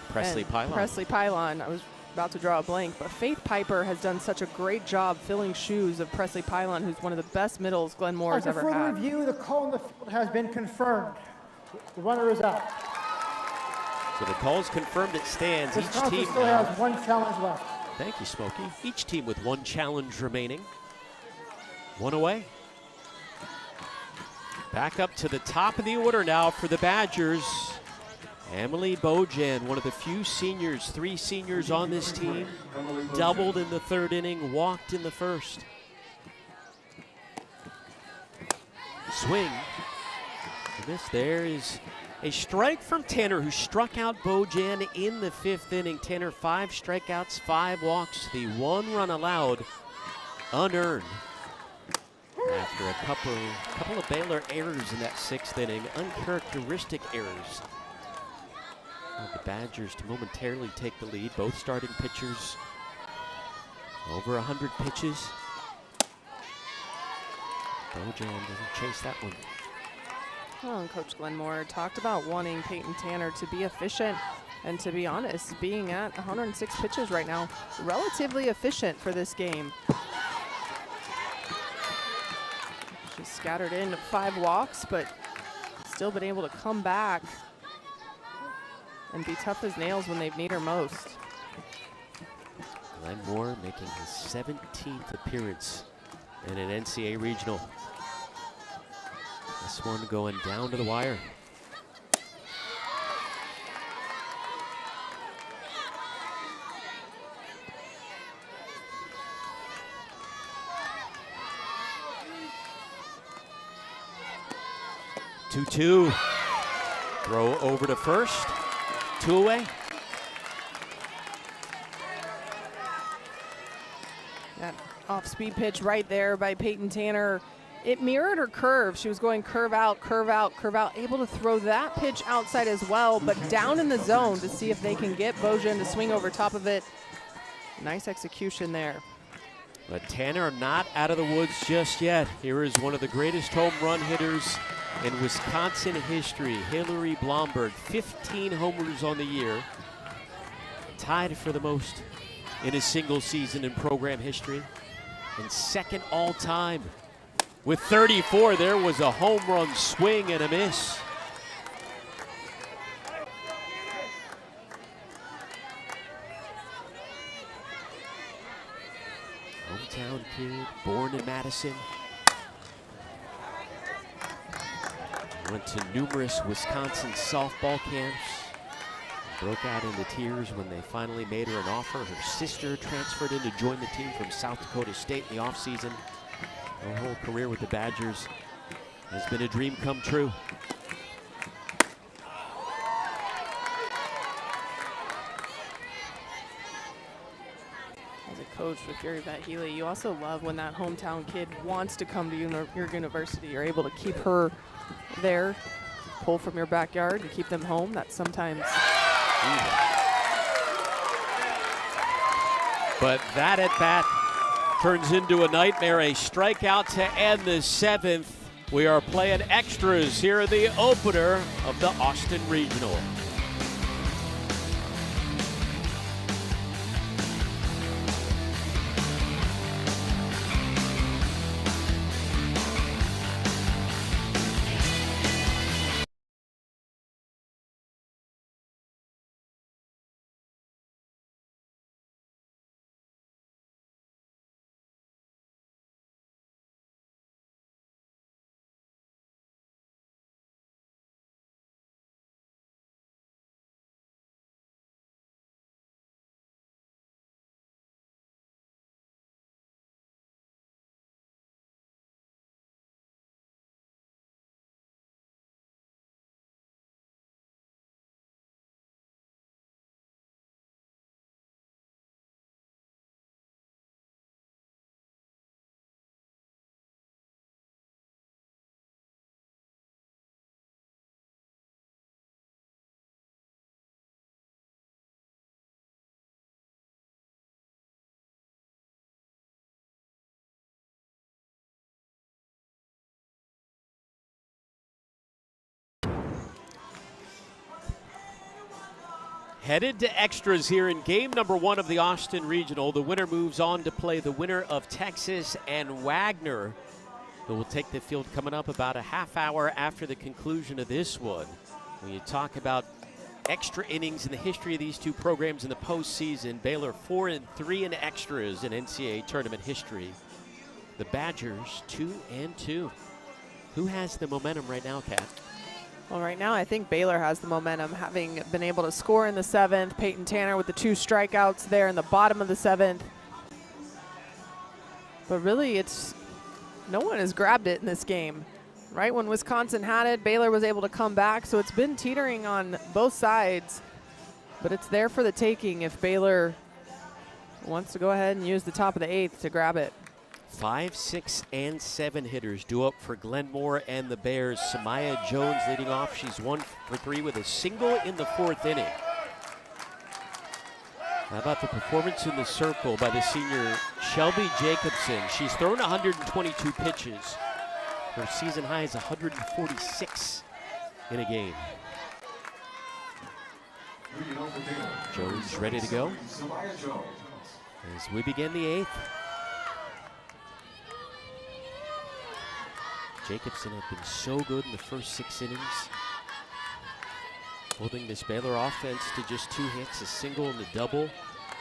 Presley Pylon. Presley Pylon. I was about to draw a blank, but Faith Piper has done such a great job filling shoes of Presley Pylon, who's one of the best middles Glenmore's ever had. After further review, the call in the field has been confirmed. The runner is out. So the call's confirmed, it stands. Wisconsin Each team still now. has one challenge left. Thank you, Smokey. Each team with one challenge remaining. One away. Back up to the top of the order now for the Badgers. Emily Bojan, one of the few seniors, 3 seniors on this team, doubled in the 3rd inning, walked in the 1st. Swing. And this there is a strike from Tanner, who struck out Bojan in the 5th inning. Tanner, 5 strikeouts, 5 walks, the 1 run allowed, unearned. After a couple of Baylor errors in that 6th inning, uncharacteristic errors. The Badgers to momentarily take the lead. Both starting pitchers over 100 pitches. Bojan doesn't chase that one. Well, and Coach Glenmore talked about wanting Peyton Tanner to be efficient, and to be honest, being at 106 pitches right now, relatively efficient for this game. She's scattered in 5 walks, but still been able to come back and be tough as nails when they need her most. Glenmore making his 17th appearance in an NCAA regional. This one going down to the wire. Two. Throw over to first. 2 away. That off-speed pitch right there by Peyton Tanner. It mirrored her curve. She was going curve out, curve out, curve out, able to throw that pitch outside as well, but down in the zone to see if they can get Bojan to swing over top of it. Nice execution there. But Tanner not out of the woods just yet. Here is one of the greatest home run hitters in Wisconsin history, Hillary Blomberg. 15 homers on the year. Tied for the most in a single season in program history. And 2nd all time. With 34, there was a home run swing and a miss. Hometown kid, born in Madison. Went to numerous Wisconsin softball camps. Broke out into tears when they finally made her an offer. Her sister transferred in to join the team from South Dakota State in the offseason. Her whole career with the Badgers has been a dream come true. As a coach with Gary Healy, you also love when that hometown kid wants to come to your university. You're able to keep her there, pull from your backyard and keep them home. That's sometimes. But that at bat turns into a nightmare, a strikeout to end the 7th. We are playing extras here in the opener of the Austin Regional. Headed to extras here in game number 1 of the Austin Regional. The winner moves on to play the winner of Texas and Wagner, who will take the field coming up about a half hour after the conclusion of this one. When you talk about extra innings in the history of these two programs in the postseason, Baylor 4-3 in extras in NCAA tournament history. The Badgers 2-2. Who has the momentum right now, Kat? Well, right now I think Baylor has the momentum, having been able to score in the 7th. Peyton Tanner with the 2 strikeouts there in the bottom of the 7th. But really, no one has grabbed it in this game. Right when Wisconsin had it, Baylor was able to come back, so it's been teetering on both sides. But it's there for the taking if Baylor wants to go ahead and use the top of the 8th to grab it. 5, 6, and 7 hitters due up for Glenmore and the Bears. Samaya Jones leading off. She's 1 for 3 with a single in the 4th inning. How about the performance in the circle by the senior Shelby Jacobson? She's thrown 122 pitches. Her season high is 146 in a game. Jones ready to go as we begin the 8th. Jacobson had been so good in the first 6 innings, holding this Baylor offense to just 2 hits, a single and a double,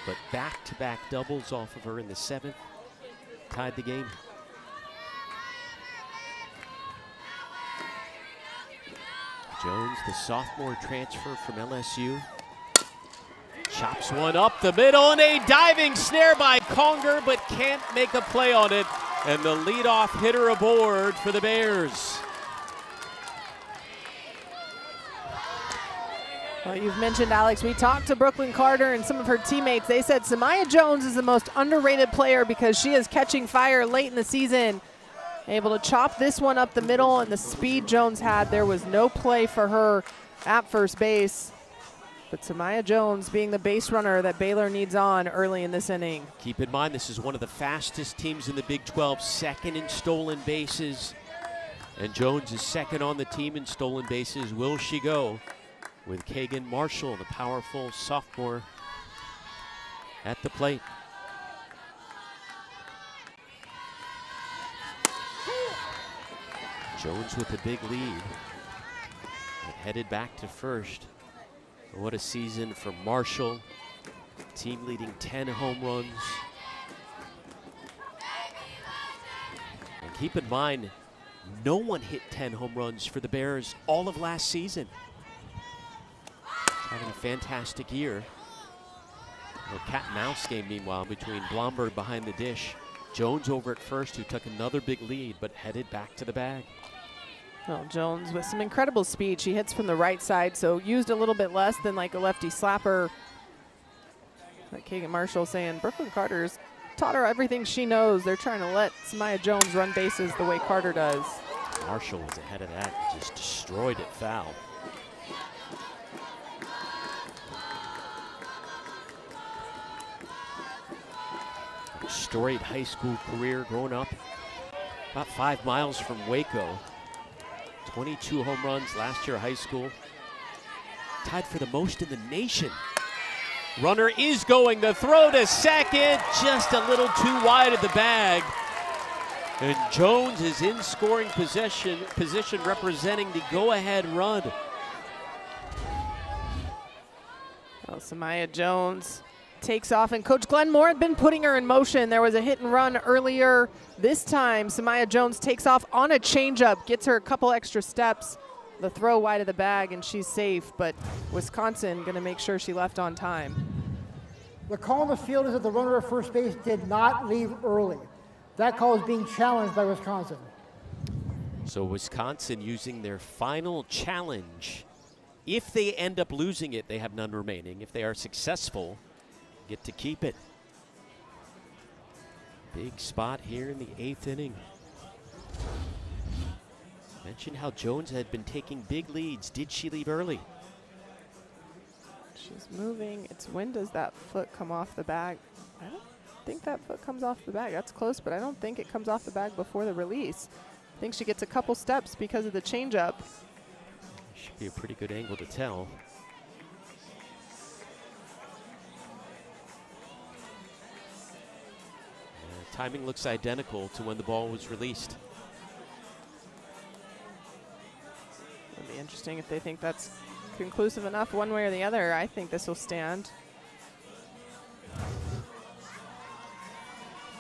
but back-to-back doubles off of her in the 7th, tied the game. Jones, the sophomore transfer from LSU, chops one up the middle, and a diving snare by Conger, but can't make a play on it. And the leadoff hitter aboard for the Bears. Well, you've mentioned, Alex, we talked to Brooklyn Carter and some of her teammates. They said Samaya Jones is the most underrated player because she is catching fire late in the season. Able to chop this one up the middle, and the speed Jones had, there was no play for her at first base. But Samaya Jones being the base runner that Baylor needs on early in this inning. Keep in mind, this is one of the fastest teams in the Big 12, second in stolen bases. And Jones is second on the team in stolen bases. Will she go with Kagan Marshall, the powerful sophomore, at the plate? Jones with a big lead. And headed back to first. What a season for Marshall. Team leading 10 home runs. Keep in mind, no one hit 10 home runs for the Bears all of last season. Having a fantastic year. A cat and mouse game, meanwhile, between Blomberg behind the dish. Jones over at first, who took another big lead, but headed back to the bag. Well, Jones with some incredible speed. She hits from the right side, so used a little bit less than like a lefty slapper. Like Keegan Marshall saying, Brooklyn Carter's taught her everything she knows. They're trying to let Samaya Jones run bases the way Carter does. Marshall was ahead of that, just destroyed it foul. Storied high school career growing up about 5 miles from Waco. 22 home runs last year high school. Tied for the most in the nation. Runner is going, the throw to second, just a little too wide of the bag. And Jones is in scoring position representing the go-ahead run. Well, Samaya Jones takes off, and Coach Glenn Moore had been putting her in motion. There was a hit and run earlier. This time, Samaya Jones takes off on a changeup, gets her a couple extra steps. The throw wide of the bag, and she's safe, but Wisconsin going to make sure she left on time. The call on the field is that the runner at first base did not leave early. That call is being challenged by Wisconsin. So Wisconsin using their final challenge. If they end up losing it, they have none remaining. If they are successful, get to keep it. Big spot here in the 8th inning. Mentioned how Jones had been taking big leads. Did she leave early? She's moving. It's when does that foot come off the bag? I don't think that foot comes off the bag. That's close, but I don't think it comes off the bag before the release. I think she gets a couple steps because of the changeup. Should be a pretty good angle to tell. Timing looks identical to when the ball was released. It'll be interesting if they think that's conclusive enough one way or the other. I think this will stand.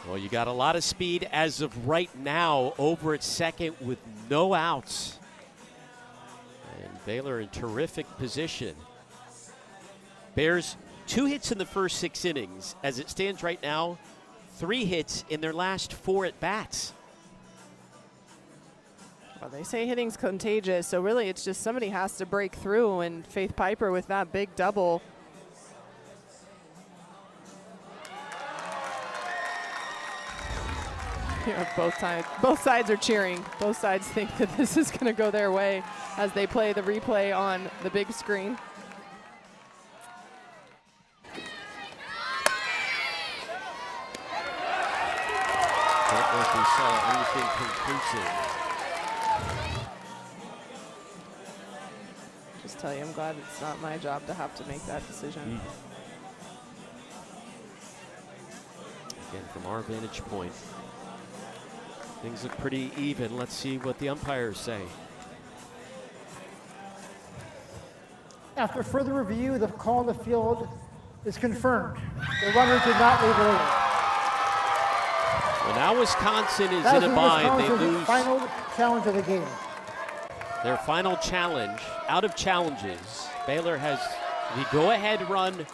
Well, you got a lot of speed as of right now over at second with no outs. And Baylor in terrific position. Bears 2 hits in the first 6 innings. As it stands right now, 3 hits in their last 4 at-bats. Well, they say hitting's contagious, so really it's just somebody has to break through, and Faith Piper with that big double. Both sides are cheering. Both sides think that this is going to go their way as they play the replay on the big screen. Don't know if we saw anything conclusive. Just tell you, I'm glad it's not my job to have to make that decision. Again, from our vantage point, things look pretty even. Let's see what the umpires say. After further review, the call on the field is confirmed. The runner did not leave early. Well, now Wisconsin is That in a is bind. They Wisconsin's lose final challenge of the game. their final challenge. Out of challenges, Baylor has the go-ahead run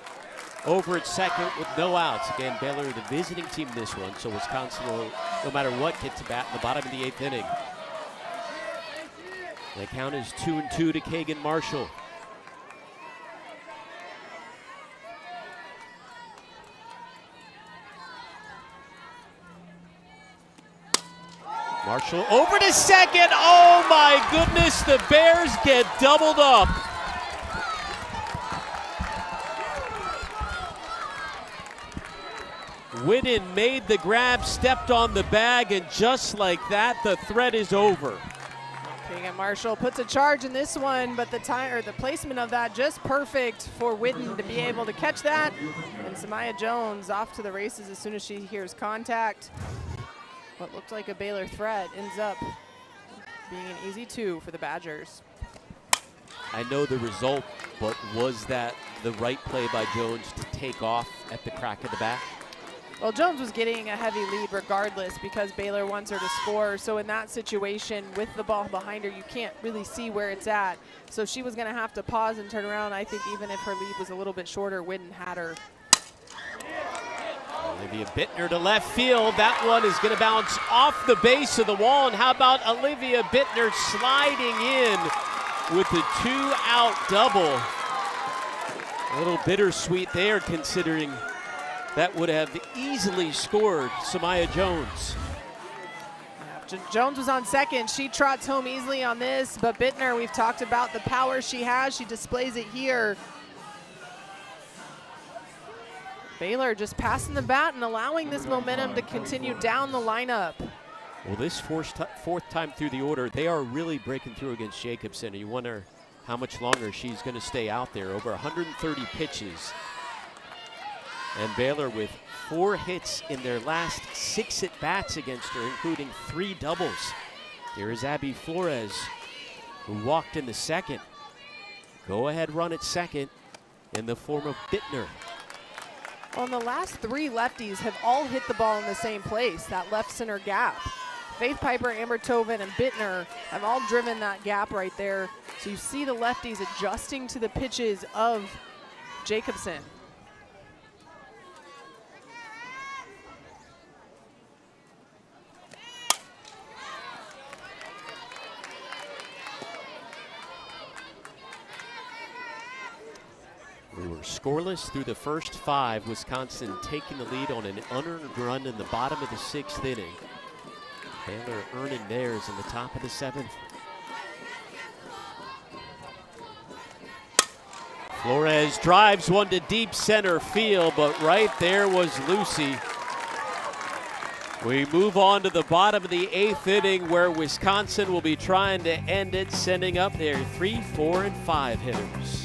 over at second with no outs. Again, Baylor the visiting team in this one, so Wisconsin will, no matter what, get to bat in the bottom of the 8th inning. The count is 2-2 to Keegan Marshall. Marshall over to second. Oh my goodness, the Bears get doubled up. Whitten made the grab, stepped on the bag, and just like that, the threat is over. Keegan Marshall puts a charge in this one, but the placement of that just perfect for Whitten to be able to catch that. And Samaya Jones off to the races as soon as she hears contact. What looked like a Baylor threat ends up being an easy 2 for the Badgers. I know the result, but was that the right play by Jones to take off at the crack of the bat? Well, Jones was getting a heavy lead regardless because Baylor wants her to score. So in that situation, with the ball behind her, you can't really see where it's at. So she was going to have to pause and turn around. I think even if her lead was a little bit shorter, Whitten had her. Olivia Bittner to left field. That one is going to bounce off the base of the wall. And how about Olivia Bittner sliding in with the 2-out double? A little bittersweet there, considering that would have easily scored Samaya Jones. Jones was on second. She trots home easily on this, but Bittner, we've talked about the power she has. She displays it here. Baylor just passing the bat and allowing this momentum to continue down the lineup. Well, this fourth time through the order, they are really breaking through against Jacobson. You wonder how much longer she's going to stay out there. Over 130 pitches. And Baylor with 4 hits in their last 6 at-bats against her, including 3 doubles. Here is Abby Flores, who walked in the second. Go-ahead run at second in the form of Bittner. Well, the last 3 lefties have all hit the ball in the same place, that left center gap. Faith Piper, Amber Tovin, and Bittner have all driven that gap right there. So you see the lefties adjusting to the pitches of Jacobson. We were scoreless through the first 5. Wisconsin taking the lead on an unearned run in the bottom of the 6th inning. Baylor earning theirs in the top of the 7th. Flores drives one to deep center field, but right there was Lucy. We move on to the bottom of the 8th inning, where Wisconsin will be trying to end it, sending up their 3, 4, and 5 hitters.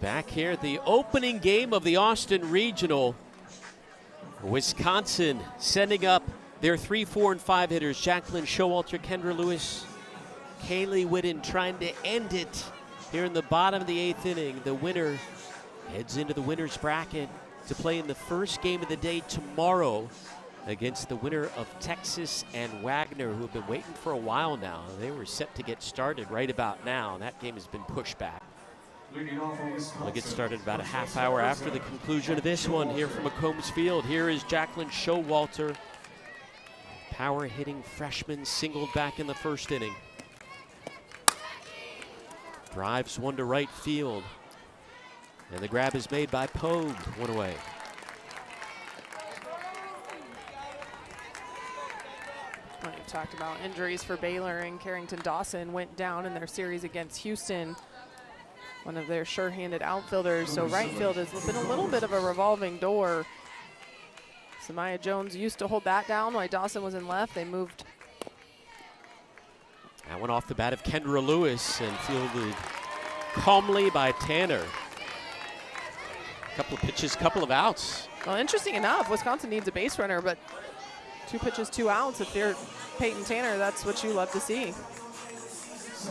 Back here at the opening game of the Austin Regional. Wisconsin sending up their 3, 4, and 5 hitters. Jacqueline Showalter, Kendra Lewis, Kaylee Whitten trying to end it here in the bottom of the 8th inning. The winner heads into the winner's bracket to play in the first game of the day tomorrow against the winner of Texas and Wagner, who have been waiting for a while now. They were set to get started right about now. That game has been pushed back. We'll get started about a half hour after the conclusion of this one here from McCombs Field. Here is Jacqueline Showalter, power hitting freshman, singled back in the first inning. Drives one to right field. And the grab is made by Pogue, one away. We've talked about injuries for Baylor, and Carrington Dawson went down in their series against Houston, one of their sure-handed outfielders. So right field has been a little bit of a revolving door. Samaya Jones used to hold that down while Dawson was in left. They moved. That went off the bat of Kendra Lewis and fielded calmly by Tanner. Couple of pitches, couple of outs. Well, interesting enough, Wisconsin needs a base runner, but 2 pitches, 2 outs. If you're Peyton Tanner, that's what you love to see.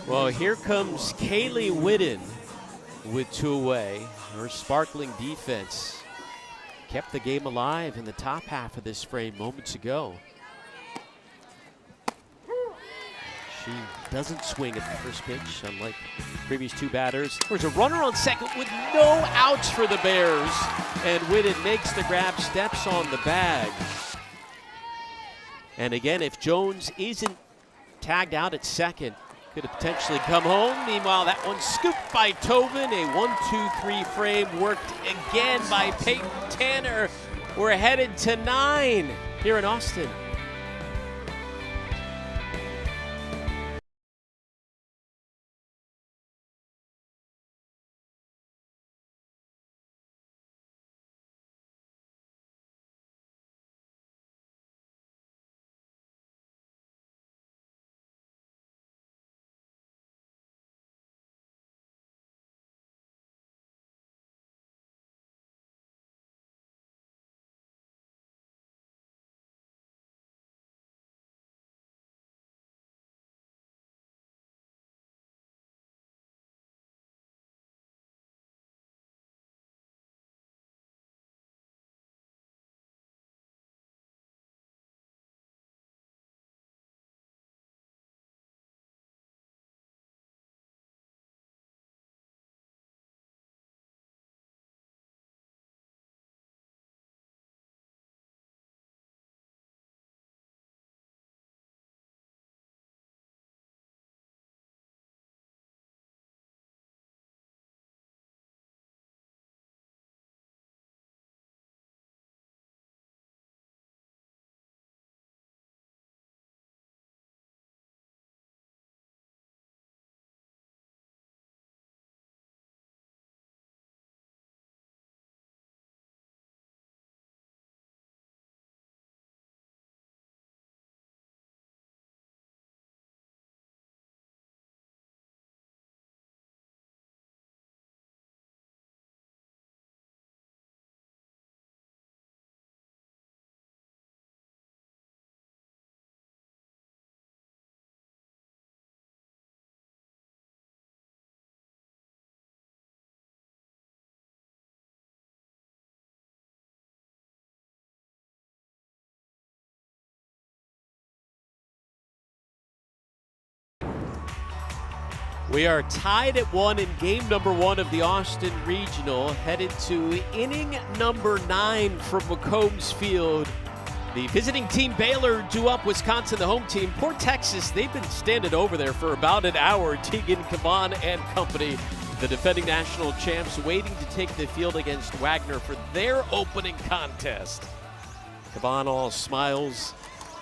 Well, here comes Kaylee Whitten with 2 away. Her sparkling defense kept the game alive in the top half of this frame moments ago. She doesn't swing at the first pitch, unlike previous 2 batters. There's a runner on second with no outs for the Bears, and Whitten makes the grab, steps on the bag. And again, if Jones isn't tagged out at second, could have potentially come home. Meanwhile, that one scooped by Tobin. A 1-2-3 frame worked again by Peyton Tanner. We're headed to 9 here in Austin. We are tied at 1 in game number 1 of the Austin Regional, headed to inning number 9 from McCombs Field. The visiting team Baylor due up Wisconsin, the home team. Poor Texas, they've been standing over there for about an hour. Tegan Caban and company, the defending national champs, waiting to take the field against Wagner for their opening contest. Caban all smiles.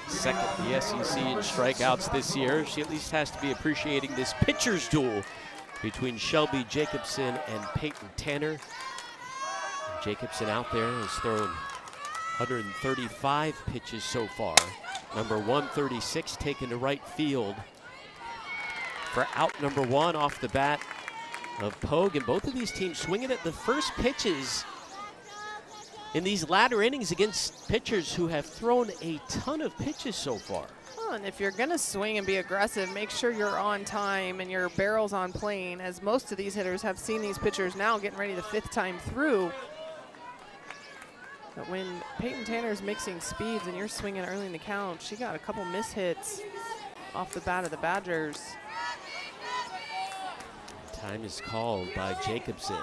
Second the SEC in strikeouts this year. She at least has to be appreciating this pitcher's duel between Shelby Jacobson and Peyton Tanner. Jacobson out there has thrown 135 pitches so far. Number 136 taken to right field for out number 1 off the bat of Pogue. And both of these teams swinging at the first pitches in these latter innings against pitchers who have thrown a ton of pitches so far. Oh, and if you're going to swing and be aggressive, make sure you're on time and your barrel's on plane, as most of these hitters have seen these pitchers now getting ready the 5th time through. But when Peyton Tanner's mixing speeds and you're swinging early in the count, she got a couple miss hits off the bat of the Badgers. Time is called by Jacobson.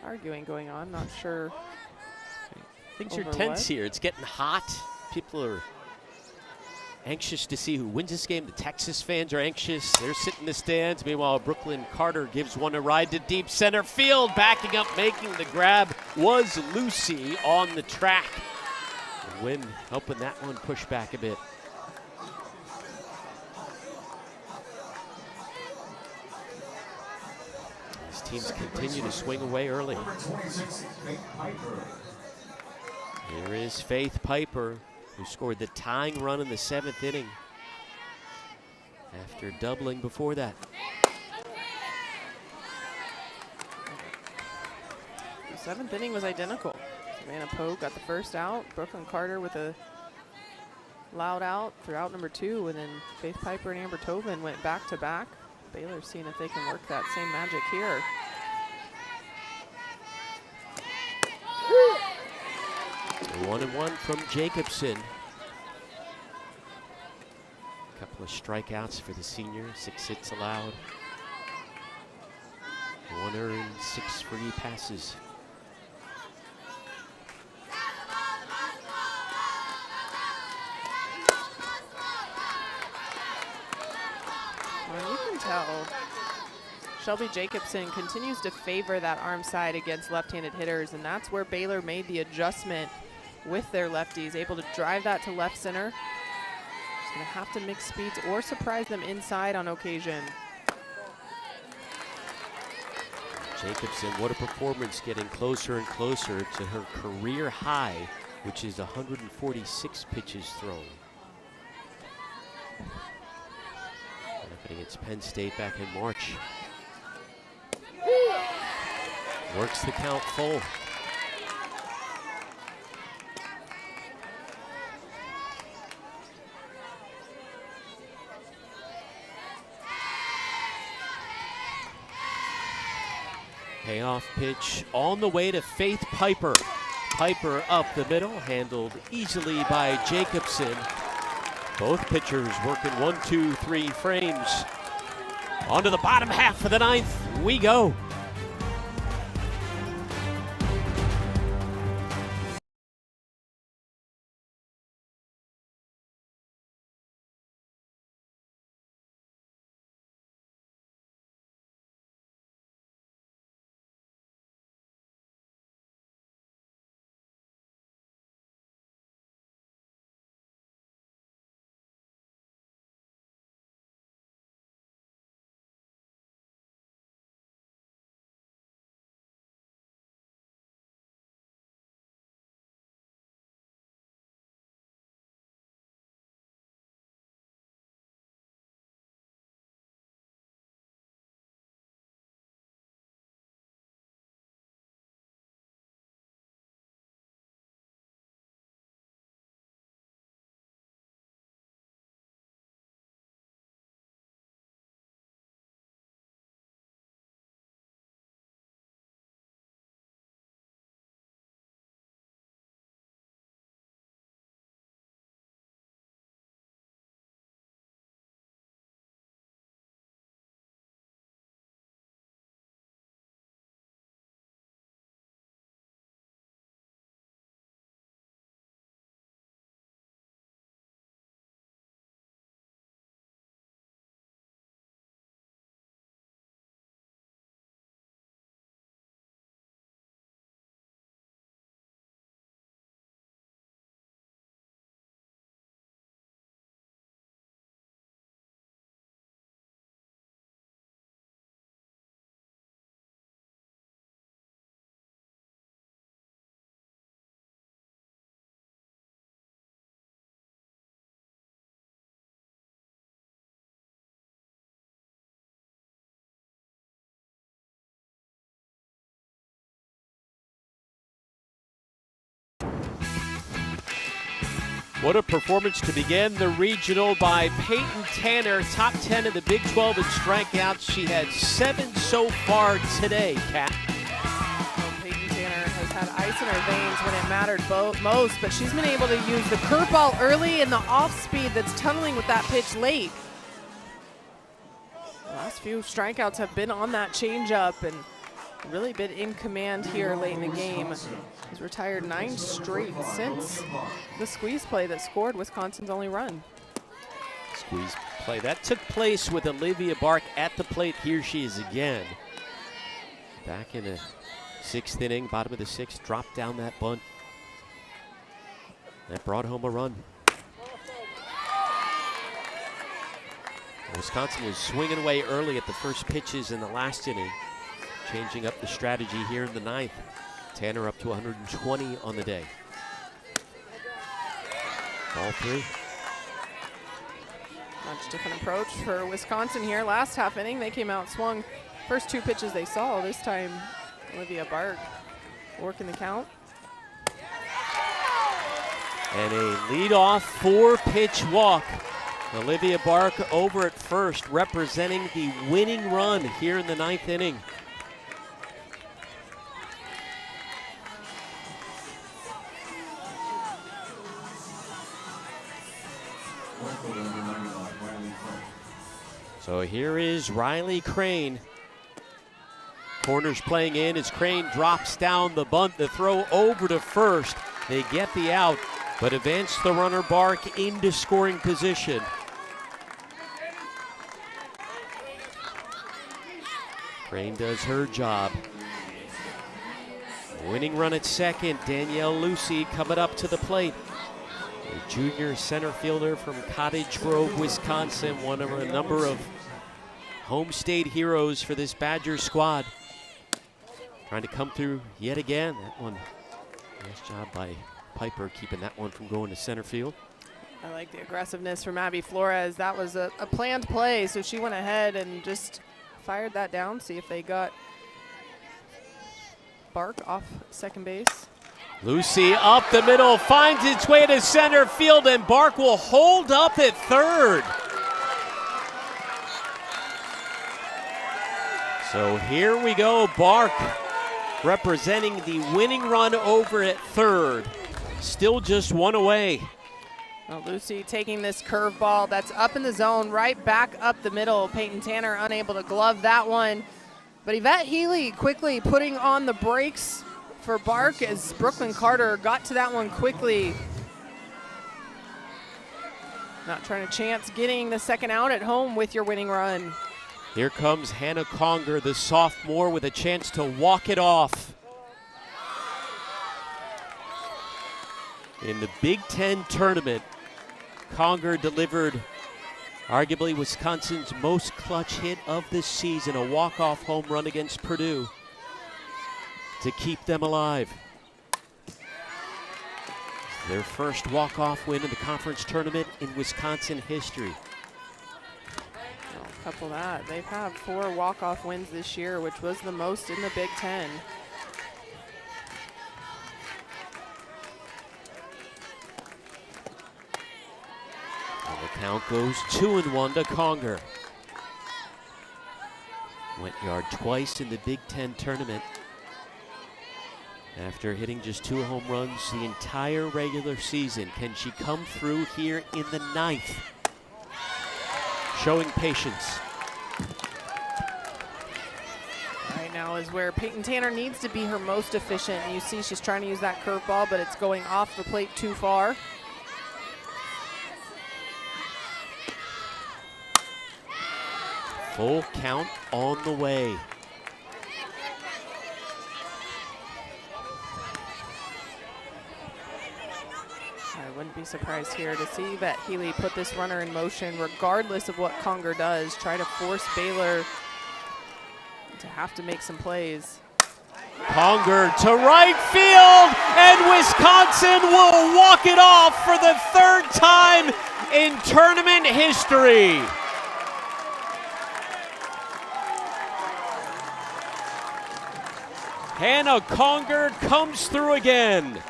Arguing going on, not sure. Things are tense here. It's getting hot. People are anxious to see who wins this game. The Texas fans are anxious. They're sitting in the stands. Meanwhile, Brooklyn Carter gives one a ride to deep center field. Backing up, making the grab was Lucy on the track. The wind helping that one push back a bit. These teams continue to swing away early. Here is Faith Piper, who scored the tying run in the 7th inning after doubling before that. The 7th inning was identical. Savannah Pogue got the first out. Brooklyn Carter with a loud out through out number 2, and then Faith Piper and Amber Tobin went back to back. Baylor seeing if they can work that same magic here. 1-1 from Jacobson. A couple of strikeouts for the senior, 6 hits allowed. 1 earned, 6 free passes. Well, you can tell Shelby Jacobson continues to favor that arm side against left-handed hitters, and that's where Baylor made the adjustment with their lefties, able to drive that to left center. Just gonna have to mix speeds or surprise them inside on occasion. Jacobson, what a performance, getting closer and closer to her career high, which is 146 pitches thrown. Up against Penn State back in March. Works the count full. Payoff pitch on the way to Faith Piper. Piper up the middle, handled easily by Jacobson. Both pitchers working 1, 2, 3 frames. Onto the bottom half of the 9th we go. What a performance to begin the regional by Peyton Tanner, top 10 in the Big 12 in strikeouts. She had 7 so far today, Kat. Well, Peyton Tanner has had ice in her veins when it mattered most, but she's been able to use the curveball early and the off speed that's tunneling with that pitch late. The last few strikeouts have been on that changeup and really been in command here late in the game. He's retired 9 straight since the squeeze play that scored Wisconsin's only run. Squeeze play. That took place with Olivia Bark at the plate. Here she is again. Back in the 6th inning, bottom of the 6th, dropped down that bunt. That brought home a run. Wisconsin was swinging away early at the first pitches in the last inning, changing up the strategy here in the 9th. Tanner up to 120 on the day. Ball 3. Much different approach for Wisconsin here. Last half inning, they came out, swung first 2 pitches they saw. This time, Olivia Bark working the count. And a leadoff 4-pitch walk. Olivia Bark over at first, representing the winning run here in the 9th inning. So here is Riley Crane. Corners playing in as Crane drops down the bunt. The throw over to first. They get the out, but advance the runner Bark into scoring position. Crane does her job. Winning run at second, Danielle Lucy coming up to the plate. A junior center fielder from Cottage Grove, Wisconsin, one of a number of home state heroes for this Badger squad. Trying to come through yet again. That one, nice job by Piper keeping that one from going to center field. I like the aggressiveness from Abby Flores. That was a planned play, so she went ahead and just fired that down. See if they got Bark off second base. Lucy up the middle, finds its way to center field, and Bark will hold up at third. So here we go, Bark representing the winning run over at third. Still just one away. Well, Lucy taking this curveball that's up in the zone, right back up the middle. Peyton Tanner unable to glove that one. But Yvette Healy quickly putting on the brakes for Bark as Brooklyn Carter got to that one quickly. Not trying to chance getting the second out at home with your winning run. Here comes Hannah Conger, the sophomore, with a chance to walk it off. In the Big Ten tournament, Conger delivered arguably Wisconsin's most clutch hit of the season, a walk-off home run against Purdue to keep them alive. Their first walk-off win in the conference tournament in Wisconsin history. Well, couple that, they've had 4 walk-off wins this year, which was the most in the Big Ten. And the count goes 2-1 to Conger. Went yard twice in the Big Ten tournament after hitting just 2 home runs the entire regular season. Can she come through here in the 9th? Showing patience. Right now is where Peyton Tanner needs to be her most efficient. You see she's trying to use that curveball, but it's going off the plate too far. Full count on the way. I wouldn't be surprised here to see that Healy put this runner in motion regardless of what Conger does. Try to force Baylor to have to make some plays. Conger to right field, and Wisconsin will walk it off for the 3rd time in tournament history. Hannah Conger comes through again.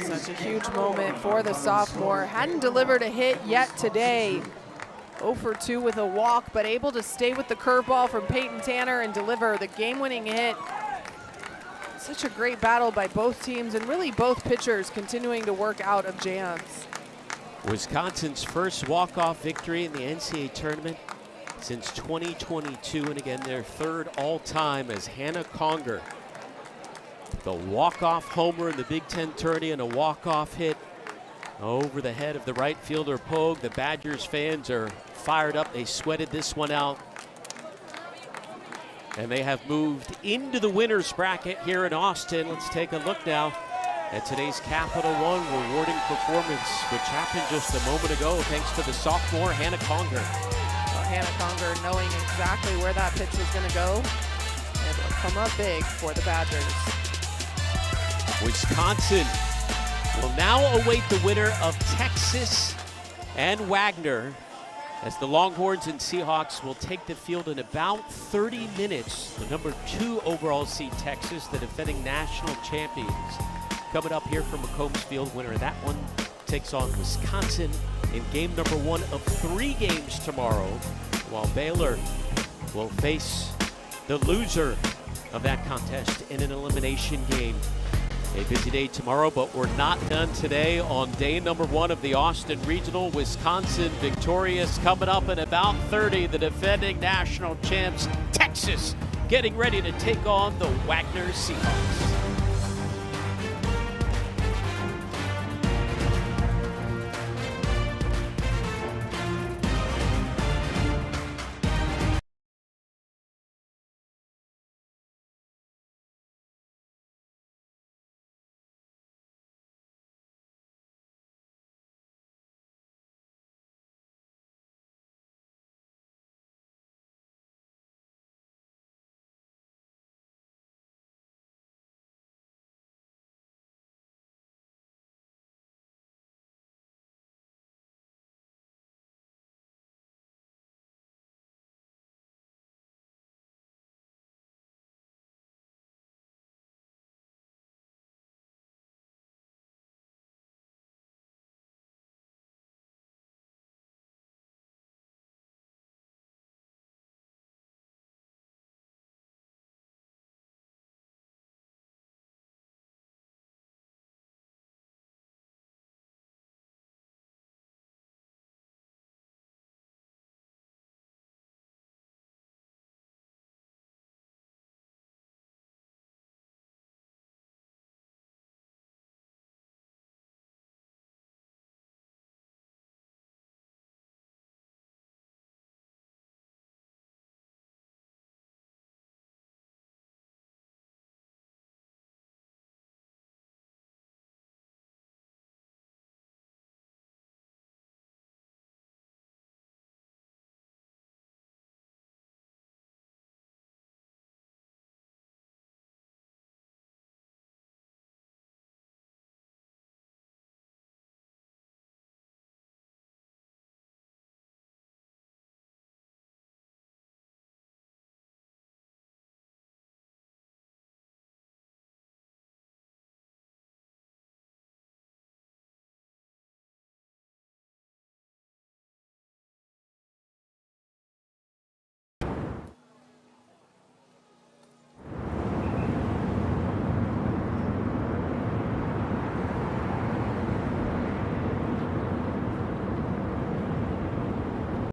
Such a huge moment for the sophomore. Hadn't delivered a hit yet today. 0 for 2 with a walk, but able to stay with the curveball from Peyton Tanner and deliver the game-winning hit. Such a great battle by both teams, and really both pitchers continuing to work out of jams. Wisconsin's first walk-off victory in the NCAA tournament since 2022, and again their 3rd all-time as Hannah Conger The walk-off homer in the Big Ten tourney and a walk-off hit over the head of the right fielder Pogue. The Badgers fans are fired up. They sweated this one out. And they have moved into the winner's bracket here in Austin. Let's take a look now at today's Capital One rewarding performance, which happened just a moment ago thanks to the sophomore Hannah Conger. Hannah Conger knowing exactly where that pitch was going to go, and it'll come up big for the Badgers. Wisconsin will now await the winner of Texas and Wagner, as the Longhorns and Seahawks will take the field in about 30 minutes. The number 2 overall seed Texas, the defending national champions, coming up here from McCombs Field. Winner of that one takes on Wisconsin in game number 1 of 3 games tomorrow, while Baylor will face the loser of that contest in an elimination game. A busy day tomorrow, but we're not done today. On day number 1 of the Austin Regional, Wisconsin victorious. Coming up in about 30, the defending national champs, Texas, getting ready to take on the Wagner Seahawks.